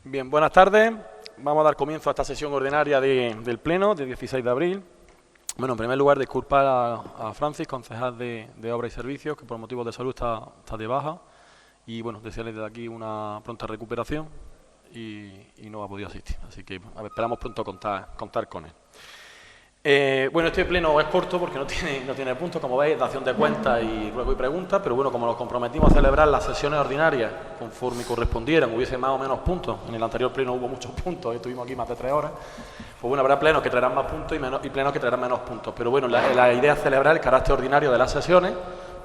Bien, buenas tardes. Vamos a dar comienzo a esta sesión ordinaria del Pleno de 16 de abril. Bueno, en primer lugar, disculpar a Francis, concejal de Obras y Servicios, que por motivos de salud está de baja. Y bueno, desearle desde aquí una pronta recuperación y no ha podido asistir. Así que esperamos pronto contar con él. Bueno, este pleno es corto porque no tiene puntos, como veis, dación de cuentas y ruego y preguntas, pero bueno, como nos comprometimos a celebrar las sesiones ordinarias conforme correspondieran, hubiese más o menos puntos, en el anterior pleno hubo muchos puntos, estuvimos aquí más de 3 horas, pues bueno, habrá plenos que traerán más puntos y plenos que traerán menos puntos, pero bueno, la idea es celebrar el carácter ordinario de las sesiones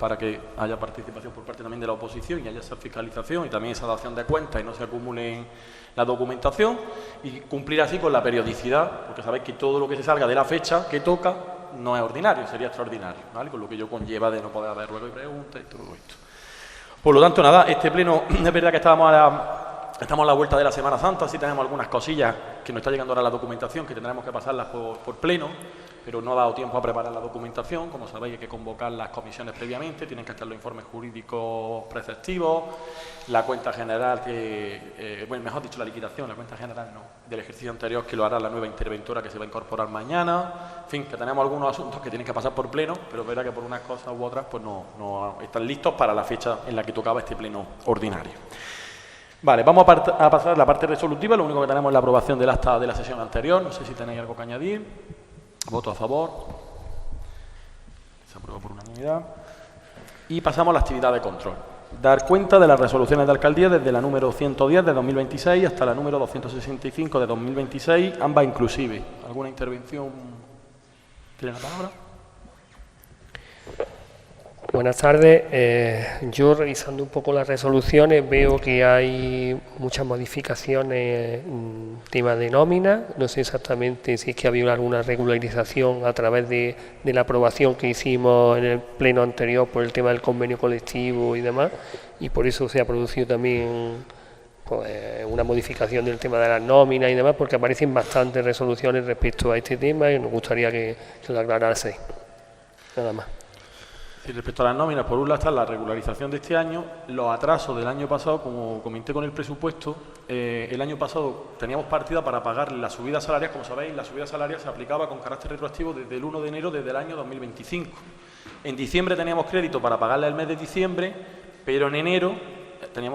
para que haya participación por parte también de la oposición y haya esa fiscalización y también esa dación de cuentas y no se acumule la documentación y cumplir así con la periodicidad, porque sabéis que todo lo que se salga de la fecha que toca no es ordinario, sería extraordinario, ¿vale? Con lo que ello conlleva de no poder haber ruego y preguntas y todo esto. Por lo tanto, nada, este pleno, es verdad que estamos a la vuelta de la Semana Santa, sí tenemos algunas cosillas que nos está llegando ahora la documentación, que tendremos que pasarlas por pleno, pero no ha dado tiempo a preparar la documentación. Como sabéis, hay que convocar las comisiones previamente, tienen que estar los informes jurídicos preceptivos, la cuenta general, bueno, mejor dicho, la liquidación, la cuenta general no, del ejercicio anterior, que lo hará la nueva interventora que se va a incorporar mañana. En fin, que tenemos algunos asuntos que tienen que pasar por pleno, pero es verdad que por unas cosas u otras pues no están listos para la fecha en la que tocaba este pleno ordinario. Vale, vamos a pasar a la parte resolutiva. Lo único que tenemos es la aprobación del acta de la sesión anterior. No sé si tenéis algo que añadir. Voto a favor. Se aprueba por unanimidad. Y pasamos a la actividad de control. Dar cuenta de las resoluciones de alcaldía desde la número 110 de 2026 hasta la número 265 de 2026, ambas inclusive. ¿Alguna intervención? ¿Tiene la palabra? Buenas tardes. Yo, revisando un poco las resoluciones, veo que hay muchas modificaciones en tema de nómina. No sé exactamente si es que ha habido alguna regularización a través de la aprobación que hicimos en el pleno anterior por el tema del convenio colectivo y demás, y por eso se ha producido también pues, una modificación del tema de las nóminas y demás, porque aparecen bastantes resoluciones respecto a este tema y nos gustaría que lo aclarase. Nada más. Sí, respecto a las nóminas, por un lado está la regularización de este año, los atrasos del año pasado, como comenté con el presupuesto, el año pasado teníamos partida para pagar la subida salarial. Como sabéis, la subida salarial se aplicaba con carácter retroactivo desde el 1 de enero desde el año 2025. En diciembre teníamos crédito para pagarle el mes de diciembre, pero en enero,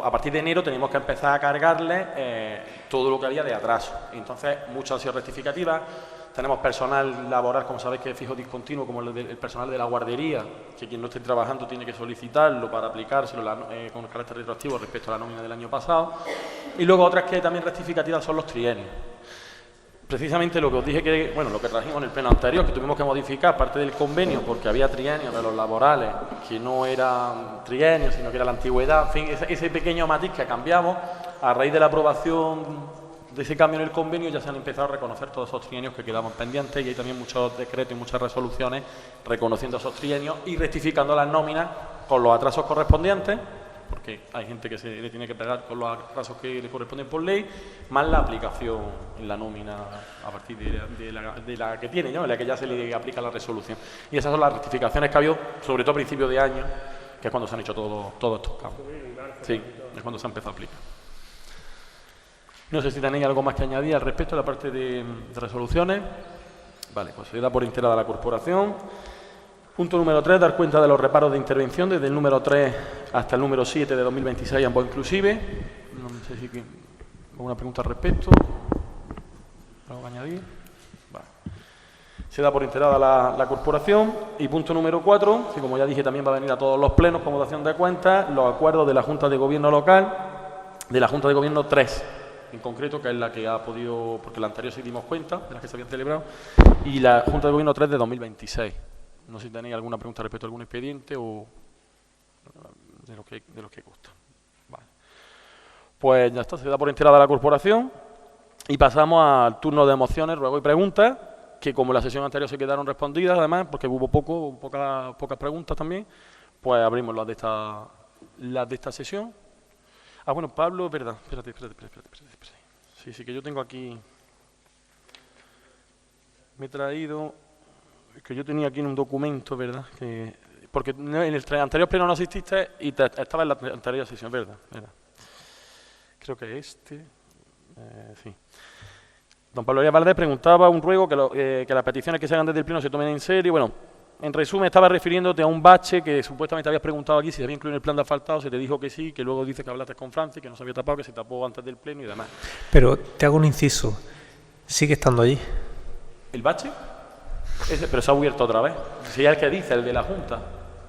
a partir de enero teníamos que empezar a cargarle todo lo que había de atraso. Entonces, muchas han sido rectificativas. Tenemos personal laboral, como sabéis, que es fijo discontinuo, como el personal de la guardería, que quien no esté trabajando tiene que solicitarlo para aplicárselo con carácter retroactivo respecto a la nómina del año pasado. Y luego otras que también rectificativas son los trienios. Precisamente lo que os dije que, bueno, lo que trajimos en el pleno anterior, que tuvimos que modificar parte del convenio porque había trienios de los laborales que no eran trienios, sino que era la antigüedad. En fin, ese pequeño matiz que cambiamos a raíz de la aprobación de ese cambio en el convenio, ya se han empezado a reconocer todos esos trienios que quedaban pendientes, y hay también muchos decretos y muchas resoluciones reconociendo esos trienios y rectificando las nóminas con los atrasos correspondientes, porque hay gente que se le tiene que pegar con los atrasos que le corresponden por ley, más la aplicación en la nómina a partir de la que tiene, ¿no? En la que ya se le aplica la resolución. Y esas son las rectificaciones que ha habido, sobre todo a principios de año, que es cuando se han hecho todos estos cambios. Sí, es cuando se ha empezado a aplicar. No sé si tenéis algo más que añadir al respecto de la parte de resoluciones. Vale, pues se da por integrada la corporación. Punto número 3, dar cuenta de los reparos de intervención desde el número 3 hasta el número 7 de 2026, ambos inclusive. No sé si hay alguna pregunta al respecto. ¿Algo que añadir? Vale. Se da por integrada la corporación. Y punto número 4, que como ya dije también va a venir a todos los plenos como dación de cuentas, los acuerdos de la Junta de Gobierno local, de la Junta de Gobierno 3. En concreto, que es la que ha podido, porque la anterior sí dimos cuenta, de las que se habían celebrado, y la Junta de Gobierno 3 de 2026. No sé si tenéis alguna pregunta respecto a algún expediente o de los que gustan. Vale. Pues ya está, se da por enterada la corporación y pasamos al turno de mociones, ruegos y preguntas, que como la sesión anterior se quedaron respondidas, además, porque hubo pocas preguntas también, pues abrimos las de esta sesión. Ah, bueno, Pablo, verdad, espérate. Sí, que yo tengo aquí, me he traído, que yo tenía aquí en un documento, ¿verdad? Porque en el anterior pleno no asististe y estaba en la anterior sesión, ¿verdad? Creo que Sí. Don Pablo Arias Valdés preguntaba un ruego que las peticiones que se hagan desde el Pleno se tomen en serio. Bueno, en resumen, estaba refiriéndote a un bache que supuestamente habías preguntado aquí si se había incluido en el plan de asfaltado, se te dijo que sí, que luego dice que hablaste con Francis, que no se había tapado, que se tapó antes del Pleno y demás. Pero te hago un inciso, ¿sigue estando allí? ¿El bache? Pero se ha abierto otra vez. Si es el que dice, el de la Junta.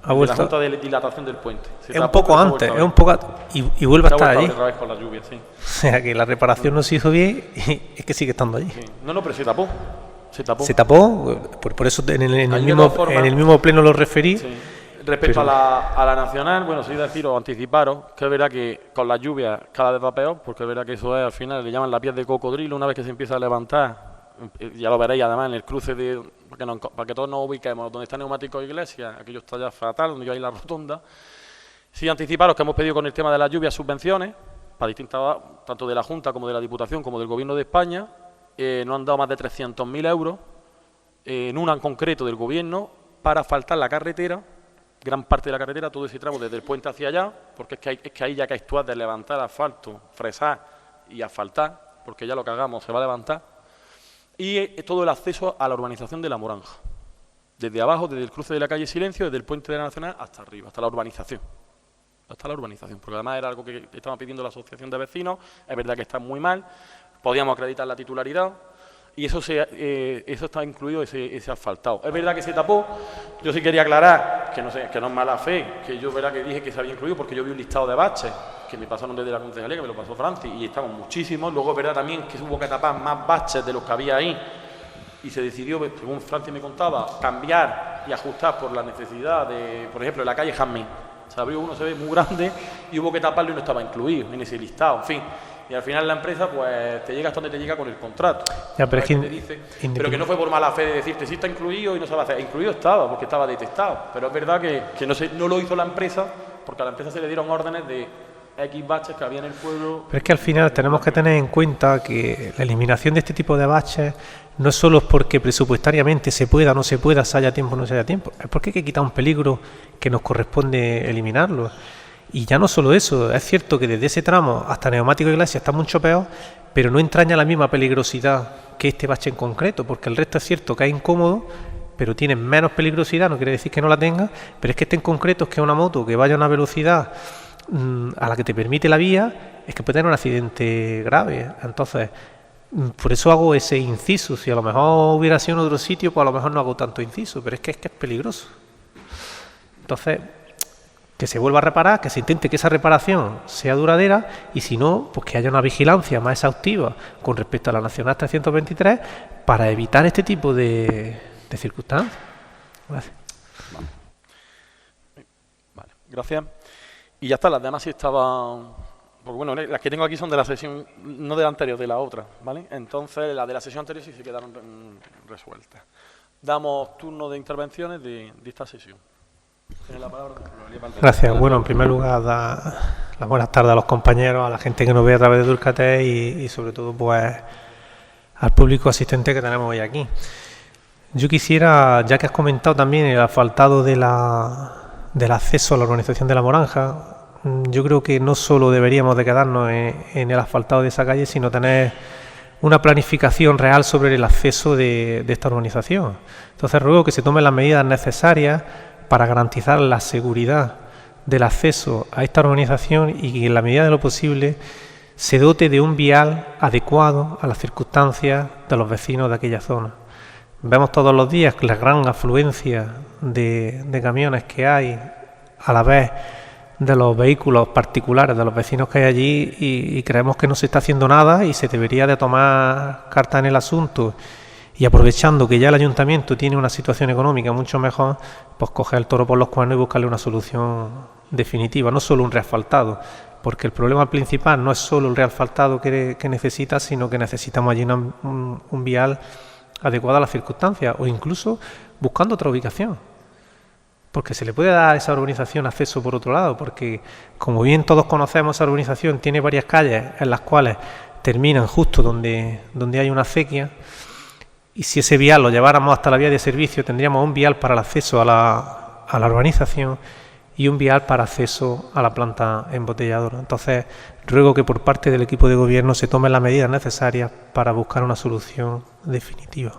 Ha vuelto. De la Junta de dilatación del puente. Es un poco antes, es un poco y vuelve a estar allí. Otra vez con la lluvia, sí. O sea que la reparación no se hizo bien y es que sigue estando allí. Sí. No, pero se tapó. Se tapó, por eso en el mismo pleno lo referí. Sí. Respecto a la nacional, bueno, sí deciros, anticiparos, que es verdad que con las lluvias cada vez va peor, porque es verdad que eso es, al final, le llaman la piel de cocodrilo, una vez que se empieza a levantar, ya lo veréis además en el cruce para que todos nos ubiquemos, donde está Neumático Iglesia, aquello está ya fatal, donde hay la rotonda. Sí, anticiparos que hemos pedido con el tema de las lluvias subvenciones, para distintas, tanto de la Junta como de la Diputación, como del Gobierno de España, nos han dado más de 300.000 euros, en una en concreto del Gobierno, para asfaltar la carretera, gran parte de la carretera, todo ese tramo desde el puente hacia allá, porque es que ahí ya que actuar de levantar asfalto, fresar y asfaltar, porque ya lo que hagamos se va a levantar, y todo el acceso a la urbanización de La Moranja, desde abajo, desde el cruce de la calle Silencio, desde el puente de la Nacional hasta arriba, hasta la urbanización, porque además era algo que estaba pidiendo la asociación de vecinos, es verdad que está muy mal, podíamos acreditar la titularidad, y eso está incluido, ese asfaltado. Es verdad que se tapó, yo sí quería aclarar, que no es mala fe, que yo verdad que dije que se había incluido porque yo vi un listado de baches que me pasaron desde la concejalía, que me lo pasó Francis, y estaban muchísimos. Luego es verdad también que hubo que tapar más baches de los que había ahí, y se decidió, según Francis me contaba, cambiar y ajustar por la necesidad de, por ejemplo, en la calle Jazmín. Se abrió uno, se ve muy grande, y hubo que taparlo y no estaba incluido en ese listado, en fin. Y al final la empresa, pues, te llega hasta donde te llega con el contrato. Ya, pero, pero que no fue por mala fe de decirte, sí está incluido y no se va a hacer. Incluido estaba, porque estaba detectado. Pero es verdad que no lo hizo la empresa, porque a la empresa se le dieron órdenes de X baches que había en el pueblo. Pero es que al final tenemos que tener en cuenta que la eliminación de este tipo de baches no es solo porque presupuestariamente se pueda o no se pueda, se haya tiempo o no se haya tiempo. Es porque hay que quitar un peligro que nos corresponde eliminarlo. Y ya no solo eso, es cierto que desde ese tramo hasta Neumático Iglesia está mucho peor, pero no entraña la misma peligrosidad que este bache en concreto, porque el resto es cierto que es incómodo, pero tiene menos peligrosidad, no quiere decir que no la tenga, pero es que este en concreto es que una moto que vaya a una velocidad a la que te permite la vía, es que puede tener un accidente grave. Entonces, por eso hago ese inciso. Si a lo mejor hubiera sido en otro sitio, pues a lo mejor no hago tanto inciso, pero es que es peligroso. Entonces, que se vuelva a reparar, que se intente que esa reparación sea duradera, y si no, pues que haya una vigilancia más exhaustiva con respecto a la Nacional 323 para evitar este tipo de circunstancias. Gracias. Vale, gracias. Y ya está, las demás sí estaban, porque bueno, las que tengo aquí son de la sesión, no de la anterior, de la otra, ¿vale? Entonces, las de la sesión anterior sí se quedaron resueltas. Damos turno de intervenciones de esta sesión. Gracias. Bueno, en primer lugar, las buenas tardes a los compañeros, a la gente que nos ve a través de Dulcatec y sobre todo pues al público asistente que tenemos hoy aquí. Yo quisiera, ya que has comentado también el asfaltado del acceso a la urbanización de La Moranja, yo creo que no solo deberíamos de quedarnos en el asfaltado de esa calle, sino tener una planificación real sobre el acceso de esta urbanización. Entonces ruego que se tomen las medidas necesarias para garantizar la seguridad del acceso a esta urbanización y que en la medida de lo posible se dote de un vial adecuado a las circunstancias de los vecinos de aquella zona. Vemos todos los días la gran afluencia de camiones que hay a la vez de los vehículos particulares de los vecinos que hay allí y creemos que no se está haciendo nada y se debería de tomar carta en el asunto. Y aprovechando que ya el ayuntamiento tiene una situación económica mucho mejor, pues coger el toro por los cuernos y buscarle una solución definitiva, no solo un reasfaltado, porque el problema principal no es solo el reasfaltado que necesita, sino que necesitamos allí un vial adecuado a las circunstancias, o incluso buscando otra ubicación, porque se le puede dar a esa urbanización acceso por otro lado, porque como bien todos conocemos, esa urbanización tiene varias calles en las cuales terminan justo donde hay una acequia. Y si ese vial lo lleváramos hasta la vía de servicio, tendríamos un vial para el acceso a la urbanización y un vial para acceso a la planta embotelladora. Entonces, ruego que por parte del equipo de gobierno se tomen las medidas necesarias para buscar una solución definitiva.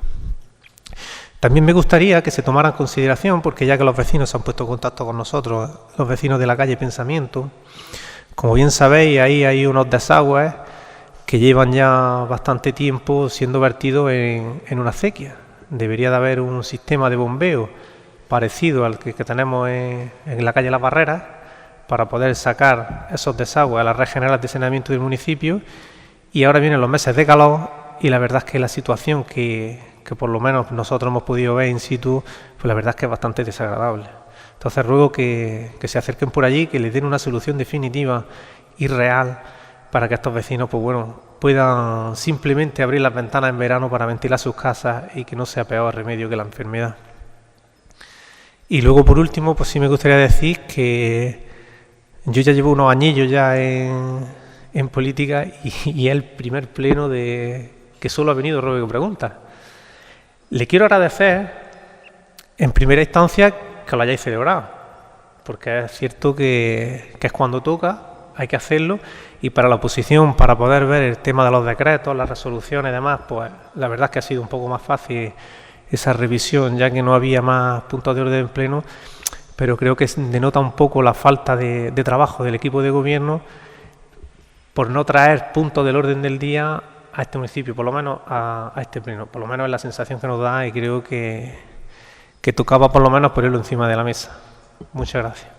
También me gustaría que se tomara en consideración, porque ya que los vecinos se han puesto en contacto con nosotros, los vecinos de la calle Pensamiento, como bien sabéis, ahí hay unos desagües que llevan ya bastante tiempo siendo vertidos en una acequia. Debería de haber un sistema de bombeo parecido al que tenemos en la calle Las Barreras para poder sacar esos desagües a la red general de saneamiento del municipio. Y ahora vienen los meses de calor y la verdad es que la situación que por lo menos nosotros hemos podido ver in situ, pues la verdad es que es bastante desagradable. Entonces ruego que se acerquen por allí, que les den una solución definitiva y real para que estos vecinos pues bueno, puedan simplemente abrir las ventanas en verano para ventilar sus casas y que no sea peor remedio que la enfermedad. Y luego por último, pues sí me gustaría decir que yo ya llevo unos añillos ya en política y es el primer pleno que solo ha venido Ruego Preguntas. Le quiero agradecer, en primera instancia, que lo hayáis celebrado, porque es cierto que es cuando toca, hay que hacerlo, y para la oposición, para poder ver el tema de los decretos, las resoluciones y demás, pues la verdad es que ha sido un poco más fácil esa revisión, ya que no había más puntos de orden en pleno, pero creo que denota un poco la falta de trabajo del equipo de gobierno por no traer puntos del orden del día a este municipio, por lo menos a este pleno, por lo menos es la sensación que nos da y creo que tocaba por lo menos ponerlo encima de la mesa. Muchas gracias.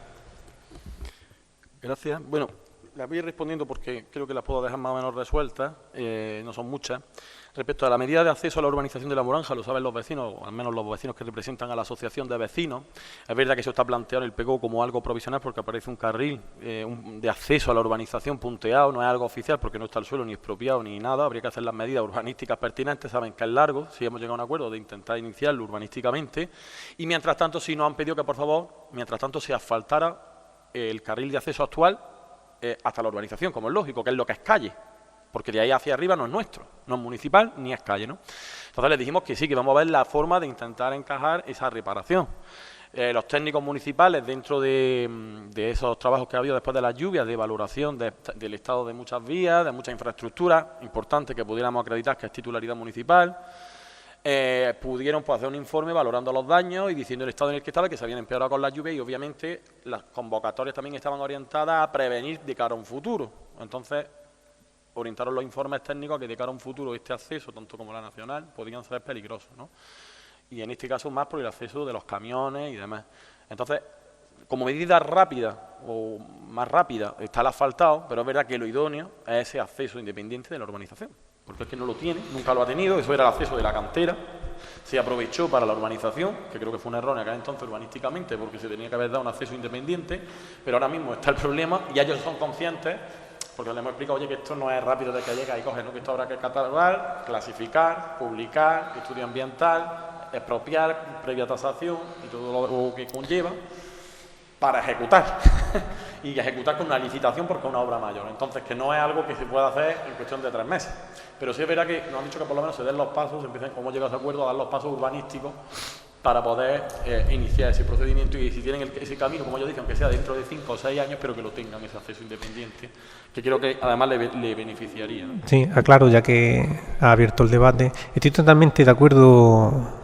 Gracias. Bueno, las voy a ir respondiendo porque creo que las puedo dejar más o menos resueltas, no son muchas. Respecto a la medida de acceso a la urbanización de La Moranja, lo saben los vecinos, o al menos los vecinos que representan a la asociación de vecinos. Es verdad que eso está planteado en el PECO como algo provisional porque aparece un carril de acceso a la urbanización punteado, no es algo oficial porque no está el suelo ni expropiado ni nada, habría que hacer las medidas urbanísticas pertinentes, saben que es largo, si hemos llegado a un acuerdo de intentar iniciarlo urbanísticamente, y mientras tanto sí nos han pedido que por favor, mientras tanto se asfaltara el carril de acceso actual hasta la urbanización, como es lógico, que es lo que es calle. Porque de ahí hacia arriba no es nuestro, no es municipal ni es calle, ¿no? Entonces les dijimos que sí, que vamos a ver la forma de intentar encajar esa reparación. Los técnicos municipales, dentro de esos trabajos que ha habido después de las lluvias, de valoración del estado de muchas vías, de muchas infraestructuras, importante que pudiéramos acreditar que es titularidad municipal, pudieron pues, hacer un informe valorando los daños y diciendo el estado en el que estaba, que se habían empeorado con las lluvias y obviamente las convocatorias también estaban orientadas a prevenir de cara a un futuro. Entonces, orientaron los informes técnicos a que de cara a un futuro este acceso, tanto como la nacional, podían ser peligrosos, ¿no? Y en este caso más por el acceso de los camiones y demás. Entonces, como medida rápida o más rápida está el asfaltado, pero es verdad que lo idóneo es ese acceso independiente de la urbanización, porque es que no lo tiene, nunca lo ha tenido, eso era el acceso de la cantera, se aprovechó para la urbanización, que creo que fue un error en aquel entonces urbanísticamente, porque se tenía que haber dado un acceso independiente, pero ahora mismo está el problema y ellos son conscientes. Porque les hemos explicado, oye, que esto no es rápido de que llega y coge, ¿no? Que esto habrá que catalogar, clasificar, publicar, estudio ambiental, expropiar, previa tasación y todo lo que conlleva para ejecutar. Y ejecutar con una licitación porque es una obra mayor. Entonces, que no es algo que se pueda hacer en cuestión de 3 meses. Pero sí es verdad que nos han dicho que por lo menos se den los pasos, se empiecen, como llegado a ese acuerdo, a dar los pasos urbanísticos para poder iniciar ese procedimiento y si tienen ese camino, como yo dije, aunque sea dentro de 5 o 6 años, pero que lo tengan, ese acceso independiente, que creo que además le beneficiaría, ¿no? Sí, aclaro, ya que ha abierto el debate, estoy totalmente de acuerdo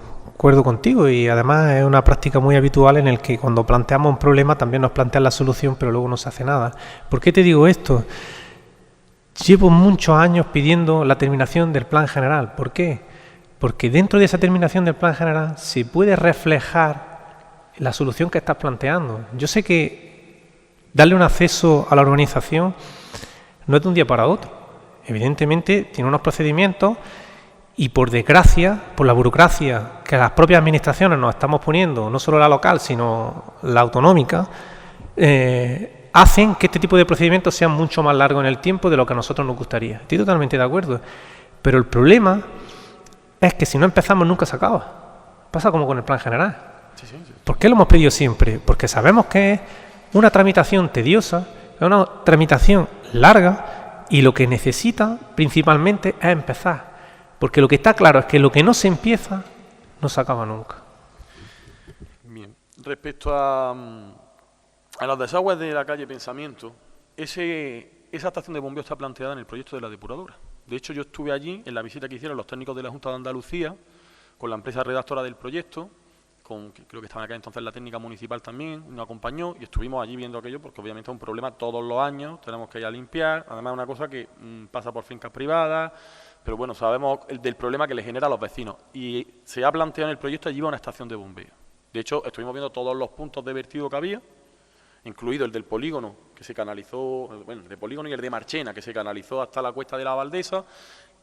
contigo y además es una práctica muy habitual en el que cuando planteamos un problema también nos plantean la solución, pero luego no se hace nada. ¿Por qué te digo esto? Llevo muchos años pidiendo la terminación del plan general. ¿Por qué? Porque dentro de esa terminación del plan general se puede reflejar la solución que estás planteando. Yo sé que darle un acceso a la urbanización no es de un día para otro. Evidentemente tiene unos procedimientos y por desgracia, por la burocracia que las propias administraciones nos estamos poniendo, no solo la local sino la autonómica, hacen que este tipo de procedimientos sean mucho más largos en el tiempo de lo que a nosotros nos gustaría. Estoy totalmente de acuerdo. Pero el problema es que si no empezamos nunca se acaba. Pasa como con el plan general. Sí. ¿Por qué lo hemos pedido siempre? Porque sabemos que es una tramitación tediosa, es una tramitación larga y lo que necesita principalmente es empezar. Porque lo que está claro es que lo que no se empieza no se acaba nunca. Bien. Respecto a a los desagües de la calle Pensamiento, esa estación de bombeo está planteada en el proyecto de la depuradora. De hecho, yo estuve allí en la visita que hicieron los técnicos de la Junta de Andalucía con la empresa redactora del proyecto, creo que estaba acá entonces la técnica municipal también, nos acompañó y estuvimos allí viendo aquello porque obviamente es un problema todos los años, tenemos que ir a limpiar, además es una cosa que pasa por fincas privadas, pero bueno, sabemos del problema que le genera a los vecinos y se ha planteado en el proyecto allí va una estación de bombeo. De hecho, estuvimos viendo todos los puntos de vertido que había, incluido el del polígono, que se canalizó, bueno, el de polígono y el de Marchena, que se canalizó hasta la cuesta de la Valdesa,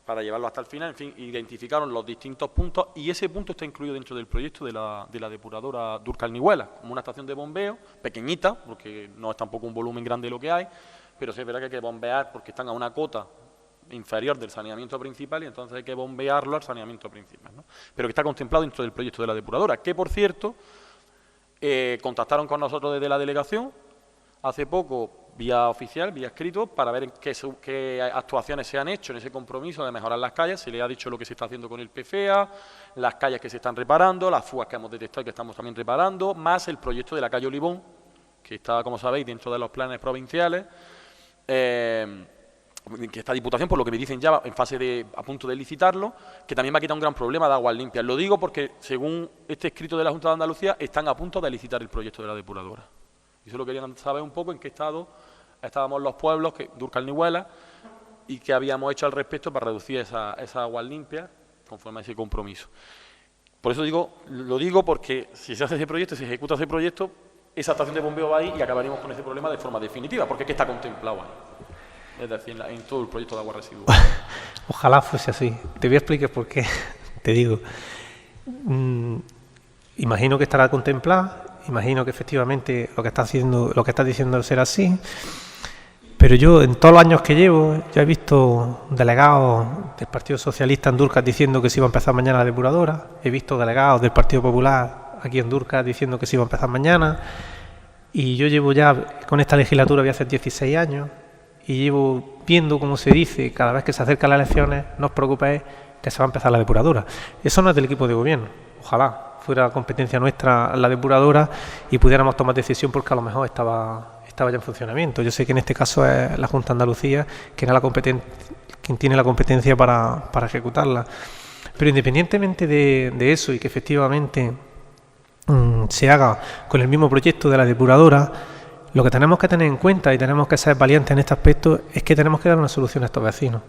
para llevarlo hasta el final, en fin, identificaron los distintos puntos y ese punto está incluido dentro del proyecto de la depuradora Durcal-Nihuela, como una estación de bombeo, pequeñita, porque no es tampoco un volumen grande lo que hay, pero sí es verdad que hay que bombear porque están a una cota inferior del saneamiento principal y entonces hay que bombearlo al saneamiento principal, ¿no? Pero que está contemplado dentro del proyecto de la depuradora, que por cierto, contactaron con nosotros desde la delegación hace poco, vía oficial, vía escrito, para ver qué actuaciones se han hecho en ese compromiso de mejorar las calles. Se le ha dicho lo que se está haciendo con el PFEA, las calles que se están reparando, las fugas que hemos detectado y que estamos también reparando, más el proyecto de la calle Olivón, que está, como sabéis, dentro de los planes provinciales, que esta Diputación, por lo que me dicen ya, a punto de licitarlo, que también va a quitar un gran problema de aguas limpias. Lo digo porque, según este escrito de la Junta de Andalucía, están a punto de licitar el proyecto de la depuradora. Y solo querían saber un poco en qué estado estábamos los pueblos, Durcal-Nihuela, y qué habíamos hecho al respecto para reducir esas aguas limpias conforme a ese compromiso. Por eso lo digo porque si se hace ese proyecto, si se ejecuta ese proyecto, esa estación de bombeo va ahí y acabaremos con ese problema de forma definitiva, porque es que está contemplado ahí. Es decir, en todo el proyecto de aguas residuales. Ojalá fuese así. Te voy a explicar por qué. Te digo. Imagino que estará contemplada, imagino que efectivamente lo que estás diciendo será así, pero yo en todos los años que llevo ya he visto delegados del Partido Socialista en Durcal diciendo que se iba a empezar mañana la depuradora, he visto delegados del Partido Popular aquí en Durcal diciendo que se iba a empezar mañana, y yo llevo ya con esta legislatura, voy a hacer 16 años, y llevo viendo cómo se dice cada vez que se acercan las elecciones, no os preocupéis que se va a empezar la depuradora. Eso no es del equipo de gobierno, ojalá fuera competencia nuestra la depuradora y pudiéramos tomar decisión porque a lo mejor estaba ya en funcionamiento. Yo sé que en este caso es la Junta de Andalucía quien tiene la competencia para ejecutarla. Pero independientemente de eso y que efectivamente se haga con el mismo proyecto de la depuradora, lo que tenemos que tener en cuenta y tenemos que ser valientes en este aspecto es que tenemos que dar una solución a estos vecinos.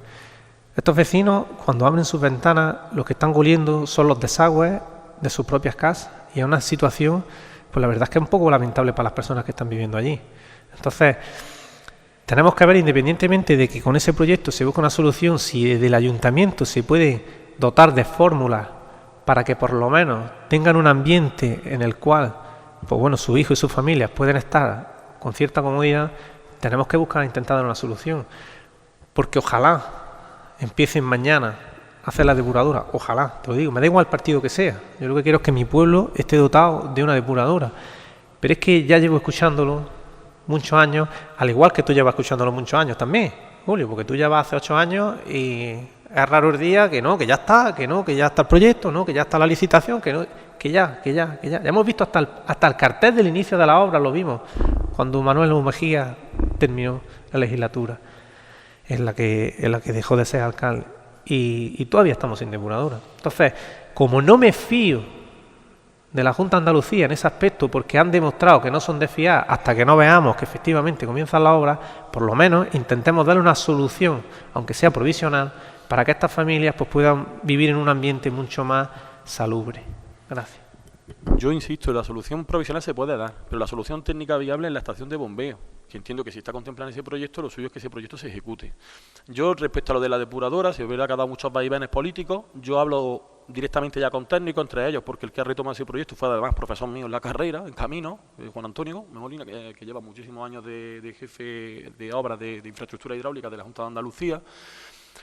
Estos vecinos, cuando abren sus ventanas, lo que están oliendo son los desagües de sus propias casas y es una situación, pues la verdad es que es un poco lamentable para las personas que están viviendo allí. Entonces, tenemos que ver, independientemente de que con ese proyecto se busque una solución, si desde el ayuntamiento se puede dotar de fórmulas para que por lo menos tengan un ambiente en el cual, pues bueno, sus hijos y sus familias pueden estar con cierta comodidad, tenemos que buscar, intentar dar una solución, porque ojalá empiecen mañana hacer la depuradora, ojalá, te lo digo, me da igual el partido que sea, yo lo que quiero es que mi pueblo esté dotado de una depuradora, pero es que ya llevo escuchándolo muchos años, al igual que tú llevas escuchándolo muchos años también, Julio, porque tú llevas hace 8 años y es raro el día que no, que ya está, que no, que ya está el proyecto, no, que ya está la licitación, que no, que ya hemos visto hasta el cartel del inicio de la obra, lo vimos, cuando Manuel Mejía terminó la legislatura, en la que dejó de ser alcalde. Y todavía estamos sin depuradora. Entonces, como no me fío de la Junta de Andalucía en ese aspecto, porque han demostrado que no son de fiar hasta que no veamos que efectivamente comienzan las obras, por lo menos intentemos darle una solución, aunque sea provisional, para que estas familias pues puedan vivir en un ambiente mucho más salubre. Gracias. Yo insisto, la solución provisional se puede dar, pero la solución técnica viable es la estación de bombeo, que entiendo que si está contemplando ese proyecto, lo suyo es que ese proyecto se ejecute. Yo, respecto a lo de la depuradora, se hubiera dado muchos vaivenes políticos, yo hablo directamente ya con técnicos, entre ellos, porque el que ha retomado ese proyecto fue además profesor mío en la carrera, en camino, Juan Antonio Molina, que lleva muchísimos años de jefe de obras de infraestructura hidráulica de la Junta de Andalucía,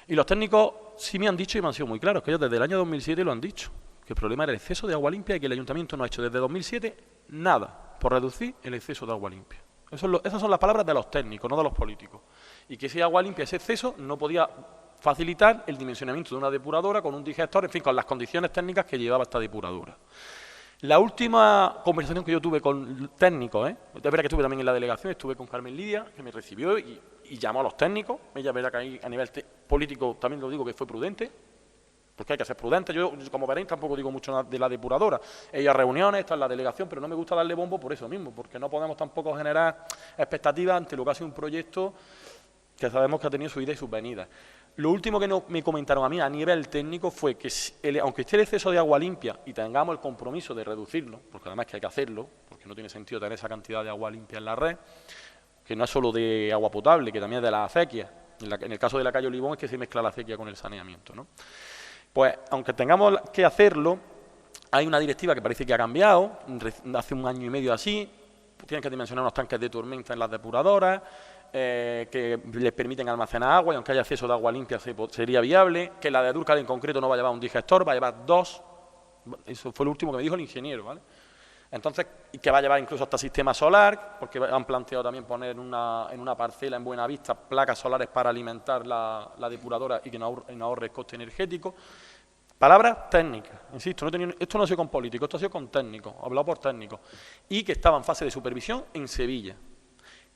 y los técnicos sí me han dicho y me han sido muy claros, que ellos desde el año 2007 lo han dicho, que el problema era el exceso de agua limpia y que el ayuntamiento no ha hecho desde 2007 nada por reducir el exceso de agua limpia. Esas son las palabras de los técnicos, no de los políticos. Y que ese agua limpia, ese exceso, no podía facilitar el dimensionamiento de una depuradora con un digestor, en fin, con las condiciones técnicas que llevaba esta depuradora. La última conversación que yo tuve con técnicos, es verdad que estuve también en la delegación, estuve con Carmen Lidia, que me recibió y llamó a los técnicos. Ella, es verdad que ahí a nivel político también lo digo que fue prudente, porque hay que ser prudente. Yo, como veréis, tampoco digo mucho de la depuradora. Ella reuniones, está en la delegación, pero no me gusta darle bombo por eso mismo, porque no podemos tampoco generar expectativas ante lo que ha sido un proyecto que sabemos que ha tenido su ida y sus venidas. Lo último que me comentaron a mí a nivel técnico fue que aunque esté el exceso de agua limpia y tengamos el compromiso de reducirlo, porque además que hay que hacerlo, porque no tiene sentido tener esa cantidad de agua limpia en la red, que no es solo de agua potable, que también es de la acequia. En el caso de la calle Olivón es que se mezcla la acequia con el saneamiento, ¿no? Pues aunque tengamos que hacerlo, hay una directiva que parece que ha cambiado, hace un año y medio así, tienen que dimensionar unos tanques de tormenta en las depuradoras, que les permiten almacenar agua y aunque haya acceso de agua limpia sería viable, que la de Dúrcal en concreto no va a llevar un digestor, va a llevar 2, eso fue lo último que me dijo el ingeniero, ¿vale? Entonces, y que va a llevar incluso hasta sistema solar, porque han planteado también poner en una parcela en Buenavista placas solares para alimentar la depuradora y que no ahorre el coste energético. Palabras técnicas, insisto, esto no ha sido con políticos, esto ha sido con técnicos, hablado por técnicos, y que estaba en fase de supervisión en Sevilla.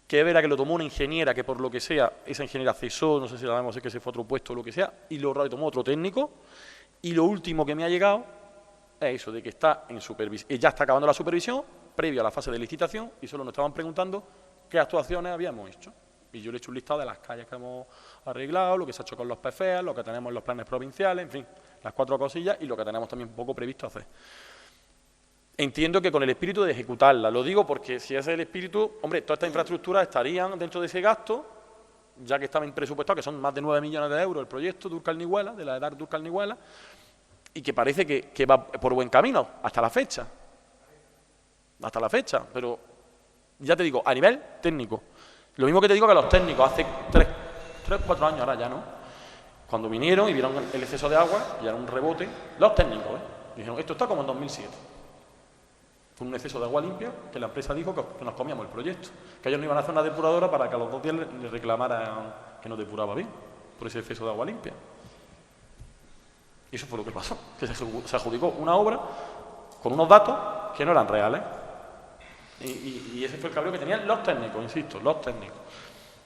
Que es verdad que lo tomó una ingeniera que por lo que sea, esa ingeniera cesó, no sé si sabemos si es que se fue a otro puesto o lo que sea, y lo tomó otro técnico, y lo último que me ha llegado es eso, de que está en supervisión, ya está acabando la supervisión, previo a la fase de licitación, y solo nos estaban preguntando qué actuaciones habíamos hecho. Y yo le he hecho un listado de las calles que hemos arreglado, lo que se ha hecho con los PFEA, lo que tenemos en los planes provinciales, en fin, las 4 cosillas, y lo que tenemos también un poco previsto hacer. Entiendo que con el espíritu de ejecutarla, lo digo porque si ese es el espíritu, hombre, todas estas infraestructuras estarían dentro de ese gasto, ya que estaban presupuestados, que son más de 9 millones de euros el proyecto Dúrcal-Nigüela, de la EDAR Dúrcal-Nigüela, y que parece que va por buen camino, hasta la fecha. Hasta la fecha, pero ya te digo, a nivel técnico. Lo mismo que te digo que los técnicos hace 4 años ahora ya, ¿no? Cuando vinieron y vieron el exceso de agua, y era un rebote, los técnicos, dijeron, esto está como en 2007. Fue un exceso de agua limpia que la empresa dijo que nos comíamos el proyecto, que ellos no iban a hacer una depuradora para que a los 2 días les reclamaran que no depuraba bien por ese exceso de agua limpia. Y eso fue lo que pasó, que se adjudicó una obra con unos datos que no eran reales. Y ese fue el cabreo que tenían los técnicos, insisto, los técnicos.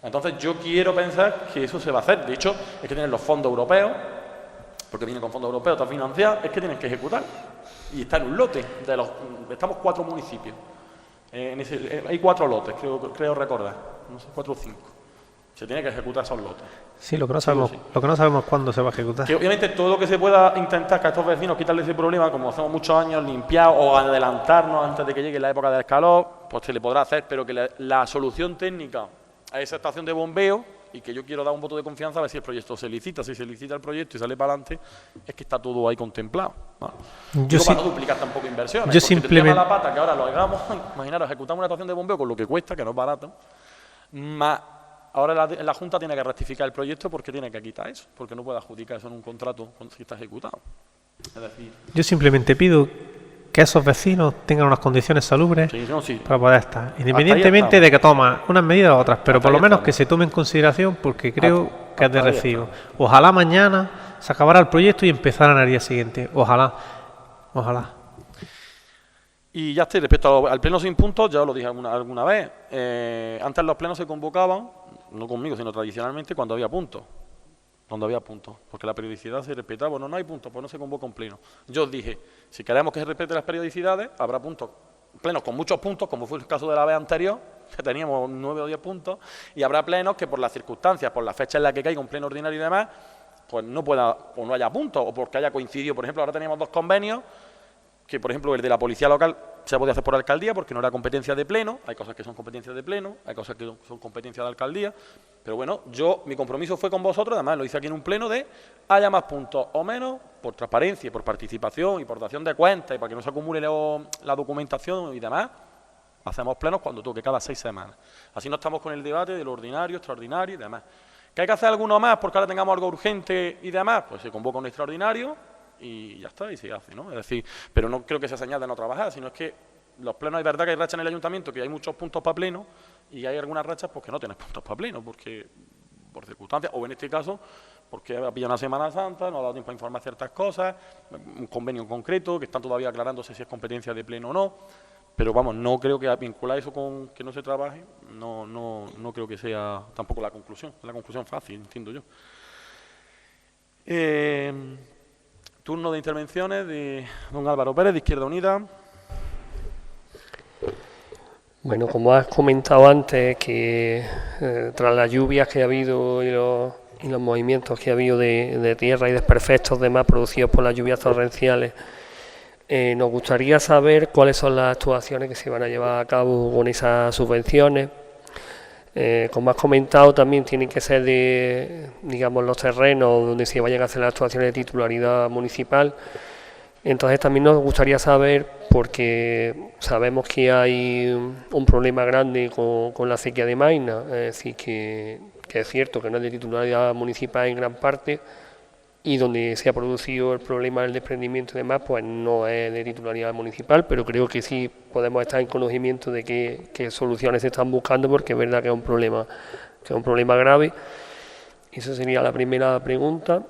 Entonces yo quiero pensar que eso se va a hacer. De hecho, es que tienen los fondos europeos, porque vienen con fondos europeos, está financiado, es que tienen que ejecutar. Y está en un lote, estamos 4 municipios. Hay 4 lotes, creo recordar, no sé, 4 o 5. Se tiene que ejecutar esos lotes. Sí, lo que no sabemos es cuándo se va a ejecutar. Que obviamente todo lo que se pueda intentar que a estos vecinos quitarle ese problema, como hacemos muchos años, limpiar o adelantarnos antes de que llegue la época del calor, pues se le podrá hacer, pero que la solución técnica a esa estación de bombeo, y que yo quiero dar un voto de confianza a ver si el proyecto se licita. Si se licita el proyecto y sale para adelante, es que está todo ahí contemplado, ¿no? Para no duplicar tampoco inversiones, yo porque simplemente la pata que ahora lo hagamos, imaginaros, ejecutamos una estación de bombeo con lo que cuesta, que no es barato, más ahora la Junta tiene que rectificar el proyecto porque tiene que quitar eso, porque no puede adjudicar eso en un contrato si está ejecutado. Es decir, yo simplemente pido que esos vecinos tengan unas condiciones salubres para poder estar, independientemente de que tomen unas medidas u otras, pero por lo menos que se tome en consideración, porque creo que es de recibo. Ojalá mañana se acabara el proyecto y empezaran al día siguiente. Ojalá. Y ya estoy, respecto al pleno sin puntos, ya os lo dije alguna vez, antes los plenos se convocaban, no conmigo, sino tradicionalmente, cuando había puntos. Porque la periodicidad se respetaba. Bueno, no hay puntos, pues no se convoca un pleno. Yo os dije, si queremos que se respeten las periodicidades, habrá puntos, plenos con muchos puntos, como fue el caso de la vez anterior, que teníamos 9 o 10 puntos, y habrá plenos que por las circunstancias, por la fecha en la que caiga un pleno ordinario y demás, pues no pueda, o no haya puntos, o porque haya coincidido. Por ejemplo, ahora teníamos 2 convenios, que por ejemplo el de la policía local se podía hacer por alcaldía porque no era competencia de pleno, hay cosas que son competencias de pleno, hay cosas que son competencia de alcaldía, pero bueno, mi compromiso fue con vosotros, además lo hice aquí en un pleno, de haya más puntos o menos, por transparencia, por participación y por dación de cuentas y para que no se acumule la documentación y demás, hacemos plenos cuando toque, cada 6 semanas. Así no estamos con el debate de lo ordinario, extraordinario y demás. ¿Que hay que hacer alguno más porque ahora tengamos algo urgente y demás? Pues se convoca un extraordinario y ya está, y se hace, ¿no? Es decir, pero no creo que sea señal de no trabajar, sino es que los plenos, es verdad que hay rachas en el ayuntamiento, que hay muchos puntos para pleno, y hay algunas rachas pues que no tienes puntos para pleno, porque por circunstancias, o en este caso, porque ha pillado una Semana Santa, no ha dado tiempo a informar ciertas cosas, un convenio concreto, que están todavía aclarándose si es competencia de pleno o no, pero vamos, no creo que vincular eso con que no se trabaje, no creo que sea tampoco la conclusión fácil, entiendo yo. Turno de intervenciones de don Álvaro Pérez, de Izquierda Unida. Bueno, como has comentado antes, que tras las lluvias que ha habido y los movimientos que ha habido de tierra y desperfectos demás producidos por las lluvias torrenciales, nos gustaría saber cuáles son las actuaciones que se van a llevar a cabo con esas subvenciones. Como has comentado, también tienen que ser de, digamos, los terrenos donde se vayan a hacer las actuaciones de titularidad municipal. Entonces también nos gustaría saber, porque sabemos que hay un problema grande con la acequia de Maina, es decir, que es cierto que no es de titularidad municipal en gran parte, y donde se ha producido el problema del desprendimiento y demás, pues no es de titularidad municipal, pero creo que sí podemos estar en conocimiento de qué soluciones se están buscando, porque es verdad que es un problema grave. Esa sería la primera pregunta.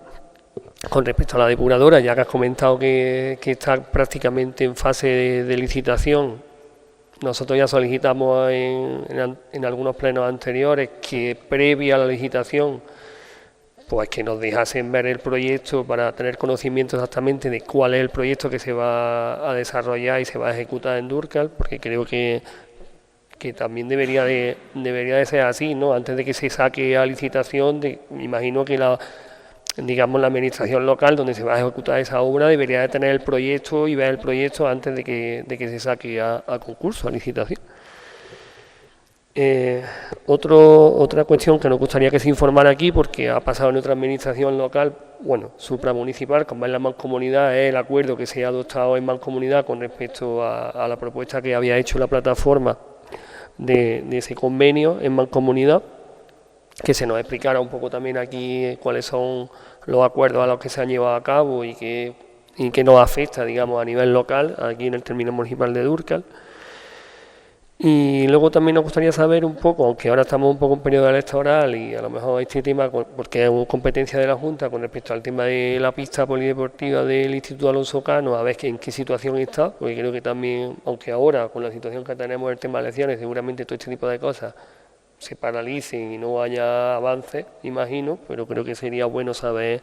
Con respecto a la depuradora, ya que has comentado que está prácticamente en fase de licitación, nosotros ya solicitamos en algunos plenos anteriores que previa a la licitación, pues que nos dejasen ver el proyecto para tener conocimiento exactamente de cuál es el proyecto que se va a desarrollar y se va a ejecutar en Dúrcal, porque creo que también debería de ser así, ¿no? Antes de que se saque a licitación, me imagino que la administración local donde se va a ejecutar esa obra debería de tener el proyecto y ver el proyecto antes de que se saque a concurso, a licitación. Otra cuestión que nos gustaría que se informara aquí, porque ha pasado en otra administración local, bueno, supramunicipal, como es la Mancomunidad, es el acuerdo que se ha adoptado en Mancomunidad con respecto a la propuesta que había hecho la plataforma de ese convenio en Mancomunidad, que se nos explicara un poco también aquí cuáles son los acuerdos a los que se han llevado a cabo y que nos afecta, digamos, a nivel local, aquí en el término municipal de Dúrcal. Y luego también nos gustaría saber un poco, aunque ahora estamos un poco en periodo electoral y a lo mejor este tema, porque es competencia de la Junta con respecto al tema de la pista polideportiva del Instituto Alonso Cano, a ver en qué situación está, porque creo que también, aunque ahora con la situación que tenemos el tema de elecciones, seguramente todo este tipo de cosas se paralicen y no haya avance, imagino, pero creo que sería bueno saber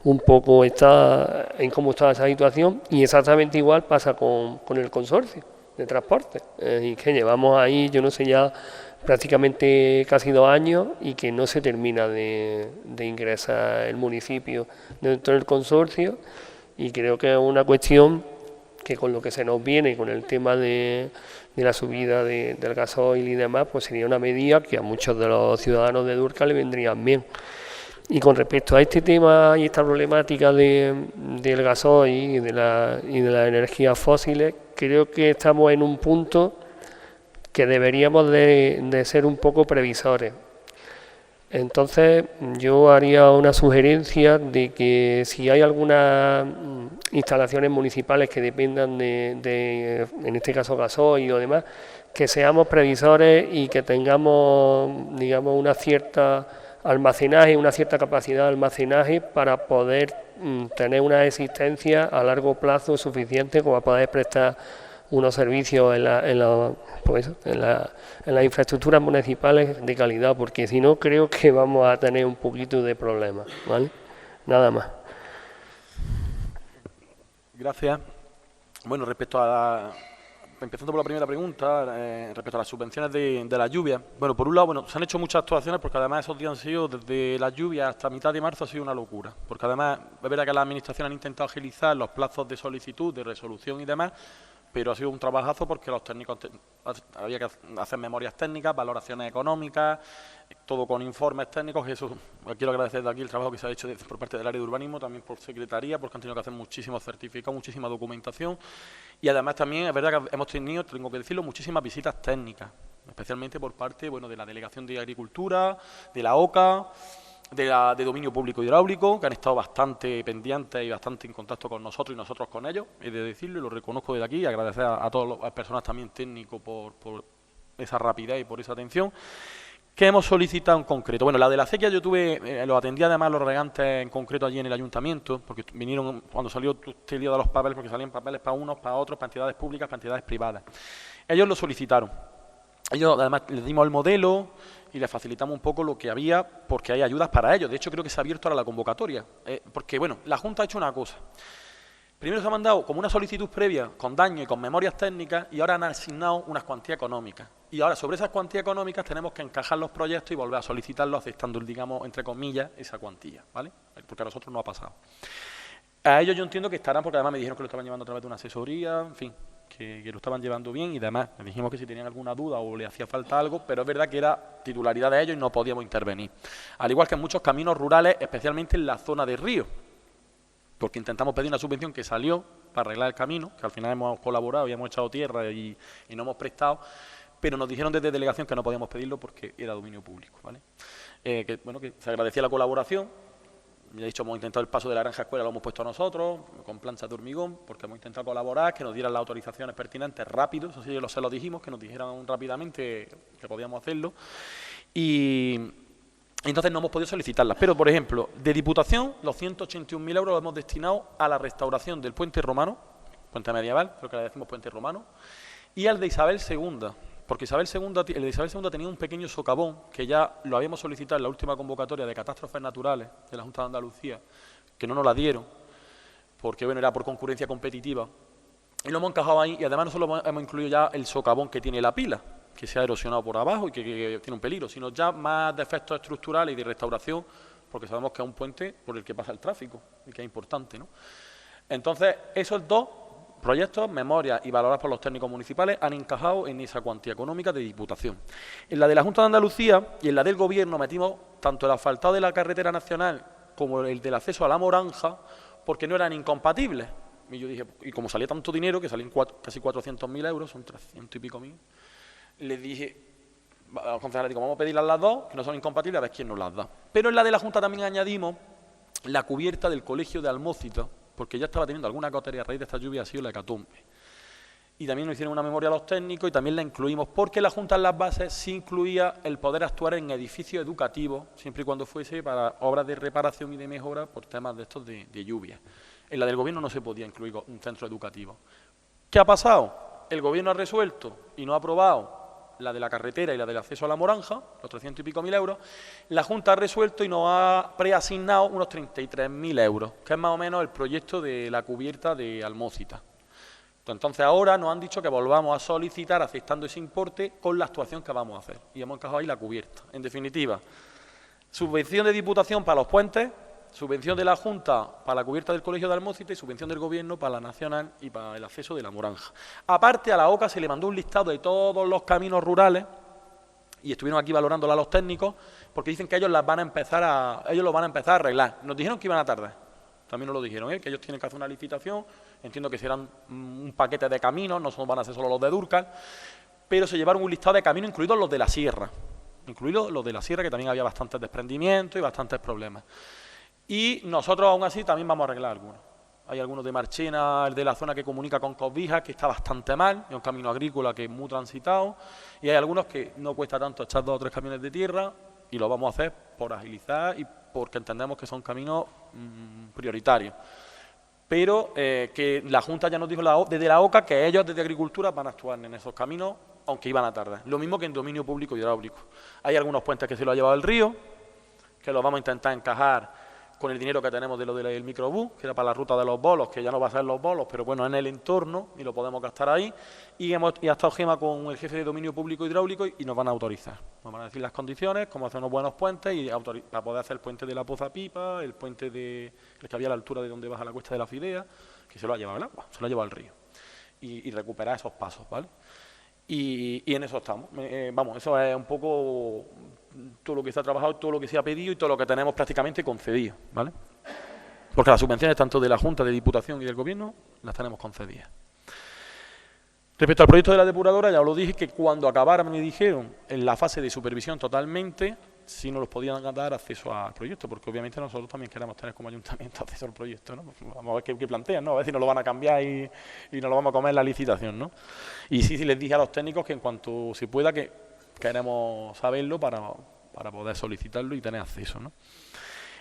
un poco en cómo está esa situación, y exactamente igual pasa con el consorcio de transporte, y que llevamos ahí, yo no sé, ya prácticamente casi 2 años y que no se termina de ingresar el municipio dentro del consorcio, y creo que es una cuestión que con lo que se nos viene, con el tema de la subida del gasoil y demás, pues sería una medida que a muchos de los ciudadanos de Dúrcal le vendrían bien. Y con respecto a este tema y esta problemática del gasoil y de las energías fósiles, creo que estamos en un punto que deberíamos de ser un poco previsores. Entonces yo haría una sugerencia de que si hay algunas instalaciones municipales que dependan de en este caso gasoil o demás, que seamos previsores y que tengamos, digamos, una cierta almacenaje, una cierta capacidad de almacenaje para poder tener una existencia a largo plazo suficiente como para poder prestar unos servicios en las infraestructuras municipales de calidad, porque si no creo que vamos a tener un poquito de problemas, ¿vale? Nada más. Gracias. Bueno, empezando por la primera pregunta, respecto a las subvenciones de la lluvia. Bueno, por un lado, se han hecho muchas actuaciones, porque además esos días han sido, desde las lluvias hasta mitad de marzo, ha sido una locura. Porque además, es verdad que las administraciones han intentado agilizar los plazos de solicitud, de resolución y demás, pero ha sido un trabajazo porque los técnicos había que hacer memorias técnicas, valoraciones económicas, todo con informes técnicos, y eso quiero agradecer de aquí el trabajo que se ha hecho por parte del área de urbanismo, también por secretaría, porque han tenido que hacer muchísimos certificados, muchísima documentación, y además también es verdad que hemos tenido, tengo que decirlo, muchísimas visitas técnicas, especialmente por parte de la Delegación de Agricultura, de la OCA, de Dominio Público Hidráulico, que han estado bastante pendientes y bastante en contacto con nosotros y nosotros con ellos, he de decirlo, y lo reconozco desde aquí, y agradecer a todas las personas también técnicos por esa rapidez y por esa atención. ¿Qué hemos solicitado en concreto? Bueno, la de la acequia yo tuve, lo atendí además los regantes en concreto allí en el ayuntamiento, porque vinieron cuando salió este lío de los papeles, porque salían papeles para unos, para otros, para entidades públicas, para entidades privadas. Ellos lo solicitaron. Ellos además les dimos el modelo y les facilitamos un poco lo que había, porque hay ayudas para ellos. De hecho, creo que se ha abierto ahora la convocatoria, porque bueno, la Junta ha hecho una cosa. Primero se ha mandado como una solicitud previa con daño y con memorias técnicas y ahora han asignado unas cuantías económicas. Y ahora sobre esas cuantías económicas tenemos que encajar los proyectos y volver a solicitarlos aceptando, digamos, entre comillas, esa cuantía, ¿vale? Porque a nosotros no ha pasado. A ellos yo entiendo que estarán, porque además me dijeron que lo estaban llevando a través de una asesoría, en fin, que lo estaban llevando bien y además les dijimos que si tenían alguna duda o le hacía falta algo, pero es verdad que era titularidad de ellos y no podíamos intervenir. Al igual que en muchos caminos rurales, especialmente en la zona de río, porque intentamos pedir una subvención que salió para arreglar el camino, que al final hemos colaborado y hemos echado tierra y no hemos prestado, pero nos dijeron desde delegación que no podíamos pedirlo porque era dominio público, ¿vale? Que se agradecía la colaboración. Ya he dicho, hemos intentado el paso de la Granja Escuela, lo hemos puesto nosotros, con planchas de hormigón, porque hemos intentado colaborar, que nos dieran las autorizaciones pertinentes rápido, eso sí, se lo dijimos, que nos dijeran rápidamente que podíamos hacerlo. Y entonces no hemos podido solicitarlas. Pero, por ejemplo, de Diputación, los 181.000 euros los hemos destinado a la restauración del puente romano, puente medieval, creo que le decimos puente romano, y al de Isabel II, porque el de Isabel II tenía un pequeño socavón, que ya lo habíamos solicitado en la última convocatoria de catástrofes naturales de la Junta de Andalucía, que no nos la dieron, porque bueno, era por concurrencia competitiva, y lo hemos encajado ahí, y además no solo hemos incluido ya el socavón que tiene la pila, que se ha erosionado por abajo y que tiene un peligro, sino ya más defectos estructurales y de restauración, porque sabemos que es un puente por el que pasa el tráfico y que es importante, ¿no? Entonces, esos dos proyectos, memorias y valorados por los técnicos municipales, han encajado en esa cuantía económica de Diputación. En la de la Junta de Andalucía y en la del Gobierno metimos tanto el asfaltado de la carretera nacional como el del acceso a la Moranja, porque no eran incompatibles. Y yo dije, y como salía tanto dinero, que salían casi 400.000 euros, son 300 y pico mil, les dije a los concejales, digo, vamos a pedirlas las dos, que no son incompatibles, a ver quién nos las da. Pero en la de la Junta también añadimos la cubierta del colegio de Almócita, porque ya estaba teniendo alguna gotería a raíz de esta lluvia, ha sido la hecatombe. Y también nos hicieron una memoria a los técnicos y también la incluimos, porque la Junta en las bases sí incluía el poder actuar en edificios educativos, siempre y cuando fuese para obras de reparación y de mejora por temas de estos de lluvia. En la del Gobierno no se podía incluir un centro educativo. ¿Qué ha pasado? El Gobierno ha resuelto y no ha aprobado la de la carretera y la del acceso a la Moranja, los 300 y pico mil euros. La Junta ha resuelto y nos ha preasignado unos 33.000 euros, que es más o menos el proyecto de la cubierta de Almócita. Entonces ahora nos han dicho que volvamos a solicitar aceptando ese importe con la actuación que vamos a hacer. Y hemos encajado ahí la cubierta. En definitiva, subvención de Diputación para los puentes, subvención de la Junta para la cubierta del Colegio de Almócita y subvención del Gobierno para la Nacional y para el acceso de la Moranja. Aparte, a la OCA se le mandó un listado de todos los caminos rurales y estuvieron aquí valorándola los técnicos porque dicen que ellos lo van a empezar a arreglar. Nos dijeron que iban a tardar. También nos lo dijeron, que ellos tienen que hacer una licitación, entiendo que serán un paquete de caminos, no van a ser solo los de Dúrcal, pero se llevaron un listado de caminos, incluidos los de la Sierra, que también había bastantes desprendimientos y bastantes problemas. Y nosotros aún así también vamos a arreglar algunos. Hay algunos de Marchena, el de la zona que comunica con Cobijas, que está bastante mal, es un camino agrícola que es muy transitado, y hay algunos que no cuesta tanto echar 2 o 3 camiones de tierra, y lo vamos a hacer por agilizar y porque entendemos que son caminos prioritarios. Pero que la Junta ya nos dijo desde la OCA que ellos desde Agricultura van a actuar en esos caminos, aunque iban a tardar. Lo mismo que en dominio público hidráulico. Hay algunos puentes que se lo ha llevado el río, que los vamos a intentar encajar con el dinero que tenemos de lo del microbús, que era para la ruta de los bolos, que ya no va a ser los bolos, pero bueno, en el entorno, y lo podemos gastar ahí, y ha estado Gema con el jefe de dominio público hidráulico y nos van a autorizar. Nos van a decir las condiciones, cómo hacer unos buenos puentes, y para poder hacer el puente de la Poza Pipa, el puente el que había a la altura de donde baja la cuesta de la Fidea, que se lo ha llevado el agua, se lo ha llevado el río, y recuperar esos pasos, ¿vale? Y en eso estamos. Eso es un poco todo lo que se ha trabajado, todo lo que se ha pedido y todo lo que tenemos prácticamente concedido, ¿vale? Porque las subvenciones tanto de la Junta, de Diputación y del Gobierno las tenemos concedidas. Respecto al proyecto de la depuradora, ya os lo dije que cuando acabara me dijeron en la fase de supervisión totalmente si nos los podían dar acceso al proyecto, porque obviamente nosotros también queremos tener como ayuntamiento acceso al proyecto, ¿no? Vamos a ver qué plantean, ¿no? A ver si nos lo van a cambiar y nos lo vamos a comer en la licitación, ¿no? Y sí les dije a los técnicos que en cuanto se pueda, que queremos saberlo para poder solicitarlo y tener acceso, ¿no?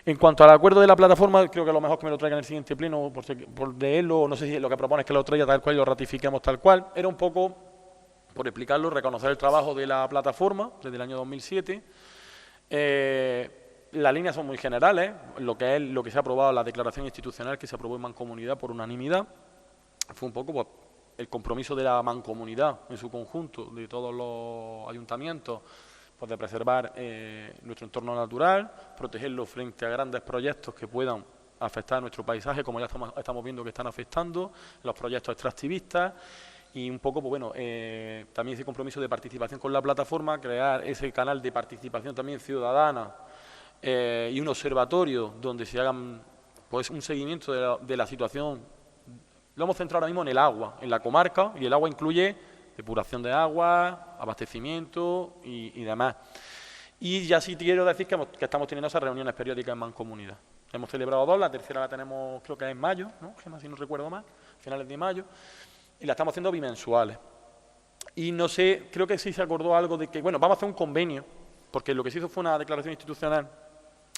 En cuanto al acuerdo de la plataforma, creo que a lo mejor que me lo traigan en el siguiente pleno, por leerlo, no sé si lo que propone es que lo traiga tal cual y lo ratifiquemos tal cual. Era un poco, por explicarlo, reconocer el trabajo de la plataforma desde el año 2007. Las líneas son muy generales, lo que se ha aprobado, la declaración institucional que se aprobó en Mancomunidad por unanimidad, fue un poco pues, el compromiso de la Mancomunidad en su conjunto, de todos los ayuntamientos, pues de preservar nuestro entorno natural, protegerlo frente a grandes proyectos que puedan afectar a nuestro paisaje, como ya estamos viendo que están afectando, los proyectos extractivistas, y un poco, pues bueno, también ese compromiso de participación con la plataforma, crear ese canal de participación también ciudadana y un observatorio donde se hagan pues un seguimiento de la situación. Lo hemos centrado ahora mismo en el agua, en la comarca, y el agua incluye depuración de agua, abastecimiento y demás. Y ya sí quiero decir que estamos teniendo esas reuniones periódicas en Mancomunidad. Hemos celebrado 2, la tercera la tenemos creo que es en mayo, ¿no? Si no recuerdo mal, finales de mayo, y la estamos haciendo bimensuales. Y no sé, creo que sí se acordó algo de que, bueno, vamos a hacer un convenio, porque lo que se hizo fue una declaración institucional,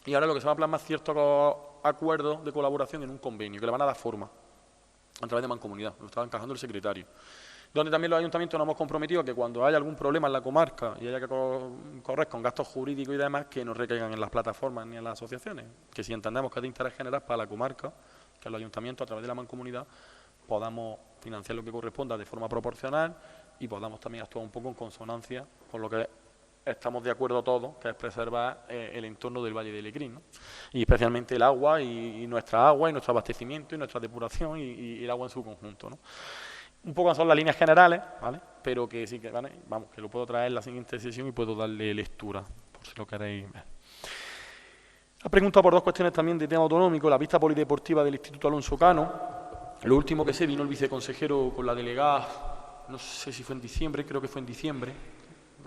y ahora lo que se va a plasmar es ciertos acuerdos de colaboración en un convenio, que le van a dar forma a través de Mancomunidad, lo estaba encajando el secretario. Donde también los ayuntamientos nos hemos comprometido a que cuando haya algún problema en la comarca y haya que correr con gastos jurídicos y demás, que no recaigan en las plataformas ni en las asociaciones, que si entendemos que es de interés general para la comarca, que los ayuntamientos a través de la Mancomunidad podamos financiar lo que corresponda de forma proporcional y podamos también actuar un poco en consonancia con lo que estamos de acuerdo todos, que es preservar el entorno del Valle de Lecrín, ¿no? Y especialmente el agua y nuestra agua y nuestro abastecimiento y nuestra depuración y el agua en su conjunto, ¿no? Un poco son las líneas generales, ¿vale? Pero que sí que, ¿vale? Vamos, que lo puedo traer en la siguiente sesión y puedo darle lectura, por si lo queréis ver. Ha preguntado por 2 cuestiones también de tema autonómico, la pista polideportiva del Instituto Alonso Cano. Lo último que sé, vino el viceconsejero con la delegada, no sé si fue en diciembre, creo que fue en diciembre,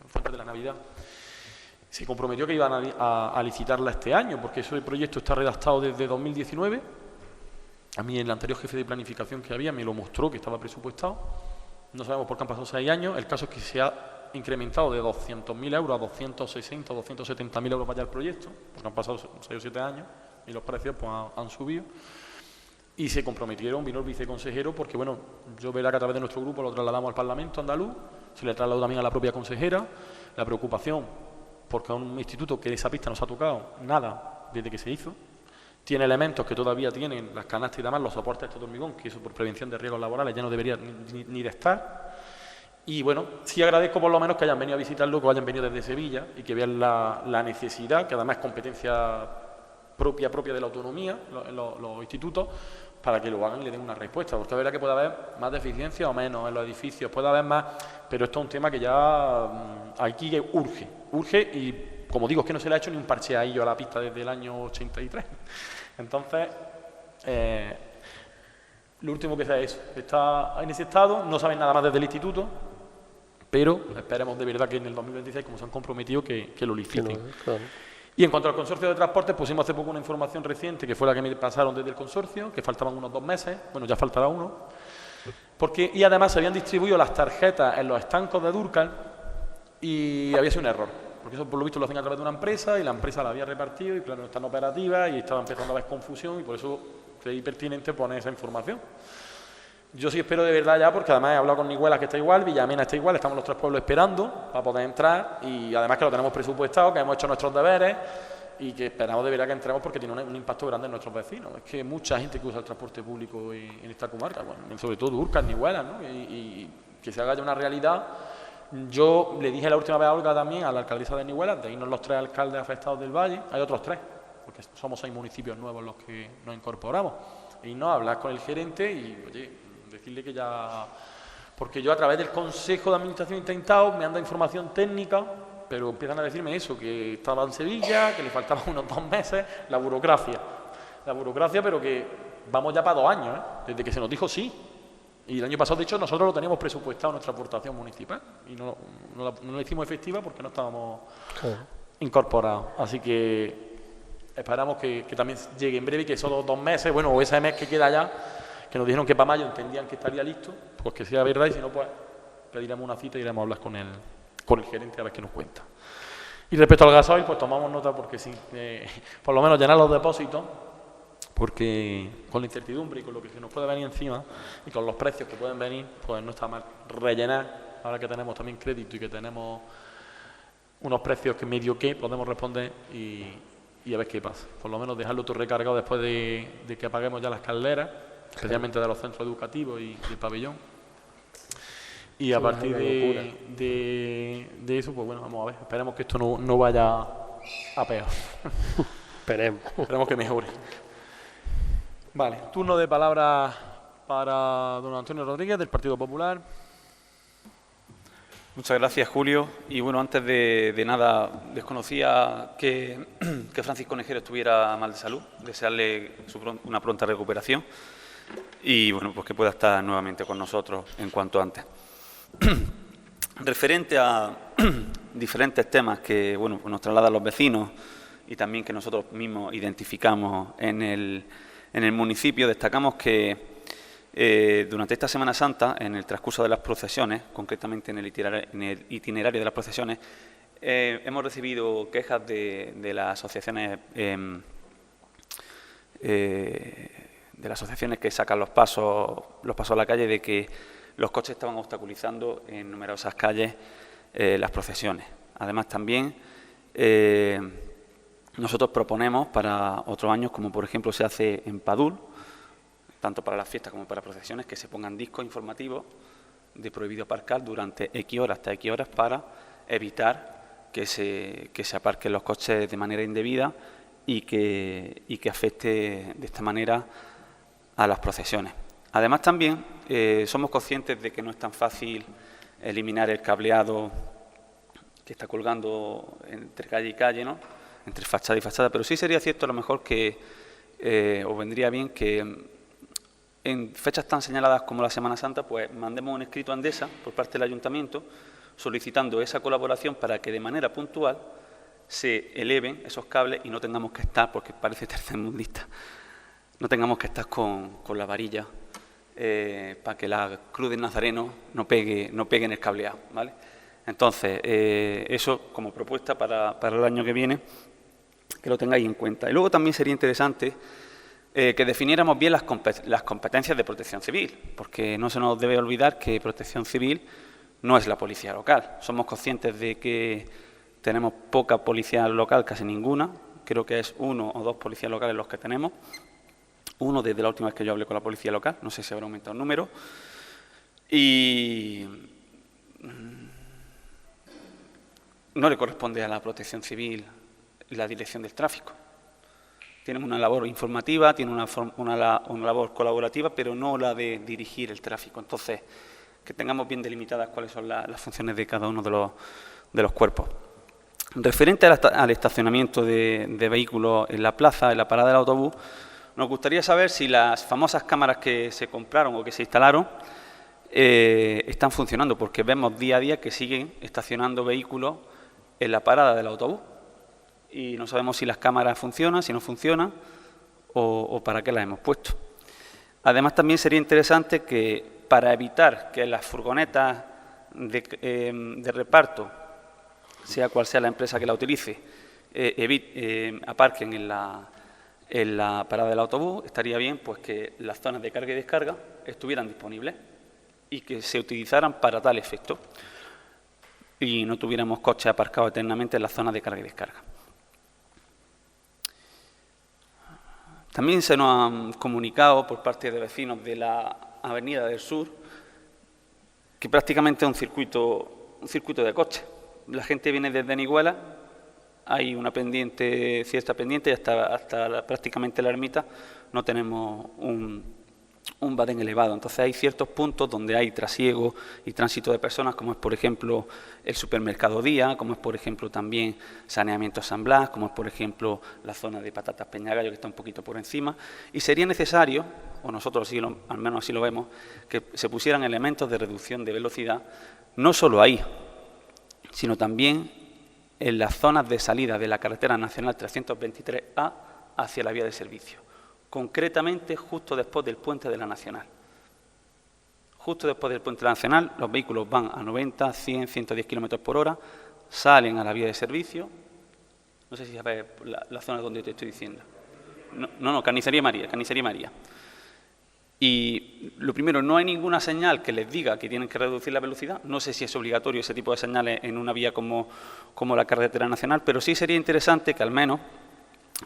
fue antes de la Navidad. Se comprometió que iban a licitarla este año, porque ese proyecto está redactado desde 2019. A mí el anterior jefe de planificación que había me lo mostró, que estaba presupuestado. No sabemos por qué han pasado 6 años. El caso es que se ha incrementado de 200.000 euros a 260 o 270.000 euros para allá el proyecto, porque han pasado 6 o 7 años y los precios pues, han subido. Y se comprometieron, vino el viceconsejero, porque bueno, yo verá que a través de nuestro grupo lo trasladamos al Parlamento andaluz, se le trasladó también a la propia consejera, la preocupación, porque es un instituto que de esa pista no se ha tocado nada desde que se hizo. Tiene elementos que todavía tienen las canastas y demás, los soportes de hormigón, que eso por prevención de riesgos laborales ya no debería ni de estar. Y bueno, sí agradezco por lo menos que hayan venido a visitarlo, que hayan venido desde Sevilla y que vean la necesidad, que además es competencia propia de la autonomía, los institutos, para que lo hagan y le den una respuesta. Porque es verdad que puede haber más deficiencias o menos en los edificios, puede haber más, pero esto es un tema que ya aquí urge y como digo, es que no se le ha hecho ni un parcheadillo a la pista desde el año 83. Entonces, lo último que sé es eso. Está en ese estado, no saben nada más desde el instituto, pero esperemos de verdad que en el 2026, como se han comprometido, que lo liciten. Claro. Y en cuanto al consorcio de transportes, pusimos hace poco una información reciente, que fue la que me pasaron desde el consorcio, que faltaban unos 2 meses, bueno, ya faltará uno, y además se habían distribuido las tarjetas en los estancos de Durcal y había sido un error. Porque eso por lo visto lo hacen a través de una empresa y la empresa la había repartido y claro, no están operativas y estaba empezando a haber confusión y por eso creí pertinente poner esa información. Yo sí espero de verdad ya, porque además he hablado con Nihuelas que está igual, Villamena está igual, estamos los 3 pueblos esperando para poder entrar y además que lo tenemos presupuestado, que hemos hecho nuestros deberes y que esperamos de verdad que entremos porque tiene un impacto grande en nuestros vecinos. Es que mucha gente que usa el transporte público en esta comarca, bueno, sobre todo Durcal, Nihuelas, ¿no? Y que se haga ya una realidad. Yo le dije la última vez a Olga también, a la alcaldesa de Nihuelas, de irnos los 3 alcaldes afectados del Valle, hay otros 3, porque somos 6 municipios nuevos los que nos incorporamos, y no hablar con el gerente y, oye, decirle que ya... Porque yo a través del Consejo de Administración he intentado, me han dado información técnica, pero empiezan a decirme eso, que estaba en Sevilla, que le faltaban unos 2 meses, la burocracia, pero que vamos ya para 2 años, desde que se nos dijo sí. Y el año pasado, de hecho, nosotros lo teníamos presupuestado nuestra aportación municipal y no la hicimos efectiva porque no estábamos incorporados. Así que esperamos que también llegue en breve y que esos 2 meses, bueno, o ese mes que queda ya, que nos dijeron que para mayo entendían que estaría listo, pues que sea verdad y si no, pues pediremos una cita y iremos a hablar con con el gerente a ver qué nos cuenta. Y respecto al gasoil, pues tomamos nota porque sí, por lo menos llenar los depósitos, porque con la incertidumbre y con lo que se nos puede venir encima y con los precios que pueden venir, pues no está mal rellenar, ahora que tenemos también crédito y que tenemos unos precios que medio que podemos responder y a ver qué pasa. Por lo menos dejarlo todo recargado después de que apaguemos ya las calderas, especialmente de los centros educativos y del pabellón. Y a partir de eso, pues bueno, vamos a ver, esperemos que esto no vaya a peor. Esperemos que mejore. Vale, turno de palabra para don Antonio Rodríguez, del Partido Popular. Muchas gracias, Julio. Y bueno, antes de nada, desconocía que Francisco Nejero estuviera mal de salud, desearle una pronta recuperación y bueno, pues que pueda estar nuevamente con nosotros en cuanto antes. Referente a diferentes temas que bueno, pues nos trasladan los vecinos y también que nosotros mismos identificamos en el municipio, destacamos que durante esta Semana Santa, en el transcurso de las procesiones, concretamente en el itinerario de las procesiones, hemos recibido quejas de las asociaciones que sacan los pasos a la calle, de que los coches estaban obstaculizando en numerosas calles las procesiones. Además, también nosotros proponemos para otros años, como por ejemplo se hace en Padul, tanto para las fiestas como para procesiones, que se pongan discos informativos de prohibido aparcar durante X horas hasta X horas para evitar que se aparquen los coches de manera indebida y que afecte de esta manera a las procesiones. Además, también somos conscientes de que no es tan fácil eliminar el cableado que está colgando entre calle y calle, ¿no?, entre fachada y fachada, pero sí sería cierto a lo mejor que os vendría bien que en fechas tan señaladas como la Semana Santa, pues mandemos un escrito a Endesa por parte del Ayuntamiento solicitando esa colaboración para que de manera puntual se eleven esos cables y no tengamos que estar, porque parece tercermundista, no tengamos que estar con la varilla para que la cruz del Nazareno no pegue en el cableado, ¿vale? Entonces, eso como propuesta para el año que viene, que lo tengáis en cuenta. Y luego también sería interesante que definiéramos bien las competencias de Protección Civil, porque no se nos debe olvidar que Protección Civil no es la policía local. Somos conscientes de que tenemos poca policía local, casi ninguna. Creo que es 1 o 2 policías locales los que tenemos. Uno desde la última vez que yo hablé con la policía local, no sé si habrá aumentado el número. Y no le corresponde a la Protección Civil la dirección del tráfico. Tienen una labor informativa, tienen una labor colaborativa, pero no la de dirigir el tráfico. Entonces, que tengamos bien delimitadas cuáles son las funciones de cada uno de los cuerpos. Referente al estacionamiento de vehículos en la plaza, en la parada del autobús, nos gustaría saber si las famosas cámaras que se compraron o que se instalaron están funcionando, porque vemos día a día que siguen estacionando vehículos en la parada del autobús. Y no sabemos si las cámaras funcionan, si no funcionan o para qué las hemos puesto. Además, también sería interesante que, para evitar que las furgonetas de reparto, sea cual sea la empresa que la utilice, aparquen en la parada del autobús, estaría bien pues que las zonas de carga y descarga estuvieran disponibles y que se utilizaran para tal efecto y no tuviéramos coches aparcados eternamente en las zonas de carga y descarga. También se nos han comunicado por parte de vecinos de la Avenida del Sur que prácticamente es un circuito de coches. La gente viene desde Niguela, hay una pendiente, cierta pendiente, y hasta prácticamente la ermita no tenemos un badén elevado. Entonces hay ciertos puntos donde hay trasiego y tránsito de personas, como es por ejemplo el supermercado Día, como es por ejemplo también Saneamiento San Blas, como es por ejemplo la zona de Patatas Peñagallo, que está un poquito por encima, y sería necesario, o nosotros al menos así lo vemos, que se pusieran elementos de reducción de velocidad, no solo ahí, sino también en las zonas de salida de la carretera nacional 323A hacia la vía de servicio. Concretamente justo después del puente de la Nacional. justo después del puente nacional, los vehículos van a 90, 100, 110 kilómetros por hora, salen a la vía de servicio. No sé si sabes la zona donde te estoy diciendo. No, Carnicería María. Y lo primero, no hay ninguna señal que les diga que tienen que reducir la velocidad. No sé si es obligatorio ese tipo de señales en una vía como la carretera nacional, pero sí sería interesante que al menos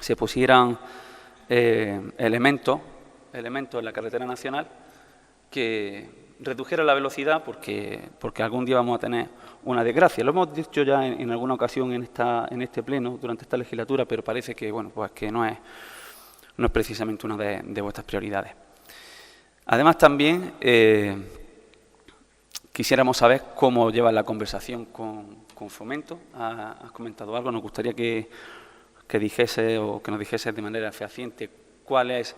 se pusieran elementos en la carretera nacional que redujeran la velocidad porque algún día vamos a tener una desgracia. Lo hemos dicho ya en alguna ocasión en este pleno durante esta legislatura, pero parece que pues que no es precisamente una de vuestras prioridades. Además, también quisiéramos saber cómo lleva la conversación con Fomento. Has comentado algo, nos gustaría que dijese o que nos dijese de manera fehaciente cuál es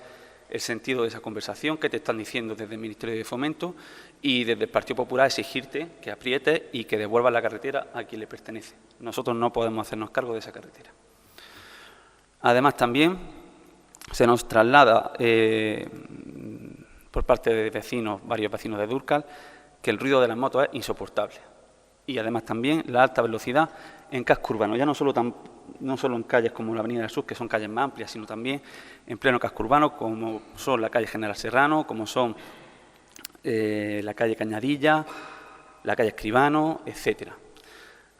el sentido de esa conversación, qué te están diciendo desde el Ministerio de Fomento y desde el Partido Popular exigirte que aprietes y que devuelvas la carretera a quien le pertenece. Nosotros no podemos hacernos cargo de esa carretera. Además, también se nos traslada por parte de varios vecinos de Dúrcal, que el ruido de las motos es insoportable. Y además también la alta velocidad en casco urbano, ya no solo en calles como la Avenida del Sur, que son calles más amplias, sino también en pleno casco urbano, como son la calle General Serrano, como son la calle Cañadilla, la calle Escribano, etcétera.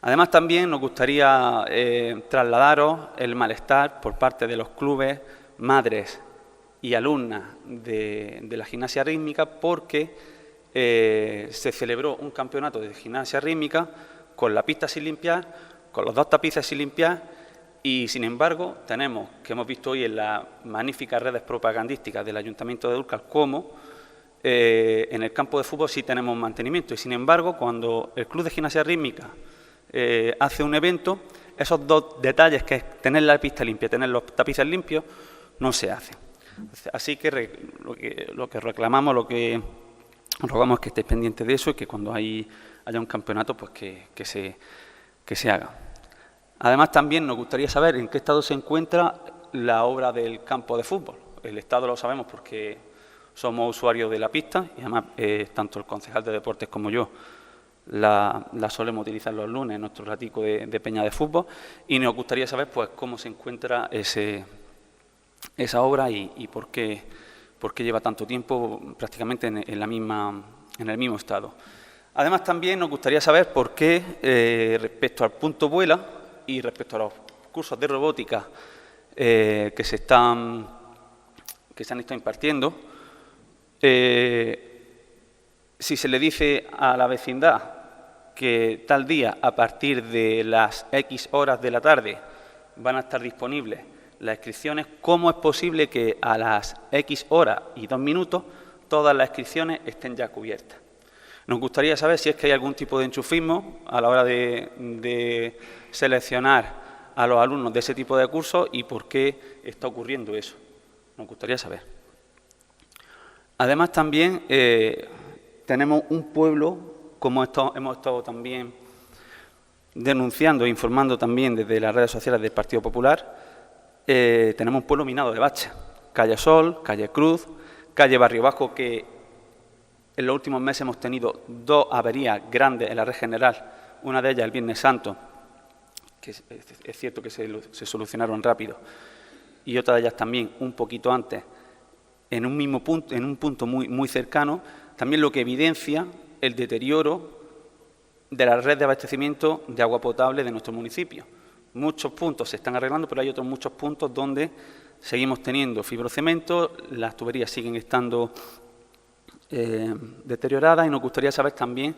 Además, también nos gustaría trasladaros el malestar por parte de los clubes, madres y alumnas de la gimnasia rítmica, porque se celebró un campeonato de gimnasia rítmica con la pista sin limpiar, con los 2 tapices sin limpiar, y sin embargo tenemos, que hemos visto hoy en las magníficas redes propagandísticas del Ayuntamiento de Dúrcal, cómo en el campo de fútbol sí tenemos mantenimiento, y sin embargo cuando el Club de Gimnasia Rítmica hace un evento, esos 2 detalles, que es tener la pista limpia, tener los tapices limpios, no se hacen. Así que lo que reclamamos, lo que rogamos es que estéis pendientes de eso y que cuando haya un campeonato, pues que se haga. Además, también nos gustaría saber en qué estado se encuentra la obra del campo de fútbol. El estado lo sabemos porque somos usuarios de la pista y además tanto el concejal de deportes como yo la solemos utilizar los lunes en nuestro ratico de peña de fútbol, y nos gustaría saber pues cómo se encuentra esa obra y por qué lleva tanto tiempo prácticamente en el mismo estado. Además, también nos gustaría saber por qué respecto al punto Vuela y respecto a los cursos de robótica que se han estado impartiendo, si se le dice a la vecindad que tal día, a partir de las X horas de la tarde, van a estar disponibles las inscripciones, ¿cómo es posible que a las X horas y 2 minutos todas las inscripciones estén ya cubiertas? Nos gustaría saber si es que hay algún tipo de enchufismo a la hora de seleccionar a los alumnos de ese tipo de cursos y por qué está ocurriendo eso. Nos gustaría saber. Además, también tenemos un pueblo, como hemos estado también denunciando e informando también desde las redes sociales del Partido Popular, tenemos un pueblo minado de baches. Calle Sol, Calle Cruz, Calle Barrio Bajo, que en los últimos meses hemos tenido 2 averías grandes en la red general, una de ellas el Viernes Santo, que es cierto que se solucionaron rápido, y otra de ellas también un poquito antes, en un punto muy cercano, también lo que evidencia el deterioro de la red de abastecimiento de agua potable de nuestro municipio. Muchos puntos se están arreglando, pero hay otros muchos puntos donde seguimos teniendo fibrocemento, las tuberías siguen estando deterioradas, y nos gustaría saber también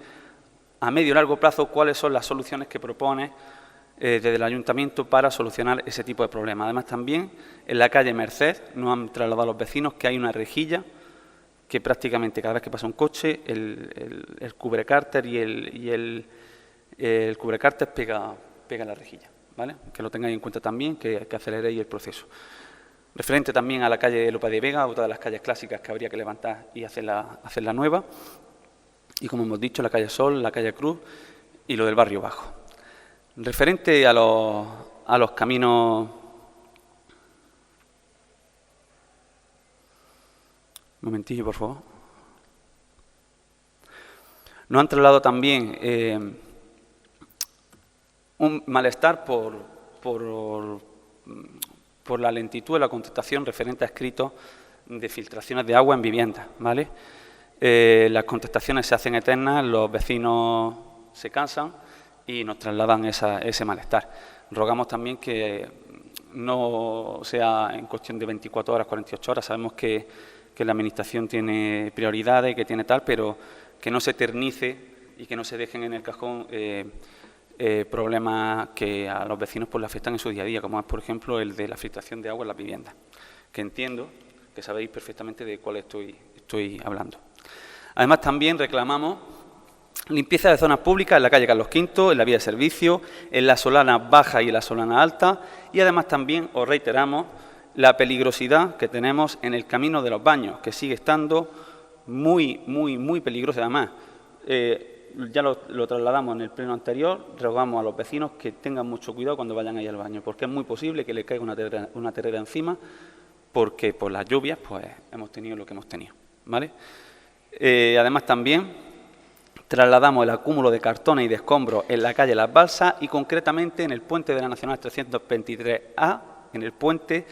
a medio y largo plazo cuáles son las soluciones que propone desde el Ayuntamiento para solucionar ese tipo de problemas. Además, también en la calle Merced nos han trasladado a los vecinos que hay una rejilla que prácticamente cada vez que pasa un coche el cubrecárter y el cubrecárter pega en la rejilla, ¿vale? Que lo tengáis en cuenta también, que aceleréis el proceso. Referente también a la calle Lope de Vega, otra de las calles clásicas que habría que levantar y hacerla nueva. Y como hemos dicho, la calle Sol, la calle Cruz y lo del Barrio Bajo. Referente a los caminos... Un momentillo, por favor. Nos han trasladado también un malestar por la lentitud de la contestación referente a escritos de filtraciones de agua en viviendas, ¿vale? Las contestaciones se hacen eternas, los vecinos se cansan y nos trasladan ese malestar. Rogamos también que no sea en cuestión de 24 horas, 48 horas. Sabemos que la Administración tiene prioridades y que tiene tal, pero que no se eternice y que no se dejen en el cajón problemas que a los vecinos pues, le afectan en su día a día, como es, por ejemplo, el de la filtración de agua en las viviendas, que entiendo que sabéis perfectamente de cuál estoy hablando. Además, también reclamamos limpieza de zonas públicas en la calle Carlos V, en la vía de servicio, en la Solana Baja y en la Solana Alta, y además también os reiteramos la peligrosidad que tenemos en el camino de los baños, que sigue estando muy, muy, muy peligroso. Además, ya lo trasladamos en el pleno anterior, rogamos a los vecinos que tengan mucho cuidado cuando vayan ahí al baño, porque es muy posible que les caiga una terrera encima, porque por las lluvias pues hemos tenido lo que hemos tenido, ¿vale? Además también trasladamos el acúmulo de cartones y de escombros en la calle Las Balsas y concretamente en el puente de la Nacional 323A, en el puente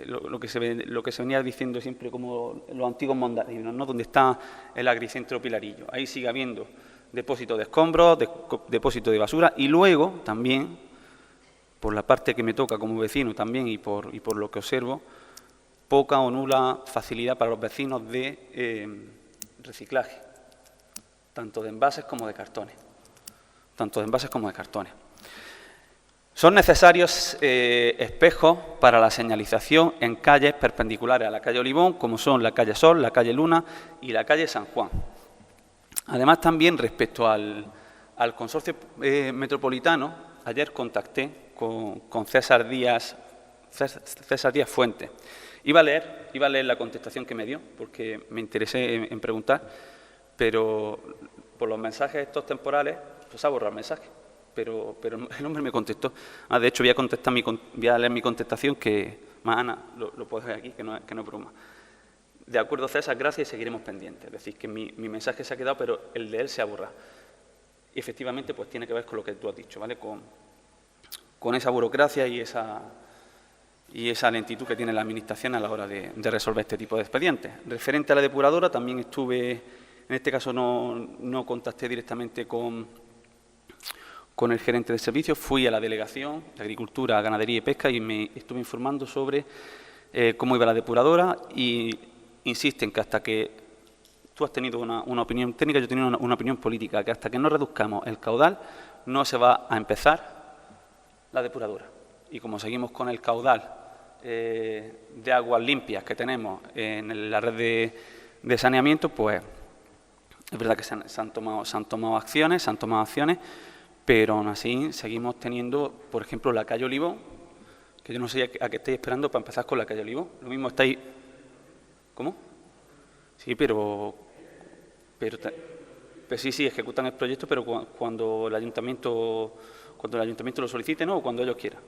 lo que se venía diciendo siempre como los antiguos mondadinos, ¿no? Donde está el Agricentro Pilarillo. Ahí sigue habiendo depósito de escombros, depósito de basura y luego también, por la parte que me toca como vecino también y por lo que observo, poca o nula facilidad para los vecinos de reciclaje, tanto de envases como de cartones. Son necesarios espejos para la señalización en calles perpendiculares a la calle Olivón, como son la calle Sol, la calle Luna y la calle San Juan. Además, también respecto al consorcio metropolitano, ayer contacté con César Díaz Fuentes. Iba a leer la contestación que me dio, porque me interesé en preguntar, pero por los mensajes estos temporales, pues ha borrado el mensaje. Pero el hombre me contestó. De hecho, voy a leer mi contestación, que Ana, lo puedes ver aquí, que no es broma. De acuerdo, César, gracias y seguiremos pendientes. Es decir, que mi mensaje se ha quedado, pero el de él se ha borrado. Y efectivamente, pues tiene que ver con lo que tú has dicho, ¿vale? Con esa burocracia y esa lentitud que tiene la Administración a la hora de resolver este tipo de expedientes. Referente a la depuradora, también estuve, en este caso no contacté directamente con el gerente de servicios, fui a la delegación de Agricultura, Ganadería y Pesca y me estuve informando sobre cómo iba la depuradora y insisten que hasta que tú has tenido una opinión técnica, yo he tenido una opinión política, que hasta que no reduzcamos el caudal no se va a empezar la depuradora. Y como seguimos con el caudal de aguas limpias que tenemos en la red de saneamiento, pues es verdad que se han tomado acciones, pero aún así seguimos teniendo, por ejemplo, la calle Olivón, que yo no sé a qué estáis esperando para empezar con la calle Olivón. Lo mismo estáis... ¿Cómo? Sí, pero sí, ejecutan el proyecto, pero cuando el ayuntamiento lo solicite, ¿no? O cuando ellos quieran.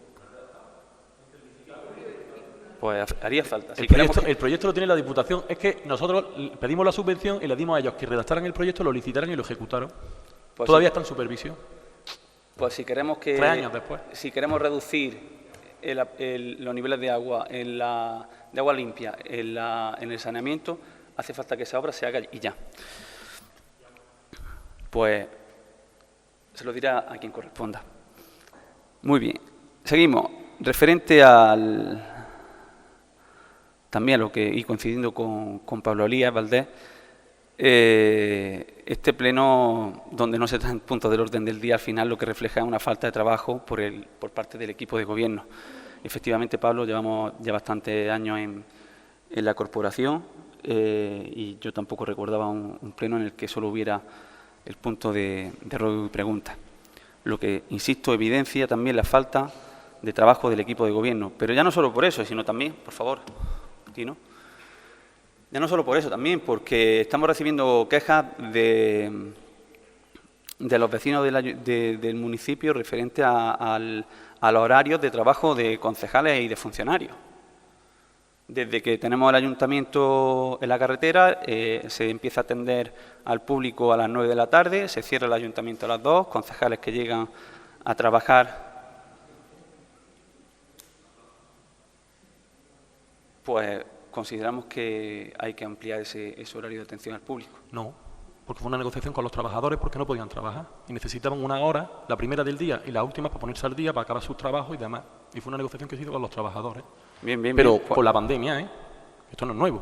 Pues haría falta. El proyecto lo tiene la Diputación. Es que nosotros pedimos la subvención y le dimos a ellos que redactaran el proyecto, lo licitaran y lo ejecutaron. Pues todavía está en supervisión. Pues si queremos 3 años después. Si queremos reducir los niveles de agua de agua limpia en el saneamiento, hace falta que esa obra se haga y ya. Pues se lo dirá a quien corresponda. Muy bien. Seguimos. Referente también a lo que, y coincidiendo con Pablo Elías Valdés, este pleno, donde no se traen puntos del orden del día, al final lo que refleja es una falta de trabajo por parte del equipo de gobierno. Efectivamente, Pablo, llevamos ya bastantes años en la corporación y yo tampoco recordaba un pleno en el que solo hubiera el punto de ruego y pregunta. Lo que, insisto, evidencia también la falta de trabajo del equipo de gobierno. Pero ya no solo por eso, sino también, por favor, Tino, ya no solo por eso, también porque estamos recibiendo quejas de los vecinos del municipio referente a los horarios de trabajo de concejales y de funcionarios. Desde que tenemos el ayuntamiento en la carretera, se empieza a atender al público a las 9 de la tarde, se cierra el ayuntamiento a las 2, concejales que llegan a trabajar, pues consideramos que hay que ampliar ese horario de atención al público. No, porque fue una negociación con los trabajadores porque no podían trabajar y necesitaban una hora, la primera del día y la última para ponerse al día, para acabar sus trabajos y demás. Y fue una negociación que se hizo con los trabajadores. Bien, bien, pero bien. por la pandemia, ¿eh? Esto no es nuevo.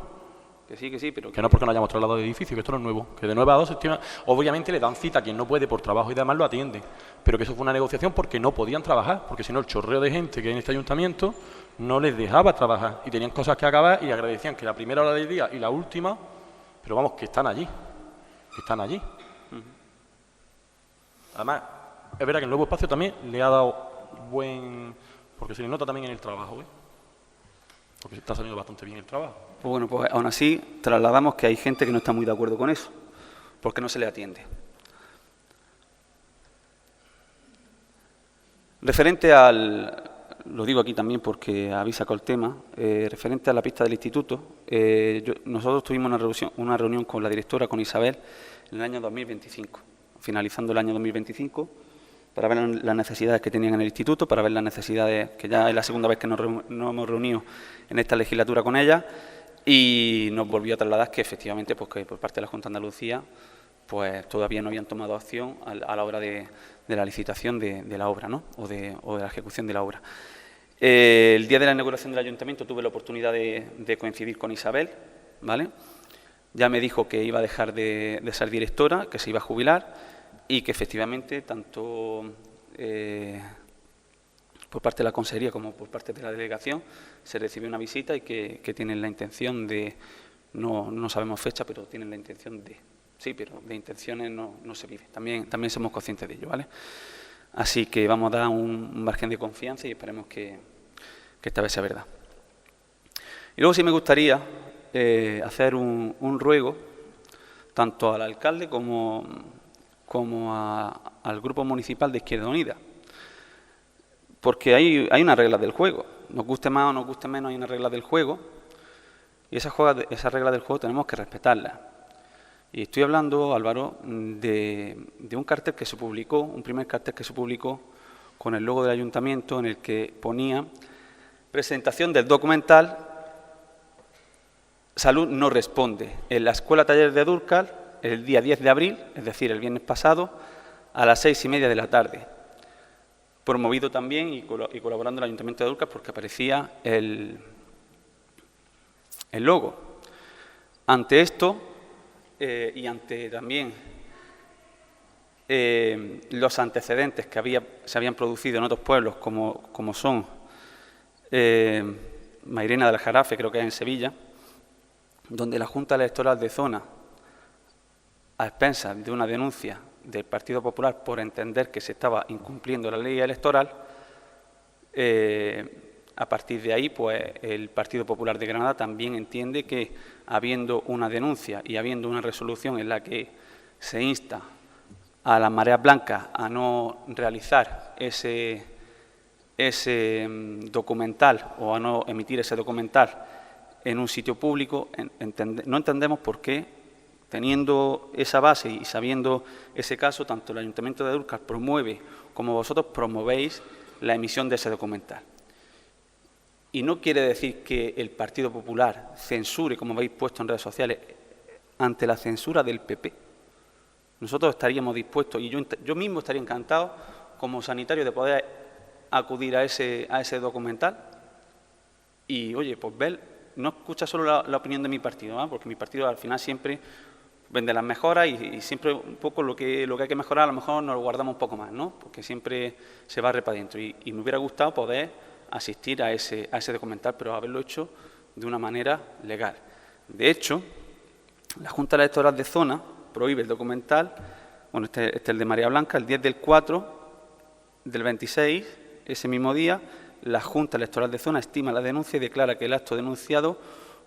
Que sí, pero... Que no es porque no hayamos trasladado de edificio, que esto no es nuevo. Que de 9 a 2 obviamente le dan cita a quien no puede por trabajo y demás, lo atiende. Pero que eso fue una negociación porque no podían trabajar, porque si no el chorreo de gente que hay en este ayuntamiento no les dejaba trabajar y tenían cosas que acabar y agradecían que la primera hora del día y la última, pero vamos, que están allí. Que están allí. Además, es verdad que el nuevo espacio también le ha dado buen... porque se le nota también en el trabajo, ¿eh? Porque se está saliendo bastante bien el trabajo. Pues bueno, pues aún así trasladamos que hay gente que no está muy de acuerdo con eso, porque no se le atiende. Referente al... lo digo aquí también porque habéis sacado el tema, referente a la pista del instituto, nosotros tuvimos una reunión con la directora, con Isabel, en el año 2025, finalizando el año 2025, para ver las necesidades que tenían en el instituto, para ver las necesidades, que ya es la segunda vez que nos hemos reunido en esta legislatura con ella, y nos volvió a trasladar que efectivamente pues, que por parte de la Junta de Andalucía pues todavía no habían tomado acción a la hora de la licitación de la obra, ¿no? o de la ejecución de la obra. El día de la inauguración del ayuntamiento tuve la oportunidad de coincidir con Isabel, ¿vale? Ya me dijo que iba a dejar de ser directora, que se iba a jubilar y que efectivamente tanto por parte de la consejería como por parte de la delegación se recibió una visita y que tienen la intención de, no sabemos fecha, pero tienen la intención de, sí, pero de intenciones no se vive. También somos conscientes de ello, ¿vale? Así que vamos a dar un margen de confianza y esperemos que esta vez sea verdad. Y luego sí me gustaría hacer un ruego tanto al alcalde como al Grupo Municipal de Izquierda Unida, porque hay unas reglas del juego, nos guste más o nos guste menos, hay unas reglas del juego y esas reglas del juego tenemos que respetarlas. Y estoy hablando, Álvaro, de un cartel que se publicó, un primer cartel que se publicó con el logo del ayuntamiento en el que ponía presentación del documental Salud no responde en la Escuela Taller de Dúrcal el día 10 de abril, es decir, el viernes pasado, a las 6:30 de la tarde. Promovido también y colaborando el Ayuntamiento de Dúrcal porque aparecía el logo. Ante esto y ante también los antecedentes que se habían producido en otros pueblos como son Mairena del Jarafe, creo que es en Sevilla, donde la Junta Electoral de Zona, a expensas de una denuncia del Partido Popular por entender que se estaba incumpliendo la ley electoral, a partir de ahí, pues el Partido Popular de Granada también entiende que, habiendo una denuncia y habiendo una resolución en la que se insta a las mareas blancas a no realizar ese documental o a no emitir ese documental en un sitio público, no entendemos por qué, teniendo esa base y sabiendo ese caso, tanto el Ayuntamiento de Dúrcal promueve como vosotros promovéis la emisión de ese documental. Y no quiere decir que el Partido Popular censure, como habéis puesto en redes sociales, ante la censura del PP. Nosotros estaríamos dispuestos, y yo mismo estaría encantado, como sanitario, de poder acudir a ese documental y, oye, pues ver, no escucha solo la opinión de mi partido, ¿no? Porque mi partido al final siempre vende las mejoras y siempre un poco lo que hay que mejorar a lo mejor nos lo guardamos un poco más, ¿no? Porque siempre se barre para adentro y me hubiera gustado poder asistir a ese documental, pero haberlo hecho de una manera legal. De hecho, la Junta Electoral de Zona prohíbe el documental, bueno, este es el de María Blanca, el 10 del 4 del 26, ese mismo día, la Junta Electoral de Zona estima la denuncia y declara que el acto denunciado,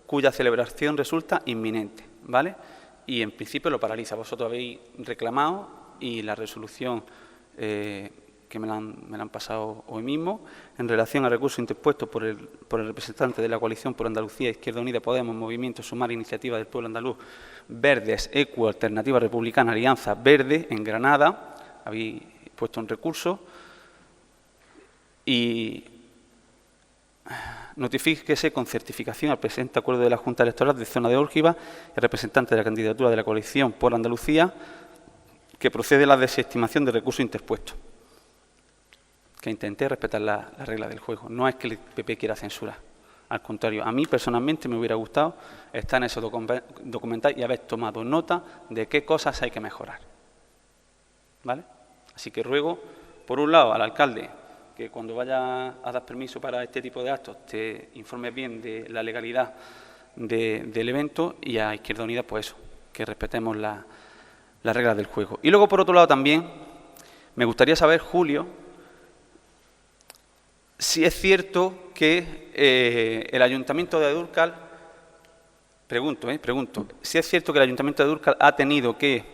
cuya celebración resulta inminente, ¿vale? Y en principio lo paraliza. Vosotros habéis reclamado y la resolución que me la han pasado hoy mismo, en relación al recurso interpuesto por el representante de la coalición por Andalucía, Izquierda Unida, Podemos, Movimiento Sumar, Iniciativa del Pueblo Andaluz, Verdes, ECU, Alternativa Republicana, Alianza Verde, en Granada, habéis puesto un recurso, y notifíquese con certificación al presente acuerdo de la Junta Electoral de Zona de Órgiva, el representante de la candidatura de la coalición por Andalucía, que procede a la desestimación del recurso interpuesto. Que intenté respetar la regla del juego. No es que el PP quiera censurar. Al contrario, a mí personalmente me hubiera gustado estar en ese documental y haber tomado nota de qué cosas hay que mejorar. ¿Vale? Así que ruego, por un lado, al alcalde que cuando vaya a dar permiso para este tipo de actos te informe bien de la legalidad del evento, y a Izquierda Unida, pues eso, que respetemos las reglas del juego. Y luego, por otro lado, también me gustaría saber, Julio, si es cierto que el Ayuntamiento de Adurcal, pregunto, si es cierto que el Ayuntamiento de Adurcal ha tenido que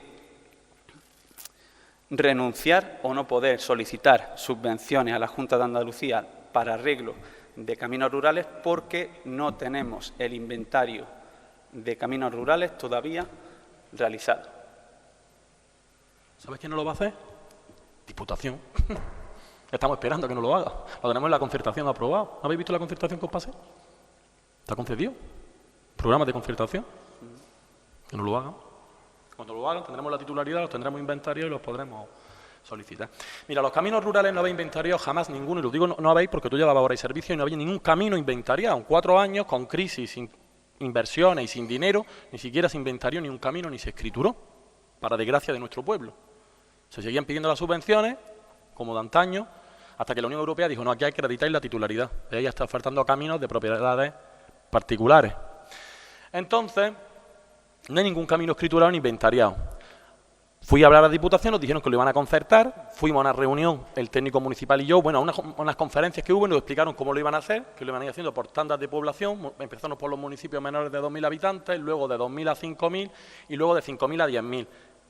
renunciar o no poder solicitar subvenciones a la Junta de Andalucía para arreglo de caminos rurales porque no tenemos el inventario de caminos rurales todavía realizado. ¿Sabes quién no lo va a hacer? Diputación. Estamos esperando a que no lo haga. Lo tenemos en la concertación aprobado. ¿Habéis visto la concertación que os pasé? Está concedido. Programas de concertación. Que no lo hagan. Cuando lo hagan tendremos la titularidad, los tendremos inventariados y los podremos solicitar. Mira, los caminos rurales no habéis inventariado jamás ninguno, y lo digo no habéis porque tú llevabas hora y servicio y no había ningún camino inventariado. En 4 años, con crisis, sin inversiones y sin dinero, ni siquiera se inventarió ni un camino ni se escrituró, para desgracia de nuestro pueblo. Se seguían pidiendo las subvenciones, como de antaño, hasta que la Unión Europea dijo, no, aquí hay que acreditar la titularidad. Y ahí está faltando caminos de propiedades particulares. Entonces, no hay ningún camino escriturado ni inventariado. Fui a hablar a la Diputación, nos dijeron que lo iban a concertar, fuimos a una reunión, el técnico municipal y yo, bueno, a unas conferencias que hubo, nos explicaron cómo lo iban a hacer, que lo iban a ir haciendo por tandas de población, empezamos por los municipios menores de 2.000 habitantes, luego de 2.000 a 5.000 y luego de 5.000 a 10.000,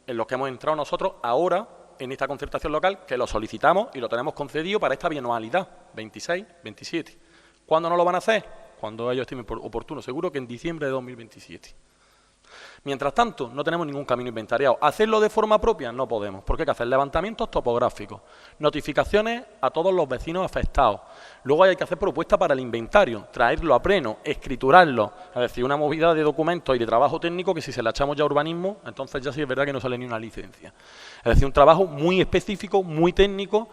en los que hemos entrado nosotros ahora en esta concertación local, que lo solicitamos y lo tenemos concedido para esta bianualidad, 26, 27. ¿Cuándo no lo van a hacer? Cuando ellos estimen oportuno, seguro que en diciembre de 2027. Mientras tanto, no tenemos ningún camino inventariado. ¿Hacerlo de forma propia? No podemos, porque hay que hacer levantamientos topográficos, notificaciones a todos los vecinos afectados. Luego hay que hacer propuestas para el inventario, traerlo a pleno, escriturarlo, es decir, una movida de documentos y de trabajo técnico que si se la echamos ya a urbanismo, entonces ya sí es verdad que no sale ni una licencia. Es decir, un trabajo muy específico, muy técnico,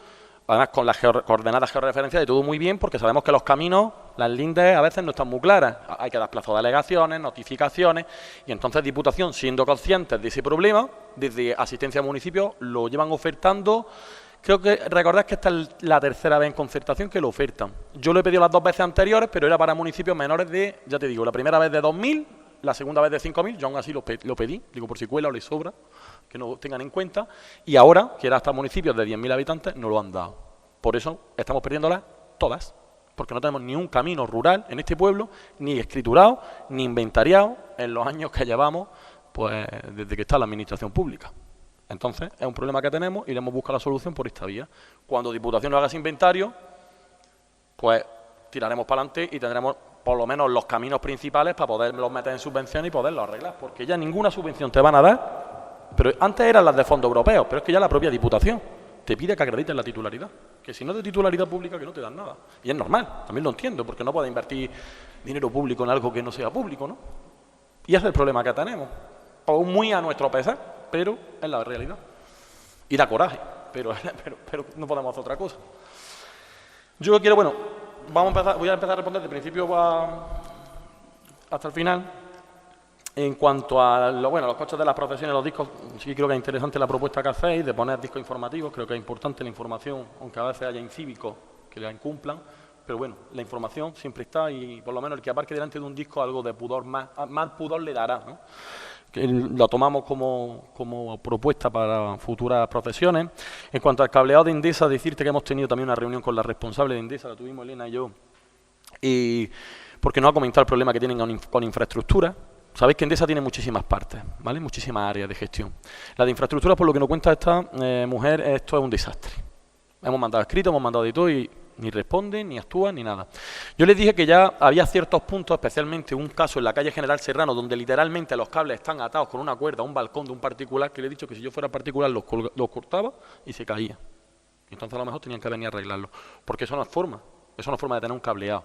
además con las coordenadas georreferenciales y todo muy bien, porque sabemos que los caminos, las lindes a veces no están muy claras. Hay que dar plazo de alegaciones, notificaciones, y entonces Diputación, siendo conscientes de ese problema, desde Asistencia al Municipio lo llevan ofertando. Creo que recordad que esta es la tercera vez en concertación que lo ofertan. Yo lo he pedido las 2 veces anteriores, pero era para municipios menores de, ya te digo, la primera vez de 2.000, la segunda vez de 5.000, yo aún así lo pedí, digo por si cuela o les sobra, que no tengan en cuenta, y ahora, que era hasta municipios de 10.000 habitantes, no lo han dado. Por eso estamos perdiéndolas todas, porque no tenemos ni un camino rural en este pueblo, ni escriturado, ni inventariado en los años que llevamos, pues desde que está la administración pública. Entonces, es un problema que tenemos y le hemos buscado la solución por esta vía. Cuando Diputación no haga ese inventario, pues tiraremos para adelante y tendremos por lo menos los caminos principales para poderlos meter en subvenciones y poderlos arreglar, porque ya ninguna subvención te van a dar, pero antes eran las de fondos europeos, pero es que ya la propia Diputación te pide que acredites la titularidad, que si no es de titularidad pública que no te dan nada. Y es normal, también lo entiendo, porque no puedes invertir dinero público en algo que no sea público, ¿no? Y ese es el problema que tenemos, pues muy a nuestro pesar, pero es la realidad. Y da coraje, pero no podemos hacer otra cosa. Yo quiero, bueno, voy a empezar a responder de principio hasta el final. En cuanto a los costes de las profesiones, los discos, sí creo que es interesante la propuesta que hacéis de poner discos informativos, creo que es importante la información, aunque a veces haya incívicos que la incumplan, pero bueno, la información siempre está y por lo menos el que aparque delante de un disco algo de pudor, más pudor le dará, ¿no? Que lo tomamos como propuesta para futuras profesiones. En cuanto al cableado de Endesa, decirte que hemos tenido también una reunión con la responsable de Endesa, la tuvimos Elena y yo, y porque nos ha comentado el problema que tienen con infraestructura. Sabéis que Endesa tiene muchísimas partes, ¿vale? Muchísimas áreas de gestión. La de infraestructura, por lo que nos cuenta esta mujer, esto es un desastre. Hemos mandado escritos, hemos mandado de todo y ni responden, ni actúan, ni nada. Yo les dije que ya había ciertos puntos, especialmente un caso en la calle General Serrano, donde literalmente los cables están atados con una cuerda a un balcón de un particular, que le he dicho que si yo fuera particular los cortaba y se caía. Entonces a lo mejor tenían que venir a arreglarlo, porque eso no es forma de tener un cableado.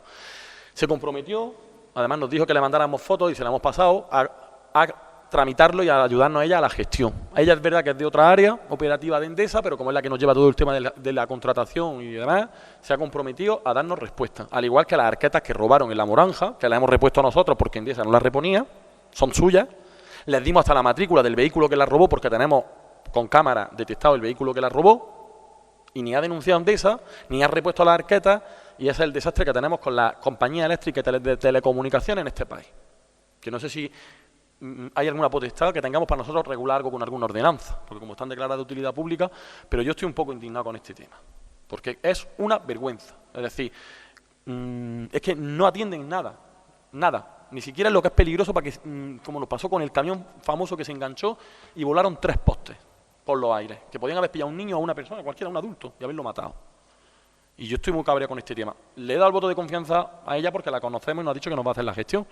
Se comprometió, además nos dijo que le mandáramos fotos y se la hemos pasado a tramitarlo y a ayudarnos a ella a la gestión. Ella es verdad que es de otra área operativa de Endesa, pero como es la que nos lleva todo el tema de la contratación y demás, se ha comprometido a darnos respuesta. Al igual que las arquetas que robaron en La Moranja, que las hemos repuesto nosotros porque Endesa no las reponía, son suyas. Les dimos hasta la matrícula del vehículo que las robó porque tenemos con cámara detectado el vehículo que las robó y ni ha denunciado Endesa, ni ha repuesto las arquetas, y ese es el desastre que tenemos con la compañía eléctrica y de telecomunicaciones en este país. Que no sé si hay alguna potestad que tengamos para nosotros regular algo con alguna ordenanza, porque como están declaradas de utilidad pública, pero yo estoy un poco indignado con este tema, porque es una vergüenza. Es decir, es que no atienden nada, ni siquiera es lo que es peligroso para que, como nos pasó con el camión famoso que se enganchó y volaron 3 postes por los aires, que podían haber pillado a un niño o a una persona, cualquiera, un adulto, y haberlo matado. Y yo estoy muy cabreado con este tema. Le he dado el voto de confianza a ella porque la conocemos y nos ha dicho que nos va a hacer la gestión,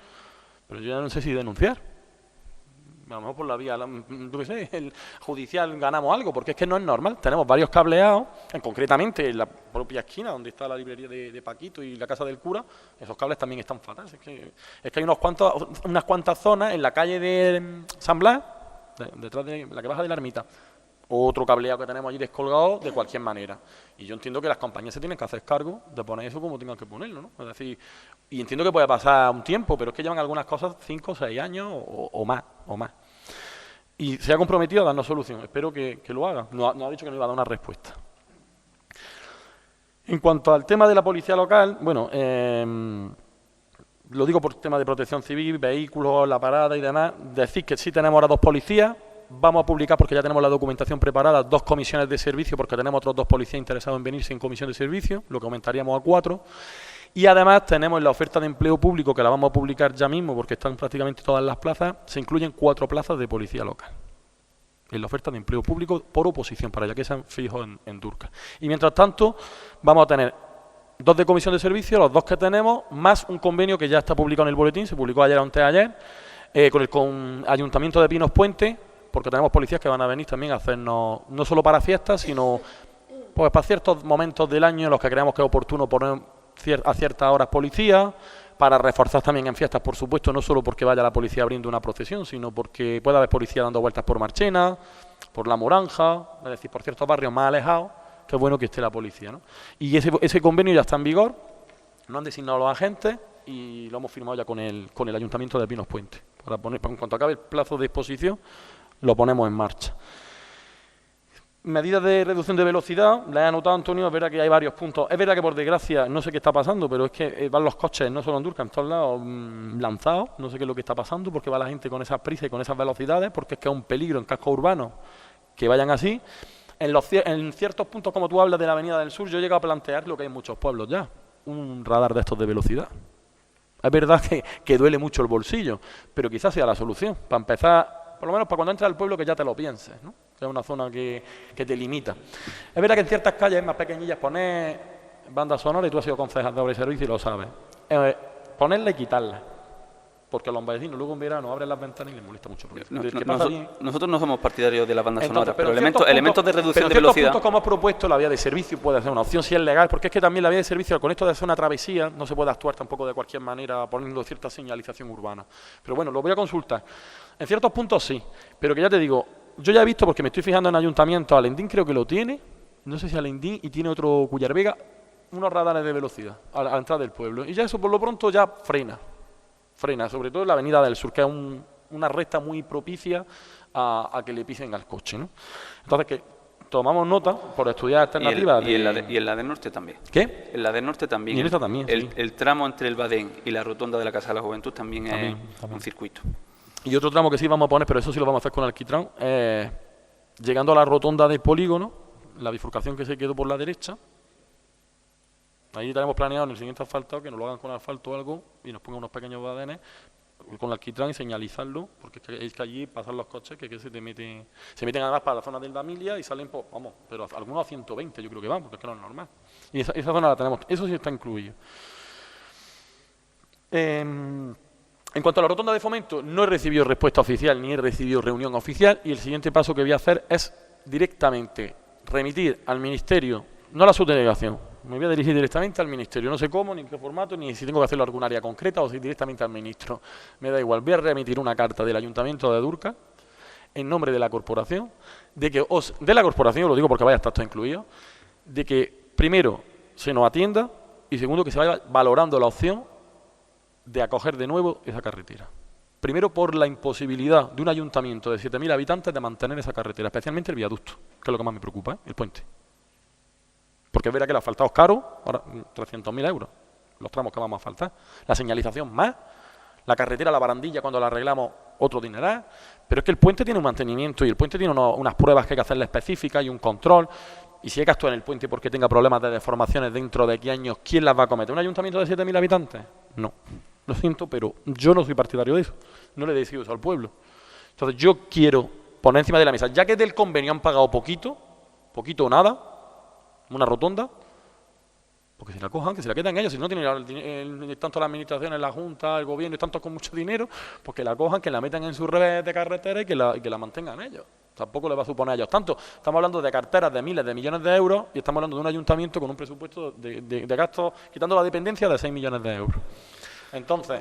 pero yo ya no sé si denunciar. A lo mejor por la vía, yo qué sé, el judicial ganamos algo, porque es que no es normal. Tenemos varios cableados, concretamente en la propia esquina donde está la librería de Paquito y la casa del cura, esos cables también están fatales. Es que hay unas cuantas zonas en la calle de San Blas, detrás de la que baja de la ermita, otro cableado que tenemos allí descolgado de cualquier manera. Y yo entiendo que las compañías se tienen que hacer cargo de poner eso como tengan que ponerlo, ¿no? Es decir, y entiendo que puede pasar un tiempo, pero es que llevan algunas cosas 5 o 6 años o más. Y se ha comprometido a darnos solución. Espero que lo haga. Nos ha dicho que nos iba a dar una respuesta. En cuanto al tema de la policía local, bueno, lo digo por tema de protección civil, vehículos, la parada y demás. Decir que sí tenemos ahora 2 policías. Vamos a publicar, porque ya tenemos la documentación preparada, 2 comisiones de servicio, porque tenemos otros 2 policías interesados en venirse en comisión de servicio, lo que aumentaríamos a 4. Y además tenemos la oferta de empleo público, que la vamos a publicar ya mismo, porque están prácticamente todas las plazas, se incluyen 4 plazas de policía local. En la oferta de empleo público por oposición, para ya que sean fijos en Durca. Y mientras tanto, vamos a tener 2 de comisión de servicio, los 2 que tenemos, más un convenio que ya está publicado en el boletín, se publicó ayer o antes de ayer, con Ayuntamiento de Pinos Puente, porque tenemos policías que van a venir también a hacernos, no solo para fiestas, sino pues para ciertos momentos del año en los que creamos que es oportuno poner a ciertas horas policía, para reforzar también en fiestas, por supuesto, no solo porque vaya la policía abriendo una procesión, sino porque puede haber policía dando vueltas por Marchena, por La Moranja, es decir, por ciertos barrios más alejados, que es bueno que esté la policía, ¿no? Y ese convenio ya está en vigor, no han designado los agentes y lo hemos firmado ya con el Ayuntamiento de Pinos Puente. En cuanto acabe el plazo de exposición, lo ponemos en marcha. Medidas de reducción de velocidad, las he anotado, Antonio, es verdad que hay varios puntos. Es verdad que por desgracia, no sé qué está pasando, pero es que van los coches, no solo en Durca, en todos lados, lanzados. No sé qué es lo que está pasando, porque va la gente con esas prisas y con esas velocidades, porque es que es un peligro en cascos urbanos que vayan así. En ciertos puntos, como tú hablas de la Avenida del Sur, yo he llegado a plantear lo que hay en muchos pueblos ya, un radar de estos de velocidad. Es verdad que duele mucho el bolsillo, pero quizás sea la solución, para empezar, por lo menos para cuando entres al pueblo que ya te lo pienses, ¿no? Es una zona que te limita. Es verdad que en ciertas calles más pequeñillas poner banda sonora, y tú has sido concejal de obra y servicio y lo sabes, ponerla y quitarla, porque los vecinos luego en verano abren las ventanas y les molesta mucho ruido. Nosotros no somos partidarios de la banda sonora, pero elementos de reducción de velocidad. Puntos, como hemos propuesto, la vía de servicio puede ser una opción si es legal, porque es que también la vía de servicio, con esto de hacer una travesía, no se puede actuar tampoco de cualquier manera poniendo cierta señalización urbana. Pero bueno, lo voy a consultar. En ciertos puntos sí, pero que ya te digo, yo ya he visto, porque me estoy fijando en ayuntamientos, Alendín creo que lo tiene, no sé si Alendín, y tiene otro Cuyar Vega, unos radares de velocidad a la entrada del pueblo. Y ya eso por lo pronto ya frena, sobre todo en la Avenida del Sur, que es una recta muy propicia a que le pisen al coche, ¿no? Entonces, que tomamos nota por estudiar alternativas. Y en la del norte también. ¿Qué? En la del norte también. Y en esta también, sí. El tramo entre el Badén y la rotonda de la Casa de la Juventud también es un circuito. Y otro tramo que sí vamos a poner, pero eso sí lo vamos a hacer con alquitrán, llegando a la rotonda del polígono, la bifurcación que se quedó por la derecha. Ahí tenemos planeado en el siguiente asfaltado que nos lo hagan con asfalto o algo y nos pongan unos pequeños badenes con el alquitrán y señalizarlo, porque es que allí pasan los coches que se meten además para la zona del Damilia y salen, pues, vamos, pero algunos a 120 yo creo que van, porque es que no es normal. Y esa zona la tenemos, eso sí está incluido. En cuanto a la rotonda de fomento, no he recibido respuesta oficial ni he recibido reunión oficial, y el siguiente paso que voy a hacer es directamente remitir al Ministerio, no a la subdelegación, me voy a dirigir directamente al Ministerio, no sé cómo, ni en qué formato, ni si tengo que hacerlo en algún área concreta o si directamente al Ministro, me da igual, voy a remitir una carta del Ayuntamiento de Durca en nombre de la corporación, de la corporación, lo digo porque vaya a estar todo incluido, de que primero se nos atienda y segundo que se vaya valorando la opción de acoger de nuevo esa carretera. Primero por la imposibilidad de un ayuntamiento de 7.000 habitantes de mantener esa carretera, especialmente el viaducto, que es lo que más me preocupa, el puente. Porque es verdad que le ha faltado caro, ahora 300.000 euros, los tramos que vamos a faltar. La señalización más, la carretera, la barandilla cuando la arreglamos otro dineral, pero es que el puente tiene un mantenimiento y el puente tiene unas pruebas que hay que hacerle específicas y un control. Y si hay que actuar en el puente porque tenga problemas de deformaciones dentro de qué años, ¿quién las va a cometer? ¿Un ayuntamiento de 7.000 habitantes? No. Lo siento, pero yo no soy partidario de eso. No le decido eso al pueblo. Entonces yo quiero poner encima de la mesa, ya que del convenio han pagado poquito o nada, una rotonda, porque se la cojan, que se la quedan ellos. Si no tienen tanto la administración, la Junta, el gobierno y tantos con mucho dinero, pues que la cojan, que la metan en su red de carretera y que la mantengan ellos. Tampoco le va a suponer a ellos tanto. Estamos hablando de carteras de miles de millones de euros y estamos hablando de un ayuntamiento con un presupuesto de gastos, quitando la dependencia, de 6 millones de euros. Entonces,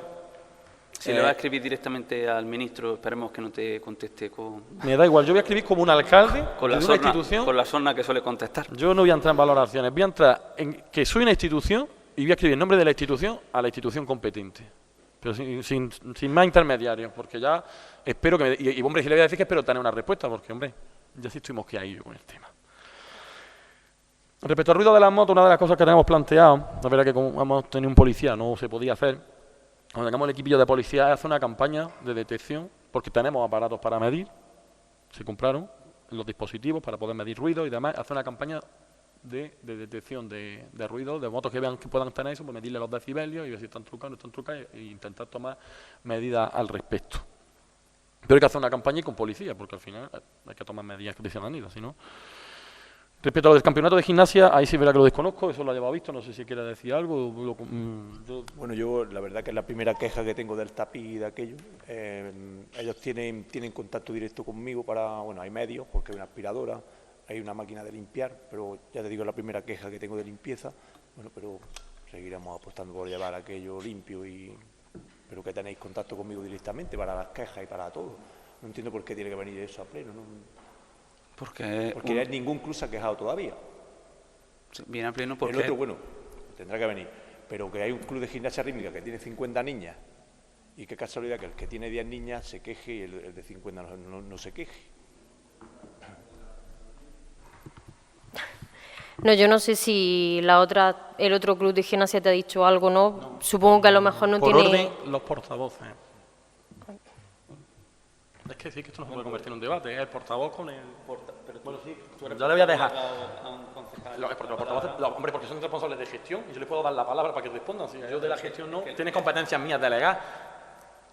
si le va a escribir directamente al ministro, esperemos que no te conteste con... Me da igual, yo voy a escribir como un alcalde de una institución. Con la sorna que suele contestar. Yo no voy a entrar en valoraciones, voy a entrar en que soy una institución y voy a escribir el nombre de la institución a la institución competente. Pero sin más intermediarios, porque ya espero que y hombre, si le voy a decir que espero tener una respuesta, porque hombre, ya sí estoy mosqueadillo con el tema. Respecto al ruido de las motos, una de las cosas que tenemos planteado, la verdad que como hemos tenido un policía, no se podía hacer. Cuando tengamos el equipillo de policía, es hacer una campaña de detección, porque tenemos aparatos para medir, se compraron los dispositivos para poder medir ruido y demás, hacer una campaña de detección de ruido, de motos que vean que puedan tener eso, pues medirle los decibelios y ver si están trucados o no están trucados e intentar tomar medidas al respecto. Pero hay que hacer una campaña y con policía, porque al final hay que tomar medidas de ciudadanía, si no. Respecto a lo del campeonato de gimnasia, ahí sí verá que lo desconozco, eso lo ha llevado visto, no sé si quiere decir algo. Bueno, yo la verdad que es la primera queja que tengo del tapiz y de aquello. Ellos tienen contacto directo conmigo bueno, hay medios, porque hay una aspiradora, hay una máquina de limpiar, pero ya te digo, es la primera queja que tengo de limpieza. Bueno, pero seguiremos apostando por llevar aquello limpio pero que tenéis contacto conmigo directamente para las quejas y para todo. No entiendo por qué tiene que venir eso a pleno, ¿no? Porque ningún club se ha quejado todavía. Viene a pleno porque... El otro, bueno, tendrá que venir. Pero que hay un club de gimnasia rítmica que tiene 50 niñas y qué casualidad que el que tiene 10 niñas se queje y el de 50 no se queje. No, yo no sé si el otro club de gimnasia te ha dicho algo, ¿no? Supongo que a lo mejor no por tiene... Por orden, los portavoces. Es que sí, que esto no se puede convertir en un debate, es el portavoz con el... Bueno, sí, ya le voy a dejar. Hombre, porque son responsables de gestión y yo les puedo dar la palabra para que respondan. Si ellos de la gestión no, tienen competencias mías delegadas.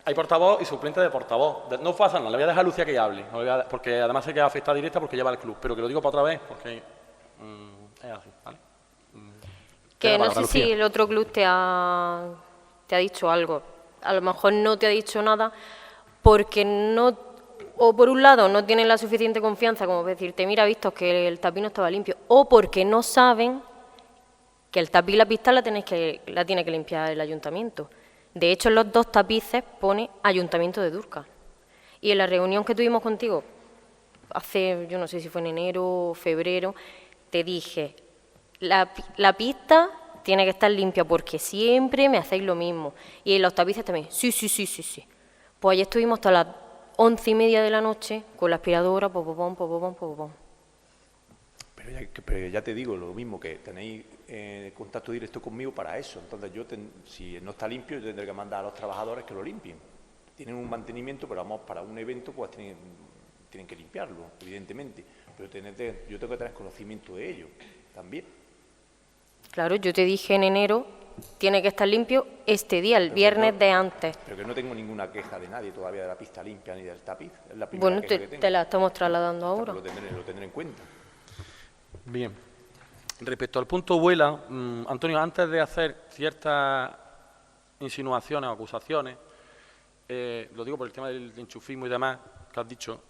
Hay portavoz y suplente de portavoz. No pasa nada, le voy a dejar a Lucía que hable, porque además sé que afecta directa porque lleva el club, pero que lo digo para otra vez porque es así, ¿vale? Que no sé si el otro club te ha dicho algo. A lo mejor no te ha dicho nada porque no... O por un lado no tienen la suficiente confianza como para decirte, mira, visto que el tapiz no estaba limpio, o porque no saben que el tapiz y la pista la tiene que limpiar el ayuntamiento. De hecho, en los dos tapices pone Ayuntamiento de Durca. Y en la reunión que tuvimos contigo, hace, yo no sé si fue en enero o febrero, te dije, la pista tiene que estar limpia porque siempre me hacéis lo mismo. Y en los tapices también, sí. Pues ayer estuvimos hasta las 11:30 de la noche con la aspiradora, popopom. Pero ya te digo, lo mismo, que tenéis contacto directo conmigo para eso. Entonces si no está limpio, yo tendré que mandar a los trabajadores que lo limpien. Tienen un mantenimiento, pero vamos, para un evento pues tienen que limpiarlo, evidentemente. Pero yo tengo que tener conocimiento de ello también. Claro, yo te dije en enero tiene que estar limpio este día, el viernes de antes. Pero que no tengo ninguna queja de nadie todavía de la pista limpia ni del tapiz. Es la primera Bueno, queja que tengo. te la estamos trasladando ahora. Lo tendré en cuenta. Bien. Respecto al punto vuela, Antonio, antes de hacer ciertas insinuaciones o acusaciones, lo digo por el tema del enchufismo y demás que has dicho,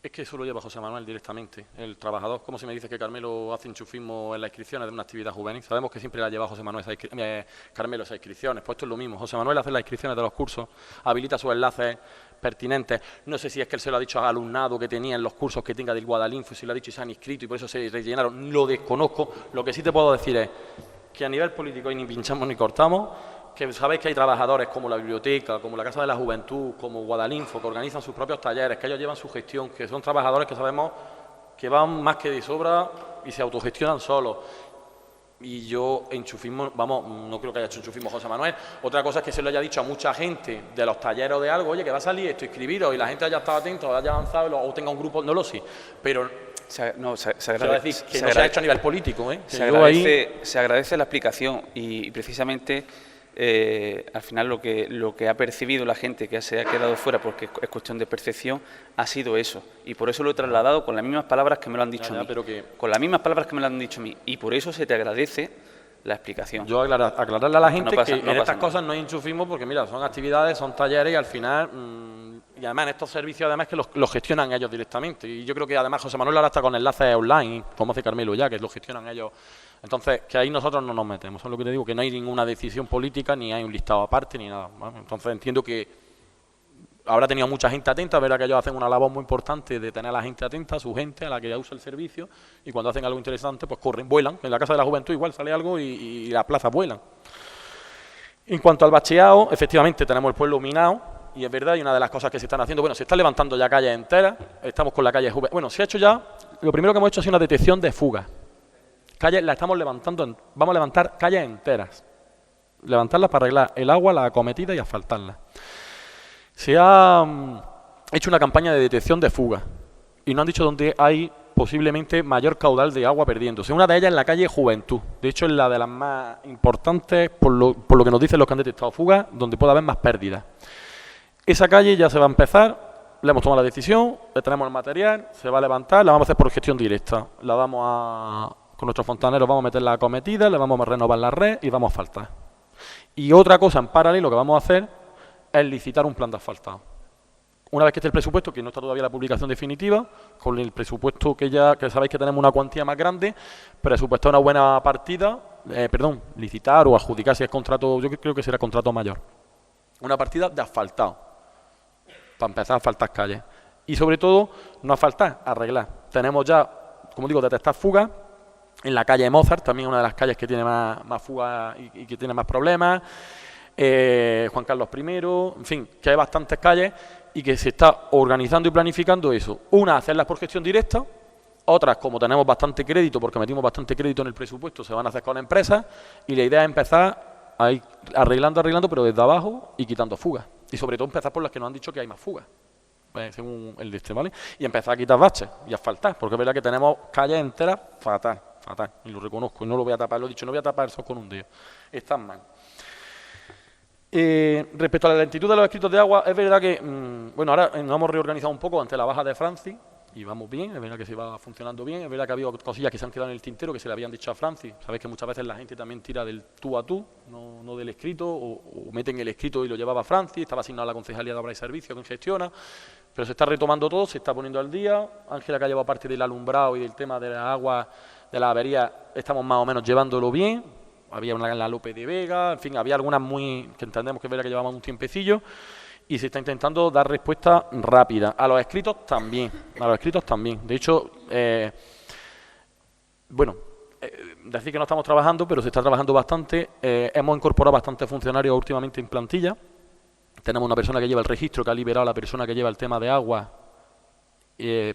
es que eso lo lleva José Manuel directamente, el trabajador. Como si me dice que Carmelo hace enchufismo en las inscripciones de una actividad juvenil. Sabemos que siempre la lleva José Manuel Carmelo esas inscripciones. Pues esto es lo mismo. José Manuel hace las inscripciones de los cursos, habilita sus enlaces pertinentes. No sé si es que él se lo ha dicho al alumnado que tenía en los cursos que tenga del Guadalinfo, si lo ha dicho y se han inscrito y por eso se rellenaron. Lo desconozco. Lo que sí te puedo decir es que a nivel político ahí ni pinchamos ni cortamos, que sabéis que hay trabajadores como la biblioteca, como la Casa de la Juventud, como Guadalinfo, que organizan sus propios talleres, que ellos llevan su gestión, que son trabajadores que sabemos que van más que de sobra y se autogestionan solos. Y yo, enchufismo, vamos, no creo que haya hecho enchufismo José Manuel. Otra cosa es que se lo haya dicho a mucha gente de los talleres o de algo, oye, que va a salir esto, inscribiros, y la gente haya estado atenta, o haya avanzado, o tenga un grupo, no lo sé. Pero Se agradece, que no se ha hecho a nivel político, ¿eh? Se agradece la explicación y precisamente al final lo que ha percibido la gente que se ha quedado fuera, porque es cuestión de percepción, ha sido eso. Y por eso lo he trasladado con las mismas palabras que me lo han dicho a mí. Con las mismas palabras que me lo han dicho a mí. Y por eso se te agradece la explicación. Yo aclararle a la gente que en estas cosas no hay enchufismo, porque mira, son actividades, son talleres y al final... y además en estos servicios además que los gestionan ellos directamente. Y yo creo que además José Manuel ahora está con enlaces online, como hace Carmelo ya, que lo gestionan ellos. Entonces, que ahí nosotros no nos metemos. Eso es lo que te digo, que no hay ninguna decisión política, ni hay un listado aparte, ni nada. ¿Vale? Entonces entiendo que habrá tenido mucha gente atenta, verá que ellos hacen una labor muy importante de tener a la gente atenta, a su gente, a la que ya usa el servicio, y cuando hacen algo interesante, pues corren, vuelan. En la Casa de la Juventud igual sale algo y las plazas vuelan. En cuanto al bacheado, efectivamente tenemos el pueblo minado, y es verdad, y una de las cosas que se están haciendo, bueno, se están levantando ya calles enteras, estamos con la calle Juve. Bueno, se ha hecho ya, lo primero que hemos hecho ha sido una detección de fugas. Calles la estamos levantando, vamos a levantar calles enteras, levantarlas para arreglar el agua, la acometida y asfaltarlas. Se ha hecho una campaña de detección de fugas y nos han dicho dónde hay posiblemente mayor caudal de agua perdiéndose. Una de ellas es la calle Juventud, de hecho es la de las más importantes por lo que nos dicen los que han detectado fugas, donde puede haber más pérdidas. Esa calle ya se va a empezar, le hemos tomado la decisión, le tenemos el material, se va a levantar, la vamos a hacer por gestión directa, la vamos con nuestros fontaneros vamos a meter la acometida, le vamos a renovar la red y vamos a asfaltar. Y otra cosa en paralelo que vamos a hacer es licitar un plan de asfaltado. Una vez que esté el presupuesto, que no está todavía la publicación definitiva, con el presupuesto que sabéis que tenemos una cuantía más grande, presupuestar una buena partida, licitar o adjudicar si es contrato, yo creo que será contrato mayor. Una partida de asfaltado, para empezar a asfaltar calles. Y sobre todo, no asfaltar, arreglar. Tenemos ya, como digo, detectar fugas. En la calle Mozart, también una de las calles que tiene más fugas y que tiene más problemas. Juan Carlos I, en fin, que hay bastantes calles y que se está organizando y planificando eso. Unas, hacerlas por gestión directa, otras, como tenemos bastante crédito, porque metimos bastante crédito en el presupuesto, se van a hacer con empresas y la idea es empezar a ir arreglando, pero desde abajo y quitando fugas. Y sobre todo empezar por las que nos han dicho que hay más fugas, según el de ¿vale? Y empezar a quitar baches y asfaltar, porque es verdad que tenemos calles enteras fatal, y lo reconozco, y no lo voy a tapar, lo he dicho, no voy a tapar eso con un dedo. Están mal. Respecto a la lentitud de los escritos de agua, es verdad que, ahora nos hemos reorganizado un poco ante la baja de Francis, y vamos bien, es verdad que se va funcionando bien, es verdad que ha habido cosillas que se han quedado en el tintero que se le habían dicho a Francis. Sabéis que muchas veces la gente también tira del tú a tú, no del escrito, o meten el escrito y lo llevaba Francis, estaba asignado a la Concejalía de Obras y Servicios, que gestiona, pero se está retomando todo, se está poniendo al día. Ángela, que ha llevado parte del alumbrado y del tema de las aguas, de la avería, estamos más o menos llevándolo bien. Había una en la Lope de Vega, en fin, había algunas que entendemos que es verdad que llevaban un tiempecillo, y se está intentando dar respuesta rápida. A los escritos también. De hecho, decir que no estamos trabajando, pero se está trabajando bastante. Hemos incorporado bastantes funcionarios últimamente en plantilla. Tenemos una persona que lleva el registro, que ha liberado a la persona que lleva el tema de agua,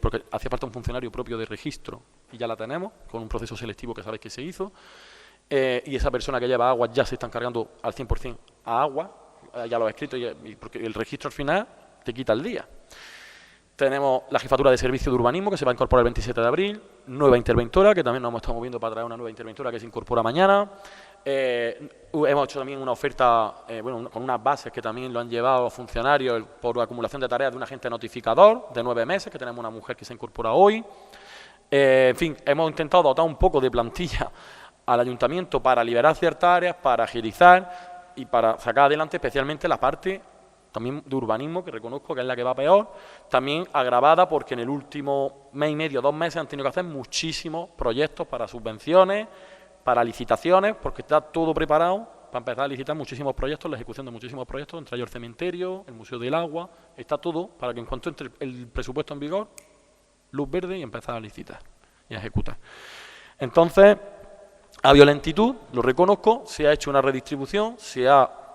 porque hacía falta un funcionario propio de registro, y ya la tenemos, con un proceso selectivo que sabéis que se hizo. Y esa persona que lleva agua ya se está encargando al 100% a agua, ya lo he escrito, porque el registro al final te quita el día. Tenemos la jefatura de servicio de urbanismo que se va a incorporar el 27 de abril, nueva interventora, que también nos hemos estado moviendo para traer una nueva interventora que se incorpora mañana. Hemos hecho también una oferta con unas bases que también lo han llevado los funcionarios por acumulación de tareas de un agente notificador de 9 meses, que tenemos una mujer que se incorpora hoy. En fin, hemos intentado dotar un poco de plantilla al ayuntamiento para liberar ciertas áreas, para agilizar y para sacar adelante especialmente la parte también de urbanismo, que reconozco que es la que va peor, también agravada porque en el último mes y medio, 2 meses, han tenido que hacer muchísimos proyectos para subvenciones, para licitaciones, porque está todo preparado para empezar a licitar muchísimos proyectos, la ejecución de muchísimos proyectos, entre ellos el cementerio, el Museo del Agua, está todo para que en cuanto entre el presupuesto en vigor, luz verde y empezar a licitar y a ejecutar. Entonces, ha habido lentitud, lo reconozco, se ha hecho una redistribución,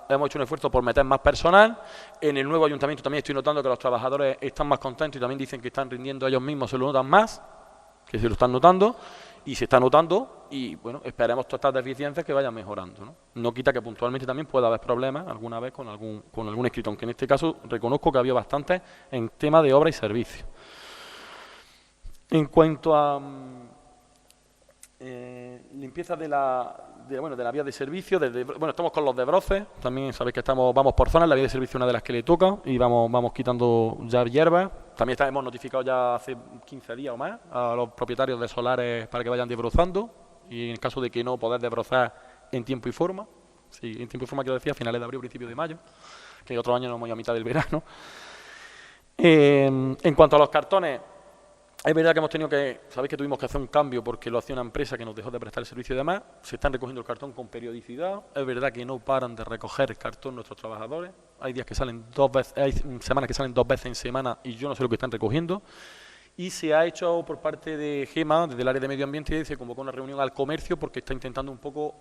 hemos hecho un esfuerzo por meter más personal. En el nuevo ayuntamiento también estoy notando que los trabajadores están más contentos y también dicen que están rindiendo ellos mismos, se lo notan más, que se lo están notando, y se está notando, y bueno, esperemos todas estas deficiencias que vayan mejorando, ¿no? No quita que puntualmente también pueda haber problemas alguna vez con algún escrito, aunque en este caso reconozco que ha habido bastantes en tema de obra y servicio. En cuanto a limpieza de la vía de servicio, estamos con los desbroces, también sabéis que vamos por zonas, la vía de servicio es una de las que le toca y vamos quitando ya hierbas. También hemos notificado ya hace 15 días o más a los propietarios de solares para que vayan desbrozando, y en el caso de que no, poder desbrozar en tiempo y forma. Sí, en tiempo y forma quiero decir a finales de abril o principios de mayo, que otro año no hemos ido a mitad del verano. En cuanto a los cartones, es verdad que sabéis que tuvimos que hacer un cambio porque lo hacía una empresa que nos dejó de prestar el servicio y demás. Se están recogiendo el cartón con periodicidad. Es verdad que no paran de recoger el cartón nuestros trabajadores. Hay días que salen 2 veces, hay semanas que salen 2 veces en semana y yo no sé lo que están recogiendo. Y se ha hecho por parte de GEMA, desde el área de medio ambiente, se convocó una reunión al comercio porque está intentando un poco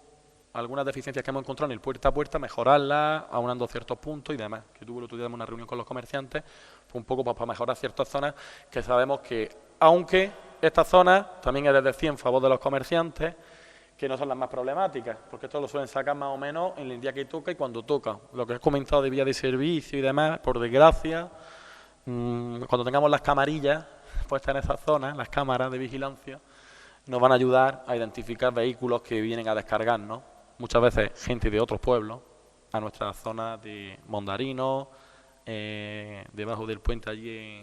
algunas deficiencias que hemos encontrado en el puerta a puerta, mejorarlas, aunando ciertos puntos y demás. Que tuve el otro día una reunión con los comerciantes, un poco para mejorar ciertas zonas que sabemos que, aunque estas zonas también es desde 100 en favor de los comerciantes, que no son las más problemáticas, porque esto lo suelen sacar más o menos en el día que toca y cuando toca. Lo que he comentado de vía de servicio y demás, por desgracia, cuando tengamos las camarillas puestas en esas zonas, las cámaras de vigilancia, nos van a ayudar a identificar vehículos que vienen a descargarnos, muchas veces gente de otros pueblos, a nuestras zonas de Mondarinos, debajo del puente allí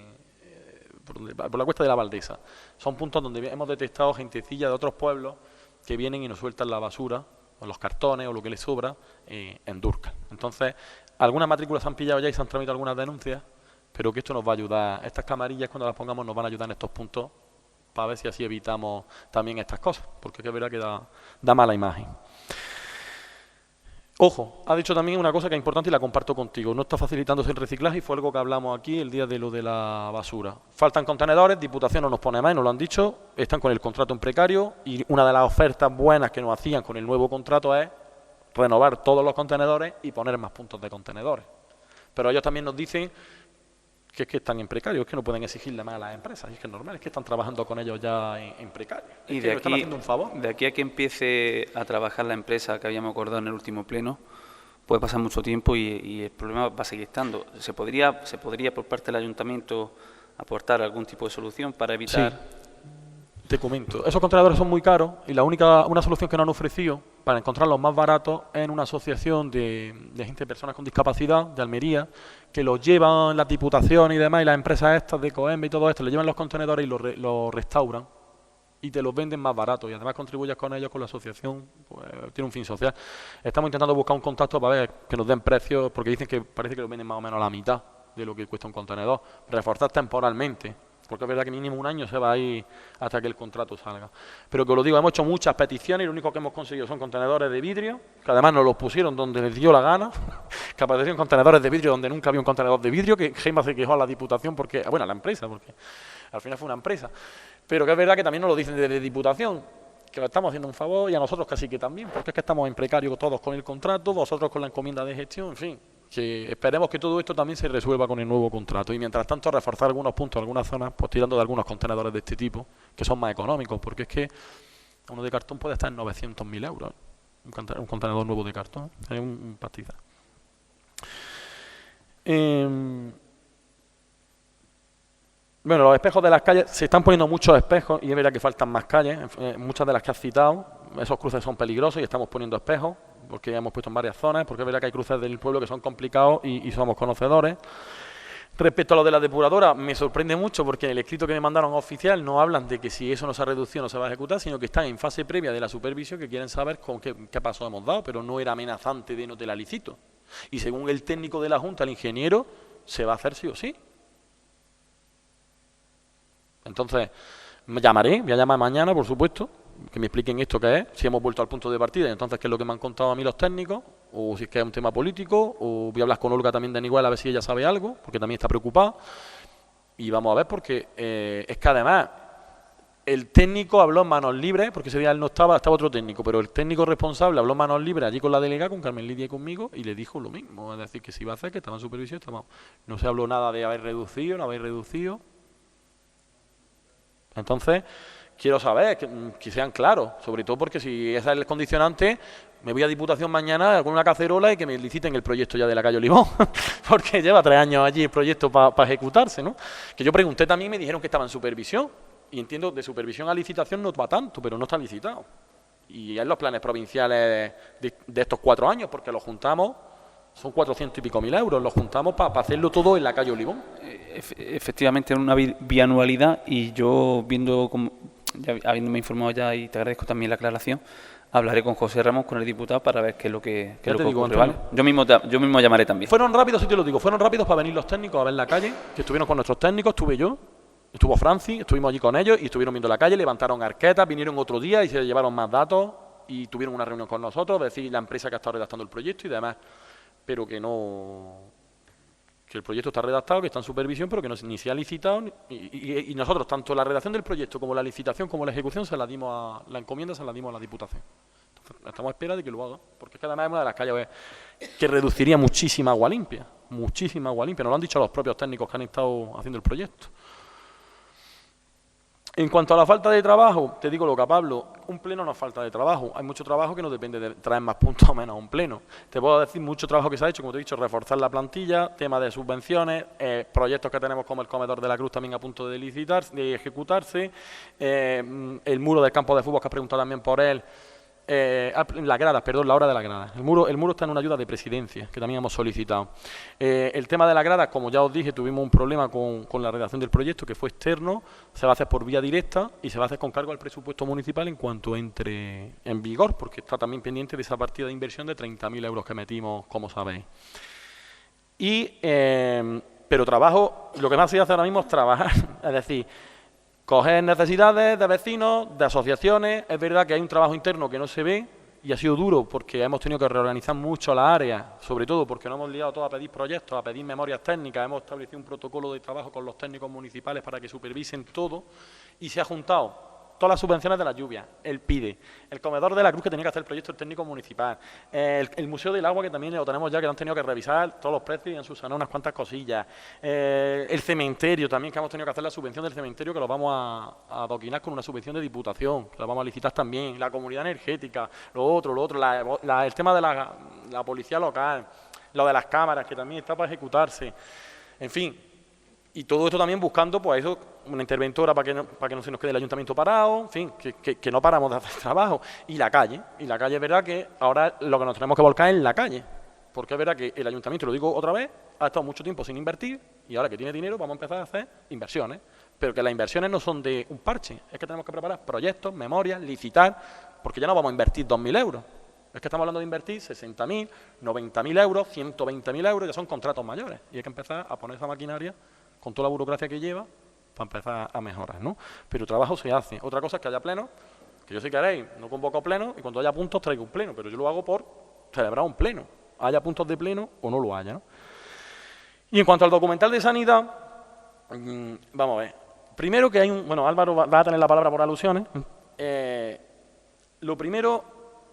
por la cuesta de la Valdesa. Son puntos donde hemos detectado gentecilla de otros pueblos que vienen y nos sueltan la basura, o los cartones, o lo que les sobra, en Dúrcal. Entonces, algunas matrículas se han pillado ya y se han tramitado algunas denuncias, pero que esto nos va a ayudar. Estas camarillas, cuando las pongamos, nos van a ayudar en estos puntos para ver si así evitamos también estas cosas, porque es verdad que da mala imagen. Ojo, ha dicho también una cosa que es importante y la comparto contigo. No está facilitándose el reciclaje y fue algo que hablamos aquí el día de lo de la basura. Faltan contenedores, Diputación no nos pone más y nos lo han dicho, están con el contrato en precario y una de las ofertas buenas que nos hacían con el nuevo contrato es renovar todos los contenedores y poner más puntos de contenedores. Pero ellos también nos dicen que es que están en precario, es que no pueden exigirle más a las empresas, es que es normal, es que están trabajando con ellos ya en precario. Y es que están haciendo un favor. De aquí a que empiece a trabajar la empresa que habíamos acordado en el último pleno, puede pasar mucho tiempo y el problema va a seguir estando. ¿Se podría por parte del ayuntamiento aportar algún tipo de solución para evitar...? Sí. Te comento, esos contenedores son muy caros y una solución que nos han ofrecido para encontrarlos más baratos es en una asociación de gente, personas con discapacidad de Almería, que los llevan las diputaciones y demás y las empresas estas de Coembe y todo esto, le llevan los contenedores y los restauran y te los venden más baratos y además contribuyes con ellos, con la asociación, pues tiene un fin social. Estamos intentando buscar un contacto para ver que nos den precios, porque dicen que parece que los venden más o menos a la mitad de lo que cuesta un contenedor. Reforzar temporalmente, porque es verdad que mínimo un año se va a ir hasta que el contrato salga. Pero que os lo digo, hemos hecho muchas peticiones y lo único que hemos conseguido son contenedores de vidrio, que además nos los pusieron donde les dio la gana, que aparecieron contenedores de vidrio donde nunca había un contenedor de vidrio, que Gema se quejó a la Diputación, porque, bueno, a la empresa, porque al final fue una empresa. Pero que es verdad que también nos lo dicen desde Diputación, que lo estamos haciendo un favor y a nosotros casi que también, porque es que estamos en precario todos con el contrato, vosotros con la encomienda de gestión, en fin. Que esperemos que todo esto también se resuelva con el nuevo contrato y mientras tanto reforzar algunos puntos, algunas zonas, pues tirando de algunos contenedores de este tipo, que son más económicos, porque es que uno de cartón puede estar en 900.000 euros, un contenedor nuevo de cartón, es un pastizal. Bueno, los espejos de las calles, se están poniendo muchos espejos y es verdad que faltan más calles, muchas de las que has citado. esos cruces son peligrosos y estamos poniendo espejos, porque ya hemos puesto en varias zonas, porque es verdad que hay cruces del pueblo que son complicados y somos conocedores. Respecto a lo de la depuradora, me sorprende mucho porque en el escrito que me mandaron oficial no hablan de que si eso no se ha reducido no se va a ejecutar, sino que están en fase previa de la supervisión, que quieren saber con qué paso hemos dado, pero no era amenazante de no te la licito. Y según el técnico de la Junta, el ingeniero, se va a hacer sí o sí. Entonces, voy a llamar mañana, por supuesto, que me expliquen esto qué es, si hemos vuelto al punto de partida, y entonces qué es lo que me han contado a mí los técnicos, o si es que es un tema político, o voy a hablar con Olga también de Niguel a ver si ella sabe algo, porque también está preocupada, y vamos a ver porque es que además el técnico habló en manos libres, porque ese día él no estaba otro técnico, pero el técnico responsable habló en manos libres allí con la delegada, con Carmen Lidia y conmigo, y le dijo lo mismo, es decir, que se iba a hacer, que estaba en supervisión, no se habló nada de haber reducido, no haber reducido. Entonces, quiero saber que sean claros, sobre todo porque si ese es el condicionante, me voy a Diputación mañana con una cacerola y que me liciten el proyecto ya de la calle Olivón, porque lleva 3 años allí el proyecto para ejecutarse, ¿no? Que yo pregunté también y me dijeron que estaba en supervisión, y entiendo de supervisión a licitación no va tanto, pero no está licitado. Y en los planes provinciales de estos 4 años, porque los juntamos, son 400 y pico mil euros, los juntamos para hacerlo todo en la calle Olivón. Efectivamente, es una bianualidad y yo viendo, ya habiéndome informado ya y te agradezco también la aclaración, hablaré con José Ramos, con el diputado, para ver qué es lo que ocurre, ¿vale? Yo mismo llamaré también. Fueron rápidos, sí te lo digo, fueron rápidos para venir los técnicos a ver la calle, que estuvieron con nuestros técnicos, estuve yo, estuvo Francis, estuvimos allí con ellos y estuvieron viendo la calle, levantaron arquetas, vinieron otro día y se llevaron más datos y tuvieron una reunión con nosotros, decir la empresa que ha estado redactando el proyecto y demás, pero que el proyecto está redactado, que está en supervisión, pero que ni se ha licitado, y nosotros, tanto la redacción del proyecto como la licitación como la ejecución, la encomienda se la dimos a la Diputación. Entonces, estamos a espera de que lo haga, porque es que además es una de las calles que reduciría muchísima agua limpia, nos lo han dicho los propios técnicos que han estado haciendo el proyecto. En cuanto a la falta de trabajo, te digo lo que a Pablo, un pleno no es falta de trabajo, hay mucho trabajo que no depende de traer más puntos o menos a un pleno. Te puedo decir mucho trabajo que se ha hecho, como te he dicho, reforzar la plantilla, tema de subvenciones, proyectos que tenemos como el Comedor de la Cruz también a punto de ejecutarse, el muro del campo de fútbol que has preguntado también por él, las gradas, perdón, la hora de las gradas. El muro está en una ayuda de presidencia, que también hemos solicitado. El tema de las gradas, como ya os dije, tuvimos un problema con la redacción del proyecto, que fue externo, se va a hacer por vía directa y se va a hacer con cargo al presupuesto municipal en cuanto entre en vigor, porque está también pendiente de esa partida de inversión de 30.000 euros que metimos, como sabéis. Pero trabajo, lo que más se hace ahora mismo es trabajar, es decir, coger necesidades de vecinos, de asociaciones. Es verdad que hay un trabajo interno que no se ve y ha sido duro porque hemos tenido que reorganizar mucho las áreas, sobre todo porque nos hemos liado todos a pedir proyectos, a pedir memorias técnicas, hemos establecido un protocolo de trabajo con los técnicos municipales para que supervisen todo y se ha juntado todas las subvenciones de la lluvia, el PIDE, el Comedor de la Cruz que tenía que hacer el proyecto técnico municipal, el Museo del Agua que también lo tenemos ya, que han tenido que revisar todos los precios y han subsanado unas cuantas cosillas, el cementerio también, que hemos tenido que hacer la subvención del cementerio, que lo vamos a adoquinar con una subvención de Diputación, que la vamos a licitar también, la comunidad energética, lo otro, el tema de la policía local, lo de las cámaras, que también está para ejecutarse, en fin. Y todo esto también buscando, pues eso, una interventora para que no se nos quede el ayuntamiento parado, en fin, que no paramos de hacer trabajo. Y la calle es verdad que ahora lo que nos tenemos que volcar es la calle, porque es verdad que el ayuntamiento, lo digo otra vez, ha estado mucho tiempo sin invertir y ahora que tiene dinero vamos a empezar a hacer inversiones, pero que las inversiones no son de un parche, es que tenemos que preparar proyectos, memorias, licitar, porque ya no vamos a invertir 2.000 euros. Es que estamos hablando de invertir 60.000, 90.000 euros, 120.000 euros, ya son contratos mayores y hay que empezar a poner esa maquinaria con toda la burocracia que lleva, para empezar a mejorar, ¿no? Pero el trabajo se hace. Otra cosa es que haya pleno, que yo si queréis, no convoco pleno, y cuando haya puntos traigo un pleno, pero yo lo hago por celebrar un pleno, haya puntos de pleno o no lo haya, ¿no? Y en cuanto al documental de sanidad, vamos a ver. Primero que hay bueno, Álvaro va a tener la palabra por alusiones. Lo primero,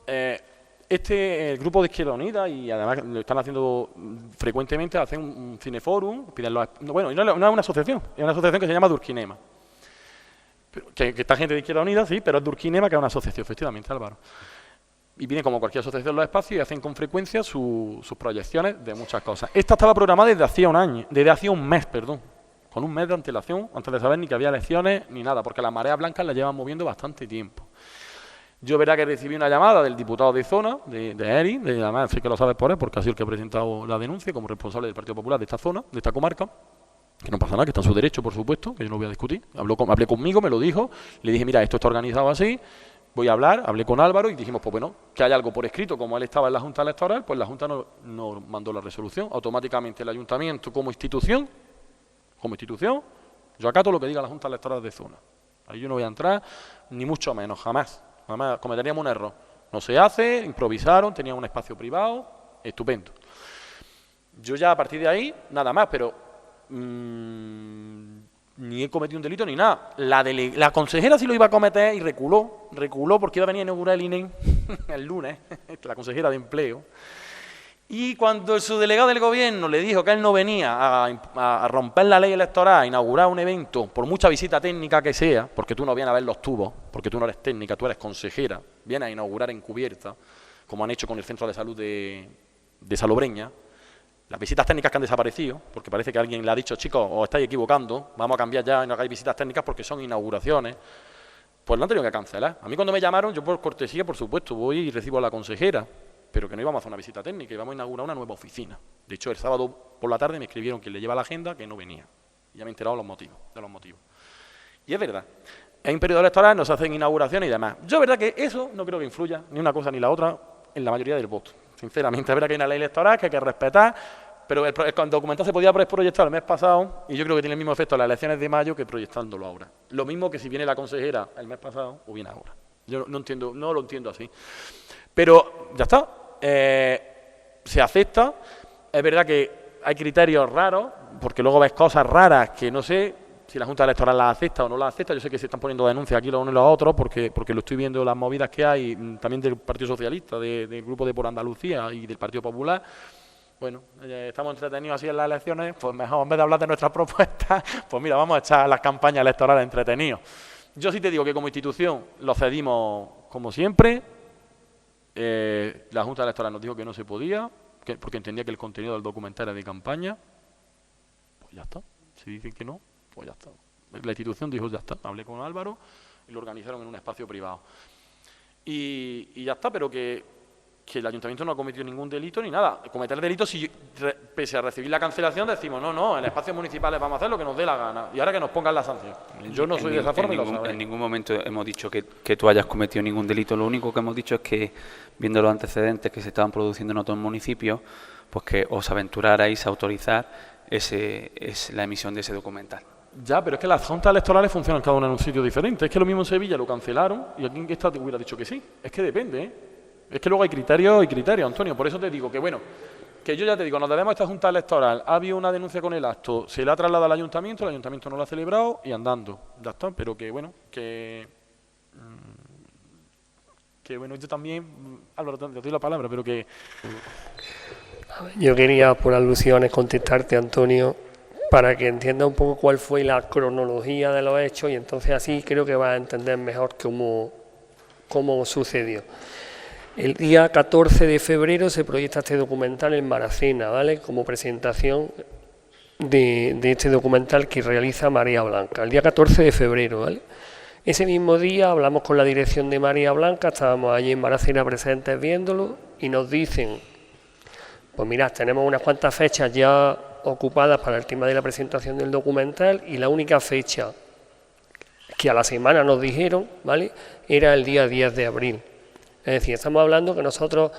el grupo de Izquierda Unida, y además lo están haciendo frecuentemente, hacen un cineforum, bueno, y no es una asociación, es una asociación que se llama Durquinema. Que está gente de Izquierda Unida, sí, pero es Durquinema, que es una asociación, efectivamente, Álvaro. Y viene como cualquier asociación los espacios y hacen con frecuencia sus proyecciones de muchas cosas. Esta estaba programada desde hacía un mes, con un mes de antelación, antes de saber ni que había elecciones ni nada, porque las mareas blancas las llevan moviendo bastante tiempo. Yo verá que recibí una llamada del diputado de zona, de Eri, además sí que lo sabes por él, porque ha sido el que ha presentado la denuncia como responsable del Partido Popular de esta zona, de esta comarca, que no pasa nada, que está en su derecho, por supuesto, que yo no voy a discutir. Hablé conmigo, me lo dijo, le dije, mira, esto está organizado así, voy a hablar, hablé con Álvaro y dijimos, pues bueno, que hay algo por escrito, como él estaba en la Junta Electoral, pues la Junta no mandó la resolución, automáticamente el Ayuntamiento como institución, yo acato lo que diga la Junta Electoral de zona. Ahí yo no voy a entrar, ni mucho menos, jamás cometeríamos un error. No se hace, improvisaron, tenían un espacio privado, estupendo. Yo ya a partir de ahí, nada más, pero ni he cometido un delito ni nada. La consejera sí lo iba a cometer y reculó porque iba a venir a inaugurar el INE el lunes, la consejera de Empleo. Y cuando su delegado del gobierno le dijo que él no venía a romper la ley electoral, a inaugurar un evento, por mucha visita técnica que sea, porque tú no vienes a ver los tubos, porque tú no eres técnica, tú eres consejera, vienes a inaugurar encubierta, como han hecho con el Centro de Salud de Salobreña, las visitas técnicas que han desaparecido, porque parece que alguien le ha dicho, chicos, os estáis equivocando, vamos a cambiar ya y no hagáis visitas técnicas porque son inauguraciones, pues lo han tenido que cancelar. A mí cuando me llamaron, yo por cortesía, por supuesto, voy y recibo a la consejera, pero que no íbamos a hacer una visita técnica, íbamos a inaugurar una nueva oficina. De hecho, el sábado por la tarde me escribieron que le lleva la agenda que no venía. Y ya me he enterado de los motivos. Y es verdad, en un periodo electoral nos hacen inauguraciones y demás. Yo, verdad que eso no creo que influya, ni una cosa ni la otra, en la mayoría del voto. Sinceramente, es verdad que hay una ley electoral que hay que respetar, pero el documental se podía proyectar el mes pasado y yo creo que tiene el mismo efecto en las elecciones de mayo que proyectándolo ahora. Lo mismo que si viene la consejera el mes pasado o viene ahora. Yo no lo entiendo así. Pero ya está, se acepta. Es verdad que hay criterios raros, porque luego ves cosas raras que no sé si la Junta Electoral las acepta o no las acepta. Yo sé que se están poniendo denuncias aquí los unos y los otros, porque lo estoy viendo las movidas que hay, también del Partido Socialista, del Grupo de Por Andalucía y del Partido Popular. Bueno, estamos entretenidos así en las elecciones, pues mejor en vez de hablar de nuestras propuestas, pues mira, vamos a echar las campañas electorales entretenidos. Yo sí te digo que como institución lo cedimos como siempre. La Junta Electoral nos dijo que no se podía, porque entendía que el contenido del documental era de campaña. Pues ya está. Si dicen que no, pues ya está. La institución dijo ya está. Hablé con Álvaro y lo organizaron en un espacio privado. Y ya está, pero que el Ayuntamiento no ha cometido ningún delito ni nada. Cometer delitos, si pese a recibir la cancelación decimos no, en espacios municipales vamos a hacer lo que nos dé la gana y ahora que nos pongan la sanción. Yo no soy de esa forma y lo sabré. En ningún momento hemos dicho que tú hayas cometido ningún delito. Lo único que hemos dicho es que, viendo los antecedentes que se estaban produciendo en otros municipios, pues que os aventurarais a autorizar la emisión de ese documental. Ya, pero es que las juntas electorales funcionan cada una en un sitio diferente. Es que lo mismo en Sevilla lo cancelaron y aquí en esta te hubiera dicho que sí. Es que depende, ¿eh? Es que luego hay criterios y criterios, Antonio. Por eso te digo que, bueno, que yo ya te digo, nos debemos a esta Junta Electoral. Ha habido una denuncia con el acto, se la ha trasladado al Ayuntamiento, el Ayuntamiento no lo ha celebrado y andando. Ya está, pero que, bueno, que bueno, yo también, Álvaro, te doy la palabra, pero que... Yo quería, por alusiones, contestarte, Antonio, para que entienda un poco cuál fue la cronología de los hechos y entonces así creo que vas a entender mejor cómo sucedió. El día 14 de febrero se proyecta este documental en Maracena, ¿vale? Como presentación de este documental que realiza María Blanca, el día 14 de febrero, ¿vale? Ese mismo día hablamos con la dirección de María Blanca, estábamos allí en Maracena presentes viéndolo y nos dicen, pues mirad, tenemos unas cuantas fechas ya ocupadas para el tema de la presentación del documental y la única fecha que a la semana nos dijeron, ¿vale?, era el día 10 de abril. Es decir, estamos hablando que nosotros,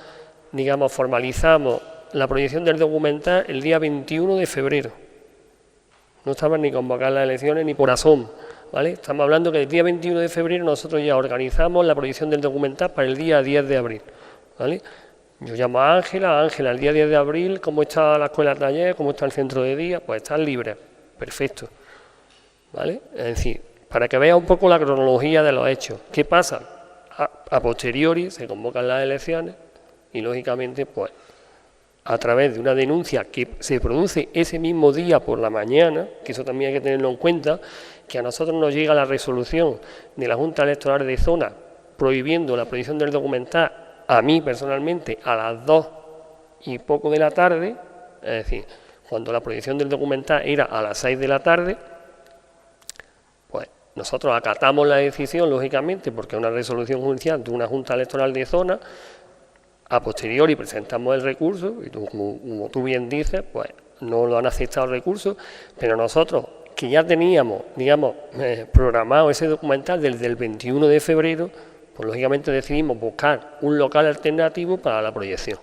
digamos, formalizamos la proyección del documental el día 21 de febrero. No estaban ni convocadas las elecciones ni por asomo, ¿vale? Estamos hablando que el día 21 de febrero nosotros ya organizamos la proyección del documental para el día 10 de abril, ¿vale? Yo llamo a Ángela, el día 10 de abril, ¿cómo está la escuela taller? ¿Cómo está el centro de día? Pues están libres, perfecto, ¿vale? Es decir, para que veas un poco la cronología de los hechos. ¿Qué pasa? A posteriori se convocan las elecciones y, lógicamente, pues a través de una denuncia que se produce ese mismo día por la mañana, que eso también hay que tenerlo en cuenta, que a nosotros nos llega la resolución de la Junta Electoral de Zona prohibiendo la proyección del documental, a mí personalmente, a las 2 y poco de la tarde, es decir, cuando la proyección del documental era a las 6 de la tarde, pues nosotros acatamos la decisión, lógicamente, porque es una resolución judicial de una Junta Electoral de zona, a posteriori presentamos el recurso, y como tú bien dices, pues no lo han aceptado el recurso, pero nosotros, que ya teníamos, digamos, programado ese documental desde el 21 de febrero, pues lógicamente decidimos buscar un local alternativo para la proyección.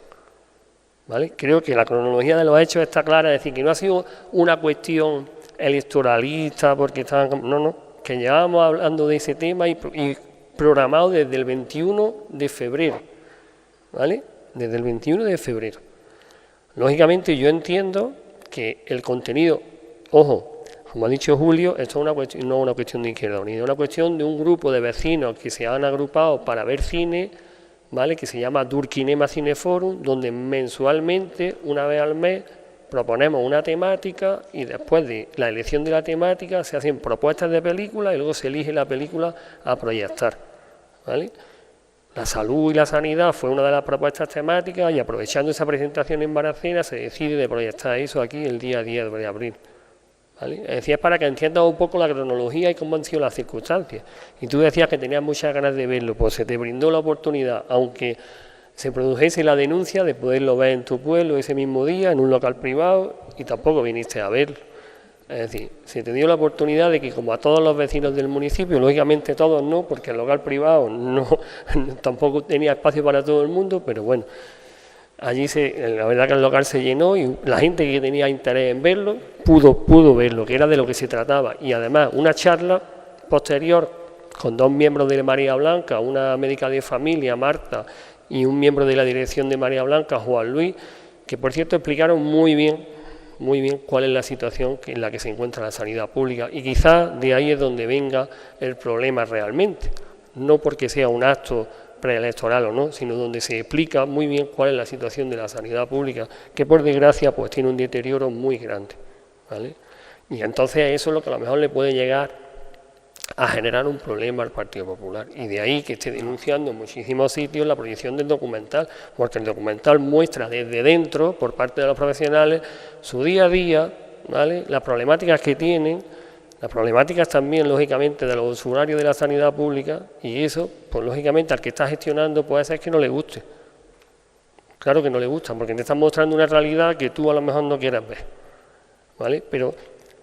¿Vale? Creo que la cronología de los hechos está clara, es decir, que no ha sido una cuestión electoralista, porque estaban... No, que llevábamos hablando de ese tema y programado desde el 21 de febrero, ¿vale? Desde el 21 de febrero. Lógicamente yo entiendo que el contenido, ojo, como ha dicho Julio, esto es una cuestión, no es una cuestión de Izquierda Unida, es una cuestión de un grupo de vecinos que se han agrupado para ver cine, ¿vale? Que se llama Durkinema Cineforum, donde mensualmente, una vez al mes, proponemos una temática y después de la elección de la temática se hacen propuestas de películas y luego se elige la película a proyectar, ¿vale? La salud y la sanidad fue una de las propuestas temáticas y aprovechando esa presentación en Baracena se decide de proyectar eso aquí el día 10 de abril. ¿Vale? Es decir, es para que entiendas un poco la cronología y cómo han sido las circunstancias. Y tú decías que tenías muchas ganas de verlo, pues se te brindó la oportunidad, aunque se produjese la denuncia, de poderlo ver en tu pueblo ese mismo día, en un local privado, y tampoco viniste a verlo. Es decir, se te dio la oportunidad de que, como a todos los vecinos del municipio, lógicamente todos no, porque el local privado no tampoco tenía espacio para todo el mundo, pero bueno, allí la verdad que el local se llenó y la gente que tenía interés en verlo pudo verlo, que era de lo que se trataba. Y además una charla posterior con dos miembros de María Blanca, una médica de familia, Marta, y un miembro de la dirección de María Blanca, Juan Luis, que por cierto explicaron muy bien cuál es la situación en la que se encuentra la sanidad pública. Y quizás de ahí es donde venga el problema realmente, no porque sea un acto preelectoral o no, sino donde se explica muy bien cuál es la situación de la sanidad pública, que por desgracia pues tiene un deterioro muy grande, ¿vale? Y entonces eso es lo que a lo mejor le puede llegar a generar un problema al Partido Popular, y de ahí que esté denunciando en muchísimos sitios la proyección del documental, porque el documental muestra desde dentro, por parte de los profesionales, su día a día, ¿vale? Las problemáticas que tienen, las problemáticas también, lógicamente, de los usuarios de la sanidad pública, y eso, pues lógicamente, al que está gestionando puede ser que no le guste. Claro que no le gusta, porque te están mostrando una realidad que tú a lo mejor no quieras ver, ¿vale? Pero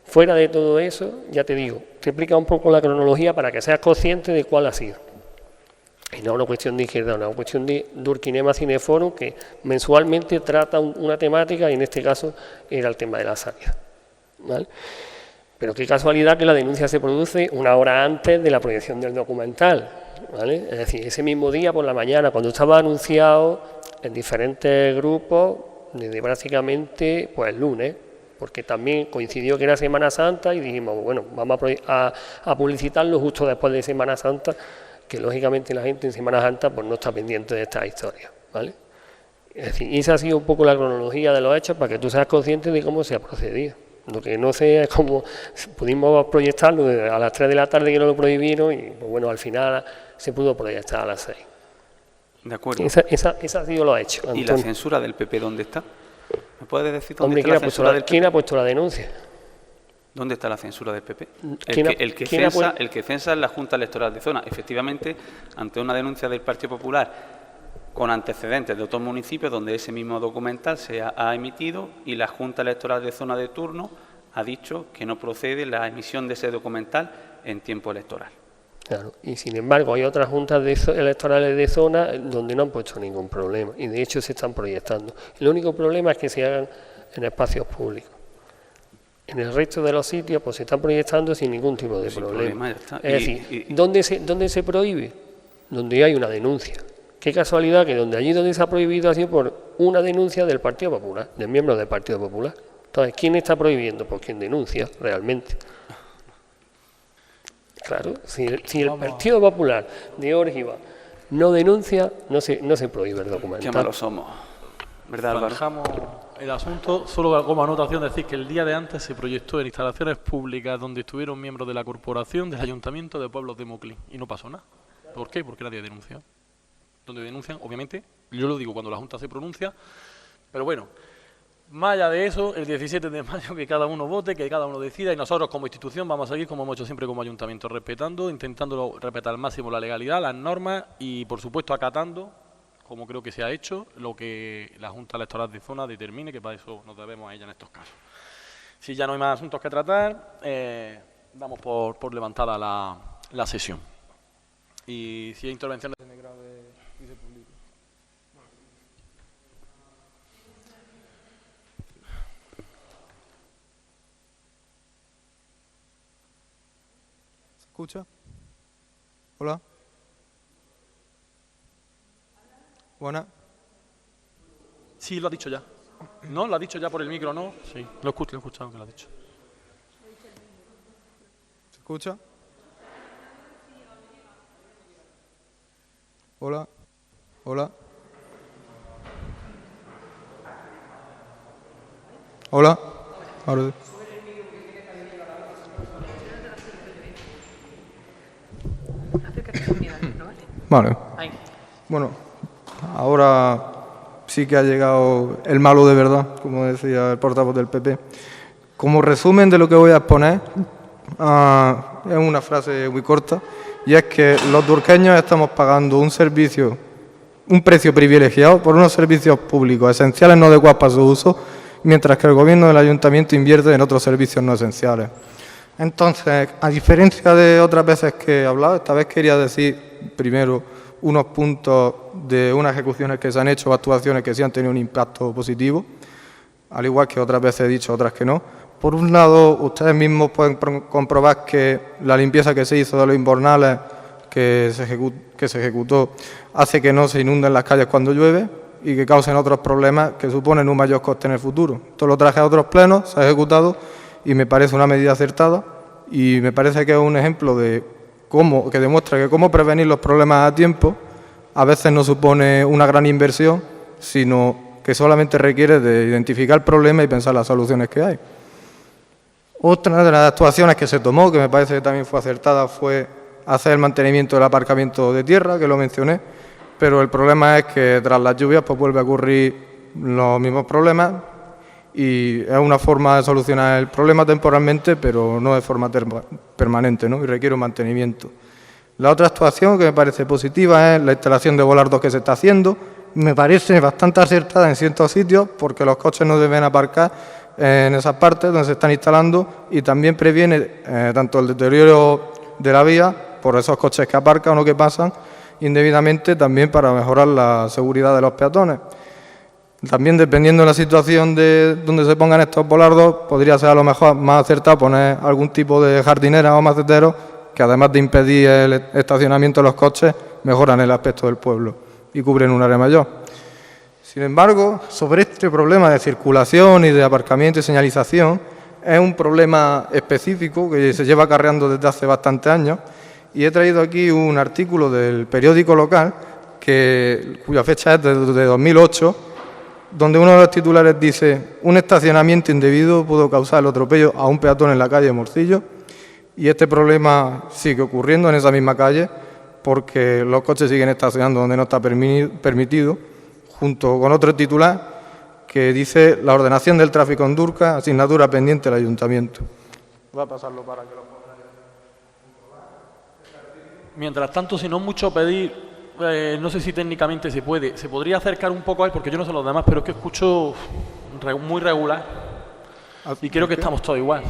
fuera de todo eso, ya te digo, te explica un poco la cronología para que seas consciente de cuál ha sido. Y no es una cuestión de izquierda, es una cuestión de Durkinema Cineforum, que mensualmente trata una temática, y en este caso era el tema de la sanidad, ¿vale? Pero qué casualidad que la denuncia se produce una hora antes de la proyección del documental, ¿vale? Es decir, ese mismo día por la mañana, cuando estaba anunciado en diferentes grupos, desde prácticamente pues el lunes, porque también coincidió que era Semana Santa y dijimos, bueno, vamos a publicitarlo justo después de Semana Santa, que lógicamente la gente en Semana Santa pues no está pendiente de estas historias, ¿vale? Es decir, esa ha sido un poco la cronología de los hechos para que tú seas consciente de cómo se ha procedido. Lo que no sé es cómo pudimos proyectarlo a las 3 de la tarde que nos lo prohibieron y pues bueno, al final se pudo proyectar a las 6. De acuerdo. Esa ha sido los hechos. ¿Y la censura del PP dónde está? ¿Me puedes decir dónde Hombre, está la censura del PP? ¿Quién ha puesto la denuncia? ¿Dónde está la censura del PP? El que censa es la Junta Electoral de Zona. Efectivamente, ante una denuncia del Partido Popular con antecedentes de otros municipios donde ese mismo documental se ha emitido y la Junta Electoral de Zona de turno ha dicho que no procede la emisión de ese documental en tiempo electoral. Claro, y sin embargo hay otras juntas electorales de zona donde no han puesto ningún problema y de hecho se están proyectando. El único problema es que se hagan en espacios públicos. En el resto de los sitios pues se están proyectando sin ningún tipo de problema. Es decir, ¿dónde se prohíbe? Donde hay una denuncia. Qué casualidad que donde se ha prohibido ha sido por una denuncia del Partido Popular, del miembro del Partido Popular. Entonces, ¿quién está prohibiendo? Pues quien denuncia realmente. Claro, si el Partido Popular de Órgiva no denuncia, no se prohíbe el documental. Qué malos somos, ¿verdad, Álvaro? Dejamos el asunto, solo como anotación decir que el día de antes se proyectó en instalaciones públicas donde estuvieron miembros de la corporación del Ayuntamiento de Pueblos de Moclín y no pasó nada. ¿Por qué? Porque nadie denunció. Donde denuncian, obviamente, yo lo digo cuando la Junta se pronuncia, pero bueno, Más allá de eso, el 17 de mayo que cada uno vote, que cada uno decida, y nosotros como institución vamos a seguir, como hemos hecho siempre como ayuntamiento, respetando, intentando respetar al máximo la legalidad, las normas y, por supuesto, acatando, como creo que se ha hecho, lo que la Junta Electoral de Zona determine, que para eso nos debemos a ella en estos casos. Si ya no hay más asuntos que tratar, damos por levantada la sesión. Y si hay intervenciones de grado de vicepúblico. ¿Se escucha? Hola. Buena. Sí, lo ha dicho ya. ¿No? ¿Lo ha dicho ya por el micro, no? Sí, lo he escuchado que lo ha dicho. ¿Se escucha? Hola. Hola. Hola. Ahora sí. Vale. Bueno, ahora sí que ha llegado el malo de verdad, como decía el portavoz del PP. Como resumen de lo que voy a exponer, es una frase muy corta, y es que los durqueños estamos pagando un precio privilegiado por unos servicios públicos esenciales no adecuados para su uso, mientras que el gobierno del ayuntamiento invierte en otros servicios no esenciales. Entonces, a diferencia de otras veces que he hablado, esta vez quería decir primero unos puntos de unas ejecuciones que se han hecho, actuaciones que sí han tenido un impacto positivo, al igual que otras veces he dicho, otras que no. Por un lado, ustedes mismos pueden comprobar que la limpieza que se hizo de los invernales que se ejecutó hace que no se inunden las calles cuando llueve y que causen otros problemas que suponen un mayor coste en el futuro. Esto lo traje a otros plenos, se ha ejecutado y me parece una medida acertada y me parece que es un ejemplo de que demuestra que cómo prevenir los problemas a tiempo a veces no supone una gran inversión, sino que solamente requiere de identificar el problema y pensar las soluciones que hay. Otra de las actuaciones que se tomó, que me parece que también fue acertada, fue hacer el mantenimiento del aparcamiento de tierra, que lo mencioné, pero el problema es que tras las lluvias pues vuelve a ocurrir los mismos problemas y es una forma de solucionar el problema temporalmente, pero no de forma permanente, ¿no? Y requiere un mantenimiento. La otra actuación que me parece positiva es la instalación de volardos que se está haciendo. Me parece bastante acertada en ciertos sitios porque los coches no deben aparcar en esas partes donde se están instalando y también previene tanto el deterioro de la vía por esos coches que aparcan o que pasan indebidamente, también para mejorar la seguridad de los peatones. También, dependiendo de la situación de donde se pongan estos volardos, podría ser a lo mejor más acertado poner algún tipo de jardinera o maceteros que, además de impedir el estacionamiento de los coches, mejoran el aspecto del pueblo y cubren un área mayor. Sin embargo, sobre este problema de circulación y de aparcamiento y señalización, es un problema específico que se lleva acarreando desde hace bastantes años y he traído aquí un artículo del periódico local cuya fecha es de 2008, donde uno de los titulares dice: un estacionamiento indebido pudo causar el atropello a un peatón en la calle de Morcillo, y este problema sigue ocurriendo en esa misma calle porque los coches siguen estacionando donde no está permitido, junto con otro titular que dice: la ordenación del tráfico en Durca, asignatura pendiente del ayuntamiento. Voy a pasarlo para que lo pongan. Mientras tanto, si no es mucho pedir, no sé si técnicamente se podría acercar un poco a él, porque yo no sé los demás, pero es que escucho muy regular y creo que estamos todos igual.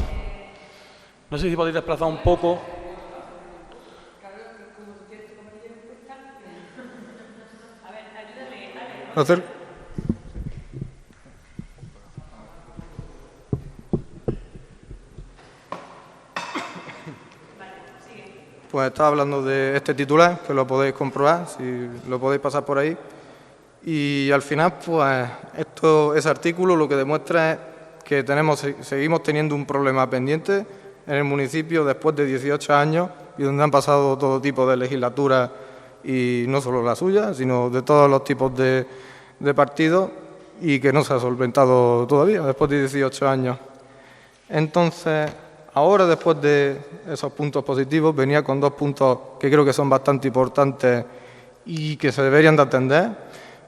No sé si podéis desplazar un poco. Pues estaba hablando de este titular, que lo podéis comprobar, si lo podéis pasar por ahí. Y al final, pues ese artículo lo que demuestra es que seguimos teniendo un problema pendiente en el municipio después de 18 años y donde han pasado todo tipo de legislaturas, y no solo la suya, sino de todos los tipos de partidos, y que no se ha solventado todavía después de 18 años. Entonces, ahora, después de esos puntos positivos, venía con dos puntos que creo que son bastante importantes y que se deberían de atender.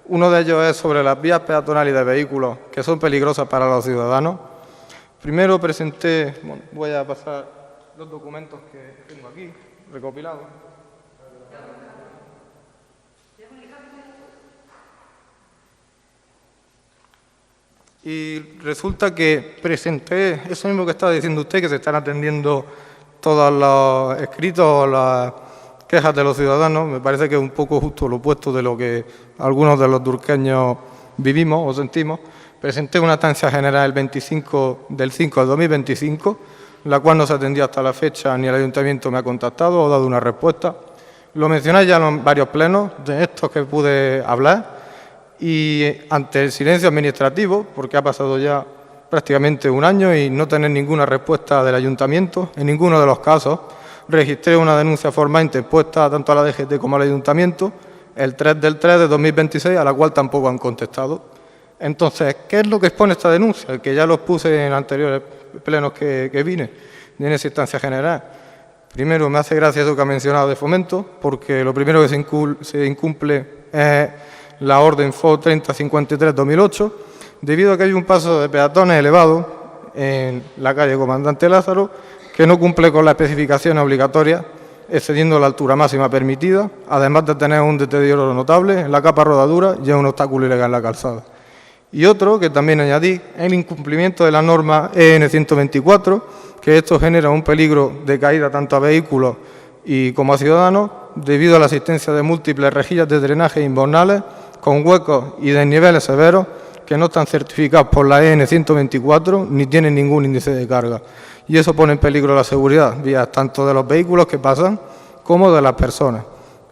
Uno de ellos es sobre las vías peatonales y de vehículos que son peligrosas para los ciudadanos. Primero presenté, bueno, voy a pasar los documentos que tengo aquí, recopilados. Y resulta que presenté eso mismo que estaba diciendo usted, que se están atendiendo todos los escritos o las quejas de los ciudadanos. Me parece que es un poco justo lo opuesto de lo que algunos de los durqueños vivimos o sentimos. Presenté una estancia general el 25 del 5 del 2025, la cual no se atendió hasta la fecha, ni el ayuntamiento me ha contactado o dado una respuesta. Lo mencioné ya en varios plenos de estos que pude hablar, y ante el silencio administrativo, porque ha pasado ya prácticamente un año y no tener ninguna respuesta del ayuntamiento, en ninguno de los casos, registré una denuncia formal interpuesta tanto a la DGT como al ayuntamiento el 3 del 3 de 2026, a la cual tampoco han contestado. Entonces, ¿qué es lo que expone esta denuncia? Que ya lo puse en anteriores plenos que vine, en esa instancia general. Primero, me hace gracia eso que ha mencionado de Fomento, porque lo primero que se incumple es la orden FO 3053-2008, debido a que hay un paso de peatones elevado en la calle Comandante Lázaro, que no cumple con las especificaciones obligatorias, excediendo la altura máxima permitida, además de tener un deterioro notable en la capa rodadura y es un obstáculo ilegal en la calzada. Y otro, que también añadí, es el incumplimiento de la norma EN 124, que esto genera un peligro de caída tanto a vehículos y como a ciudadanos, debido a la existencia de múltiples rejillas de drenaje invernales con huecos y desniveles severos que no están certificados por la EN 124 ni tienen ningún índice de carga. Y eso pone en peligro la seguridad, vías tanto de los vehículos que pasan como de las personas.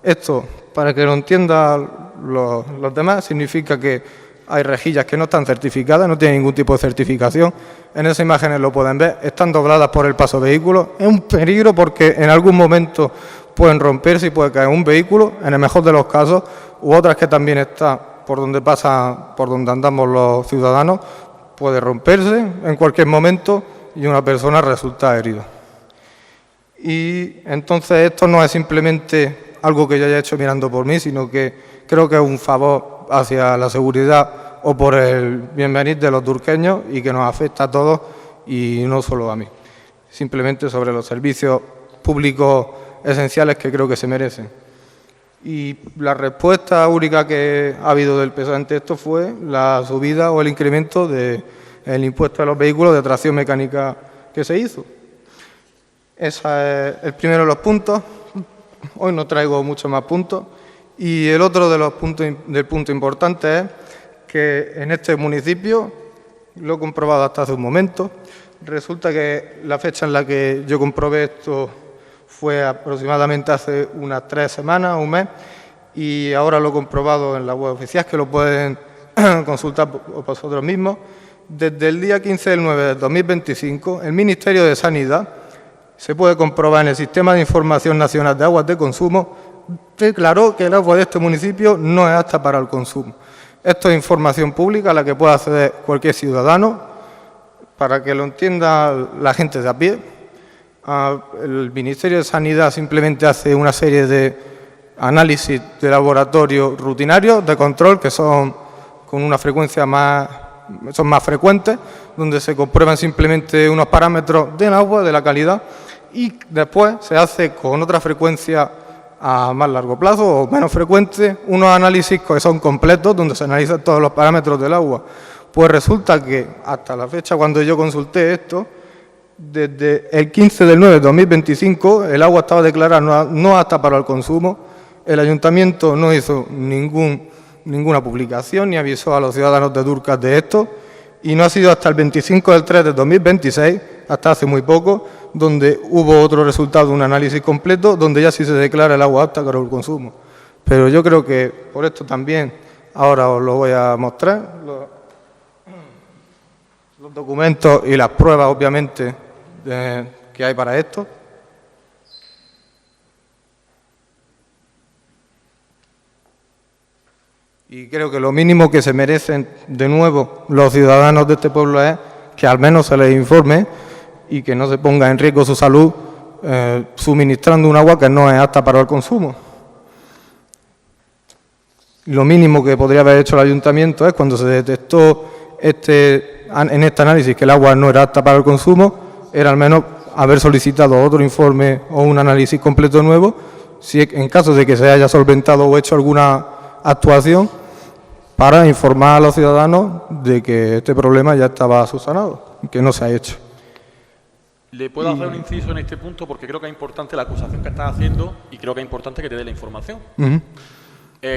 Esto, para que lo entiendan los demás, significa que hay rejillas que no están certificadas, no tienen ningún tipo de certificación. En esas imágenes lo pueden ver, están dobladas por el paso vehículo. Es un peligro porque en algún momento pueden romperse y puede caer un vehículo, en el mejor de los casos, u otras que también está por donde pasa, por donde andamos los ciudadanos, puede romperse en cualquier momento y una persona resulta herida. Y entonces esto no es simplemente algo que yo haya hecho mirando por mí, sino que creo que es un favor hacia la seguridad o por el bienvenir de los durqueños y que nos afecta a todos y no solo a mí. Simplemente sobre los servicios públicos esenciales que creo que se merecen. Y la respuesta única que ha habido del PSOE ante esto fue la subida o el incremento del impuesto a los vehículos de tracción mecánica que se hizo. Ese es el primero de los puntos. Hoy no traigo muchos más puntos. Y el otro de los puntos importante es que en este municipio, lo he comprobado hasta hace un momento, resulta que la fecha en la que yo comprobé esto fue aproximadamente hace unas 3 semanas, un mes, y ahora lo he comprobado en la web oficial, que lo pueden consultar vosotros mismos. Desde el día 15 del 9 de 2025, el Ministerio de Sanidad, se puede comprobar en el Sistema de Información Nacional de Aguas de Consumo, declaró que el agua de este municipio no es apta para el consumo. Esto es información pública a la que puede acceder cualquier ciudadano, para que lo entienda la gente de a pie. El Ministerio de Sanidad simplemente hace una serie de análisis de laboratorio rutinarios de control que son con una frecuencia más frecuentes, donde se comprueban simplemente unos parámetros del agua, de la calidad, y después se hace con otra frecuencia a más largo plazo o menos frecuente unos análisis que son completos, donde se analizan todos los parámetros del agua. Pues resulta que hasta la fecha cuando yo consulté esto, desde el 15 del 9 de 2025 el agua estaba declarada no apta para el consumo. El ayuntamiento no hizo ninguna publicación ni avisó a los ciudadanos de Durcas de esto, y no ha sido hasta el 25 del 3 de 2026, hasta hace muy poco, donde hubo otro resultado, un análisis completo, donde ya sí se declara el agua apta para el consumo. Pero yo creo que por esto también, ahora os lo voy a mostrar, los documentos y las pruebas, obviamente, que hay para esto. Y creo que lo mínimo que se merecen, de nuevo, los ciudadanos de este pueblo es que al menos se les informe y que no se ponga en riesgo su salud suministrando un agua que no es apta para el consumo. Lo mínimo que podría haber hecho el ayuntamiento es, cuando se detectó en este análisis que el agua no era apta para el consumo, era al menos haber solicitado otro informe o un análisis completo nuevo, si en caso de que se haya solventado o hecho alguna actuación, para informar a los ciudadanos de que este problema ya estaba subsanado, que no se ha hecho. Le puedo hacer un inciso en este punto porque creo que es importante la acusación que estás haciendo y creo que es importante que te dé la información.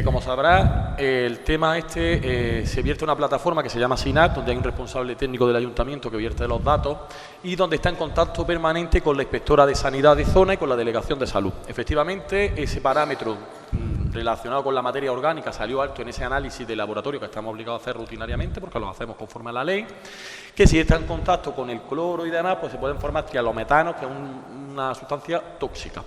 Como sabrás, el tema se vierte en una plataforma que se llama SINAC, donde hay un responsable técnico del ayuntamiento que vierte los datos y donde está en contacto permanente con la inspectora de sanidad de zona y con la delegación de salud. Efectivamente, ese parámetro relacionado con la materia orgánica salió alto en ese análisis de laboratorio que estamos obligados a hacer rutinariamente porque lo hacemos conforme a la ley, que si está en contacto con el cloro y demás, pues se pueden formar trialometanos, que es una sustancia tóxica.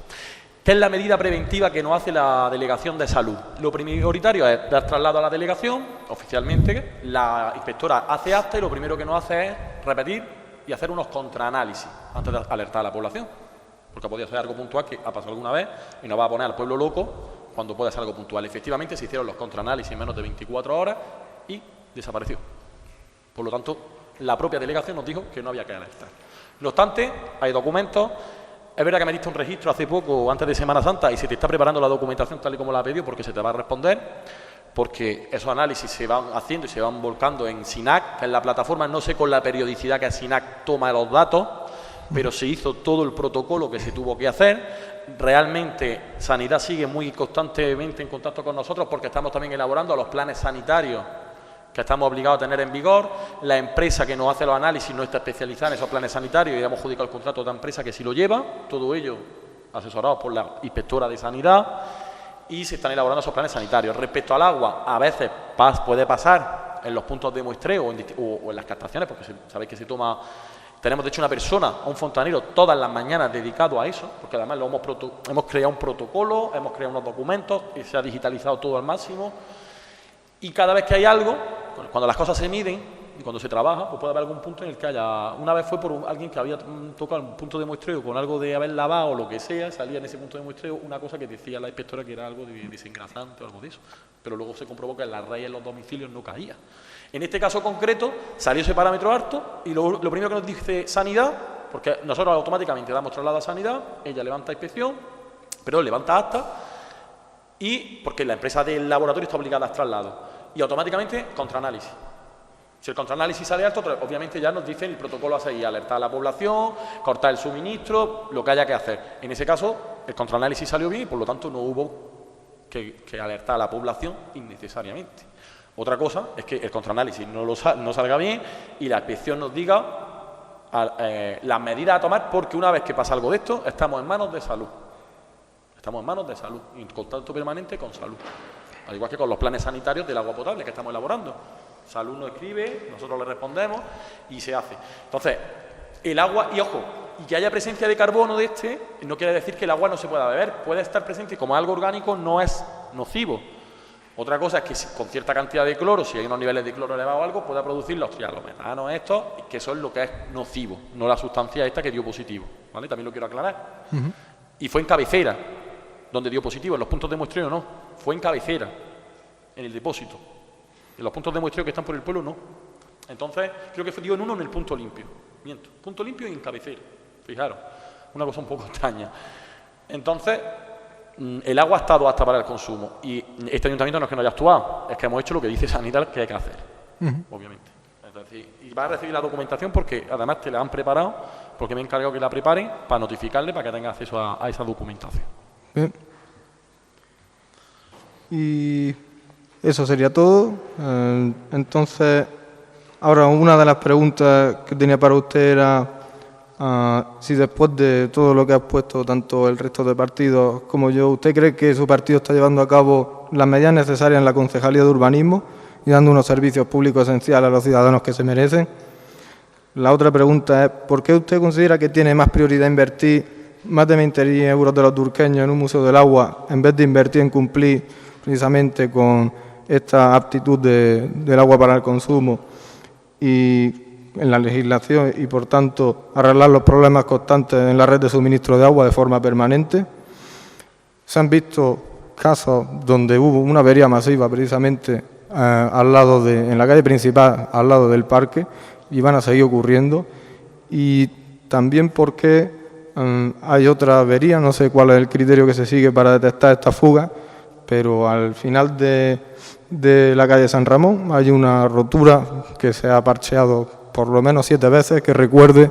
¿Qué es la medida preventiva que nos hace la Delegación de Salud? Lo prioritario es dar traslado a la delegación, oficialmente, la inspectora hace acta y lo primero que nos hace es repetir y hacer unos contraanálisis antes de alertar a la población, porque podría ser algo puntual que ha pasado alguna vez y nos va a poner al pueblo loco cuando pueda ser algo puntual. Efectivamente, se hicieron los contraanálisis en menos de 24 horas y desapareció. Por lo tanto, la propia delegación nos dijo que no había que alertar. No obstante, hay documentos. Es verdad que me diste un registro hace poco, antes de Semana Santa, y se te está preparando la documentación tal y como la ha pedido, porque se te va a responder, porque esos análisis se van haciendo y se van volcando en SINAC, que es la plataforma, no sé con la periodicidad que SINAC toma los datos, pero se hizo todo el protocolo que se tuvo que hacer. Realmente Sanidad sigue muy constantemente en contacto con nosotros porque estamos también elaborando los planes sanitarios que estamos obligados a tener en vigor. La empresa que nos hace los análisis no está especializada en esos planes sanitarios y hemos adjudicado el contrato a otra empresa que sí lo lleva, todo ello asesorados por la inspectora de sanidad, y se están elaborando esos planes sanitarios. Respecto al agua, a veces puede pasar en los puntos de muestreo o en las captaciones, porque sabéis que se toma. Tenemos de hecho una persona, un fontanero, todas las mañanas dedicado a eso, porque además hemos creado un protocolo, hemos creado unos documentos y se ha digitalizado todo al máximo. Y cada vez que hay algo, cuando las cosas se miden y cuando se trabaja, pues puede haber algún punto en el que haya. Una vez fue por alguien que había tocado un punto de muestreo con algo de haber lavado o lo que sea, salía en ese punto de muestreo una cosa que decía la inspectora que era algo de desengrasante o algo de eso. Pero luego se comprobó que en las rayas en los domicilios no caía. En este caso concreto salió ese parámetro alto y lo primero que nos dice Sanidad, porque nosotros automáticamente damos traslado a Sanidad, ella levanta inspección, levanta acta, y porque la empresa del laboratorio está obligada a traslado. Y automáticamente contraanálisis. Si el contraanálisis sale alto, obviamente ya nos dicen el protocolo a seguir, alertar a la población, cortar el suministro, lo que haya que hacer. En ese caso, el contraanálisis salió bien y por lo tanto no hubo que alertar a la población innecesariamente. Otra cosa es que el contraanálisis no salga bien y la inspección nos diga las medidas a tomar, porque una vez que pasa algo de esto, estamos en manos de salud. Estamos en manos de salud, en contacto permanente con salud. Al igual que con los planes sanitarios del agua potable que estamos elaborando. Salud nos escribe, nosotros le respondemos y se hace. Entonces, el agua, y ojo, y que haya presencia de carbono no quiere decir que el agua no se pueda beber, puede estar presente y como es algo orgánico no es nocivo. Otra cosa es que con cierta cantidad de cloro, si hay unos niveles de cloro elevados o algo, pueda producir los trialometanos estos, que son lo que es nocivo, no la sustancia esta que dio positivo, ¿vale? También lo quiero aclarar. Y fue en Cabecera donde dio positivo, en los puntos de muestreo no, fue en Cabecera, en el depósito. En los puntos de muestreo que están por el pueblo no. Entonces, creo que dio en uno en el punto limpio. Miento, punto limpio y en Cabecera. Fijaros, una cosa un poco extraña. Entonces, el agua ha estado apta para el consumo. Y este ayuntamiento no es que no haya actuado, es que hemos hecho lo que dice Sanidad que hay que hacer, obviamente. Entonces, y va a recibir la documentación porque además te la han preparado, porque me he encargado que la preparen para notificarle, para que tenga acceso a esa documentación. Bien. Y eso sería todo. Entonces, ahora una de las preguntas que tenía para usted era si después de todo lo que ha expuesto tanto el resto de partidos como yo, ¿usted cree que su partido está llevando a cabo las medidas necesarias en la Concejalía de Urbanismo y dando unos servicios públicos esenciales a los ciudadanos que se merecen? La otra pregunta es, ¿por qué usted considera que tiene más prioridad invertir más de 20.000 euros de los durqueños en un museo del agua en vez de invertir en cumplir precisamente con esta aptitud del agua para el consumo y en la legislación y por tanto arreglar los problemas constantes en la red de suministro de agua de forma permanente? Se han visto casos donde hubo una avería masiva precisamente en la calle principal, al lado del parque, y van a seguir ocurriendo. Y también porque hay otra avería, no sé cuál es el criterio que se sigue para detectar esta fuga, pero al final de la calle San Ramón hay una rotura que se ha parcheado por lo menos 7 veces, que recuerde,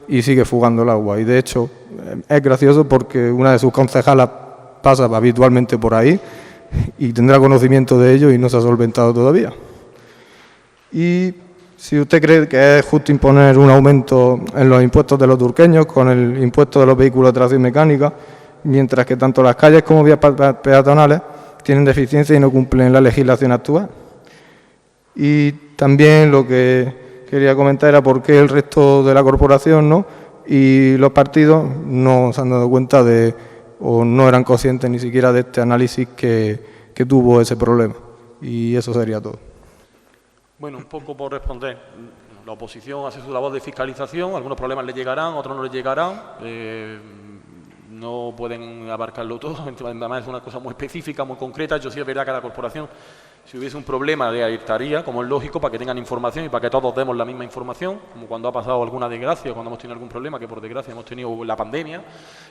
y sigue fugando el agua. Y de hecho es gracioso porque una de sus concejalas pasa habitualmente por ahí y tendrá conocimiento de ello y no se ha solventado todavía. Y si usted cree que es justo imponer un aumento en los impuestos de los turqueños con el impuesto de los vehículos de tracción mecánica, mientras que tanto las calles como vías peatonales tienen deficiencias y no cumplen la legislación actual. Y también lo que quería comentar era por qué el resto de la corporación y los partidos no se han dado cuenta o no eran conscientes ni siquiera de este análisis que tuvo ese problema. Y eso sería todo. Bueno, un poco por responder. La oposición hace su labor de fiscalización, algunos problemas le llegarán, otros no les llegarán. No pueden abarcarlo todo, además es una cosa muy específica, muy concreta. Yo sí es verdad que la corporación, si hubiese un problema, le alertaría, como es lógico, para que tengan información y para que todos demos la misma información, como cuando ha pasado alguna desgracia o cuando hemos tenido algún problema, que por desgracia hemos tenido la pandemia,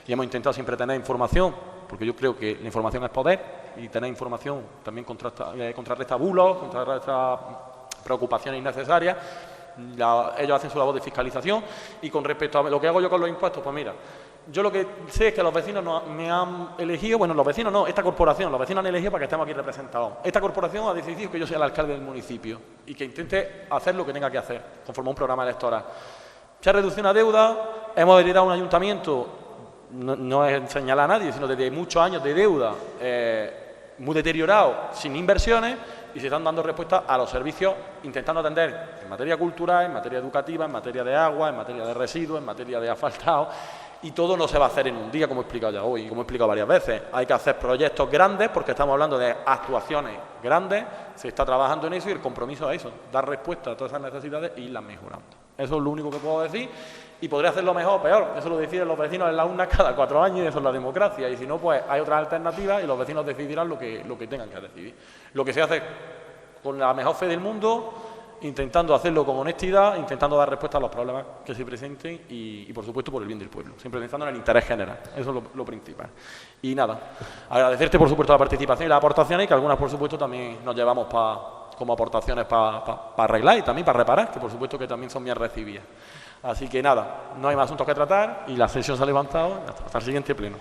y hemos intentado siempre tener información, porque yo creo que la información es poder, y tener información también contrarresta bulos, contrarresta preocupaciones innecesarias. Ellos hacen su labor de fiscalización, y con respecto a lo que hago yo con los impuestos, pues mira, yo lo que sé es que los vecinos me han elegido, bueno, los vecinos no, esta corporación, los vecinos han elegido para que estemos aquí representados. Esta corporación ha decidido que yo sea el alcalde del municipio y que intente hacer lo que tenga que hacer, conforme a un programa electoral. Se ha reducido una deuda, hemos heredado un ayuntamiento, no es señalar a nadie, sino desde muchos años de deuda, muy deteriorado, sin inversiones, y se están dando respuestas a los servicios, intentando atender en materia cultural, en materia educativa, en materia de agua, en materia de residuos, en materia de asfaltado. Y todo no se va a hacer en un día, como he explicado ya hoy, como he explicado varias veces. Hay que hacer proyectos grandes, porque estamos hablando de actuaciones grandes, se está trabajando en eso y el compromiso es eso, dar respuesta a todas esas necesidades e irlas mejorando. Eso es lo único que puedo decir, y podría hacerlo mejor o peor, eso lo deciden los vecinos en las urnas cada 4 años, y eso es la democracia, y si no, pues hay otras alternativas y los vecinos decidirán lo que tengan que decidir. Lo que se hace con la mejor fe del mundo, intentando hacerlo con honestidad, intentando dar respuesta a los problemas que se presenten y por supuesto, por el bien del pueblo, siempre pensando en el interés general, eso es lo principal. Y nada, agradecerte por supuesto la participación y las aportaciones, y que algunas por supuesto también nos llevamos como aportaciones para arreglar y también para reparar, que por supuesto que también son bien recibidas. Así que nada, no hay más asuntos que tratar y la sesión se ha levantado hasta el siguiente pleno.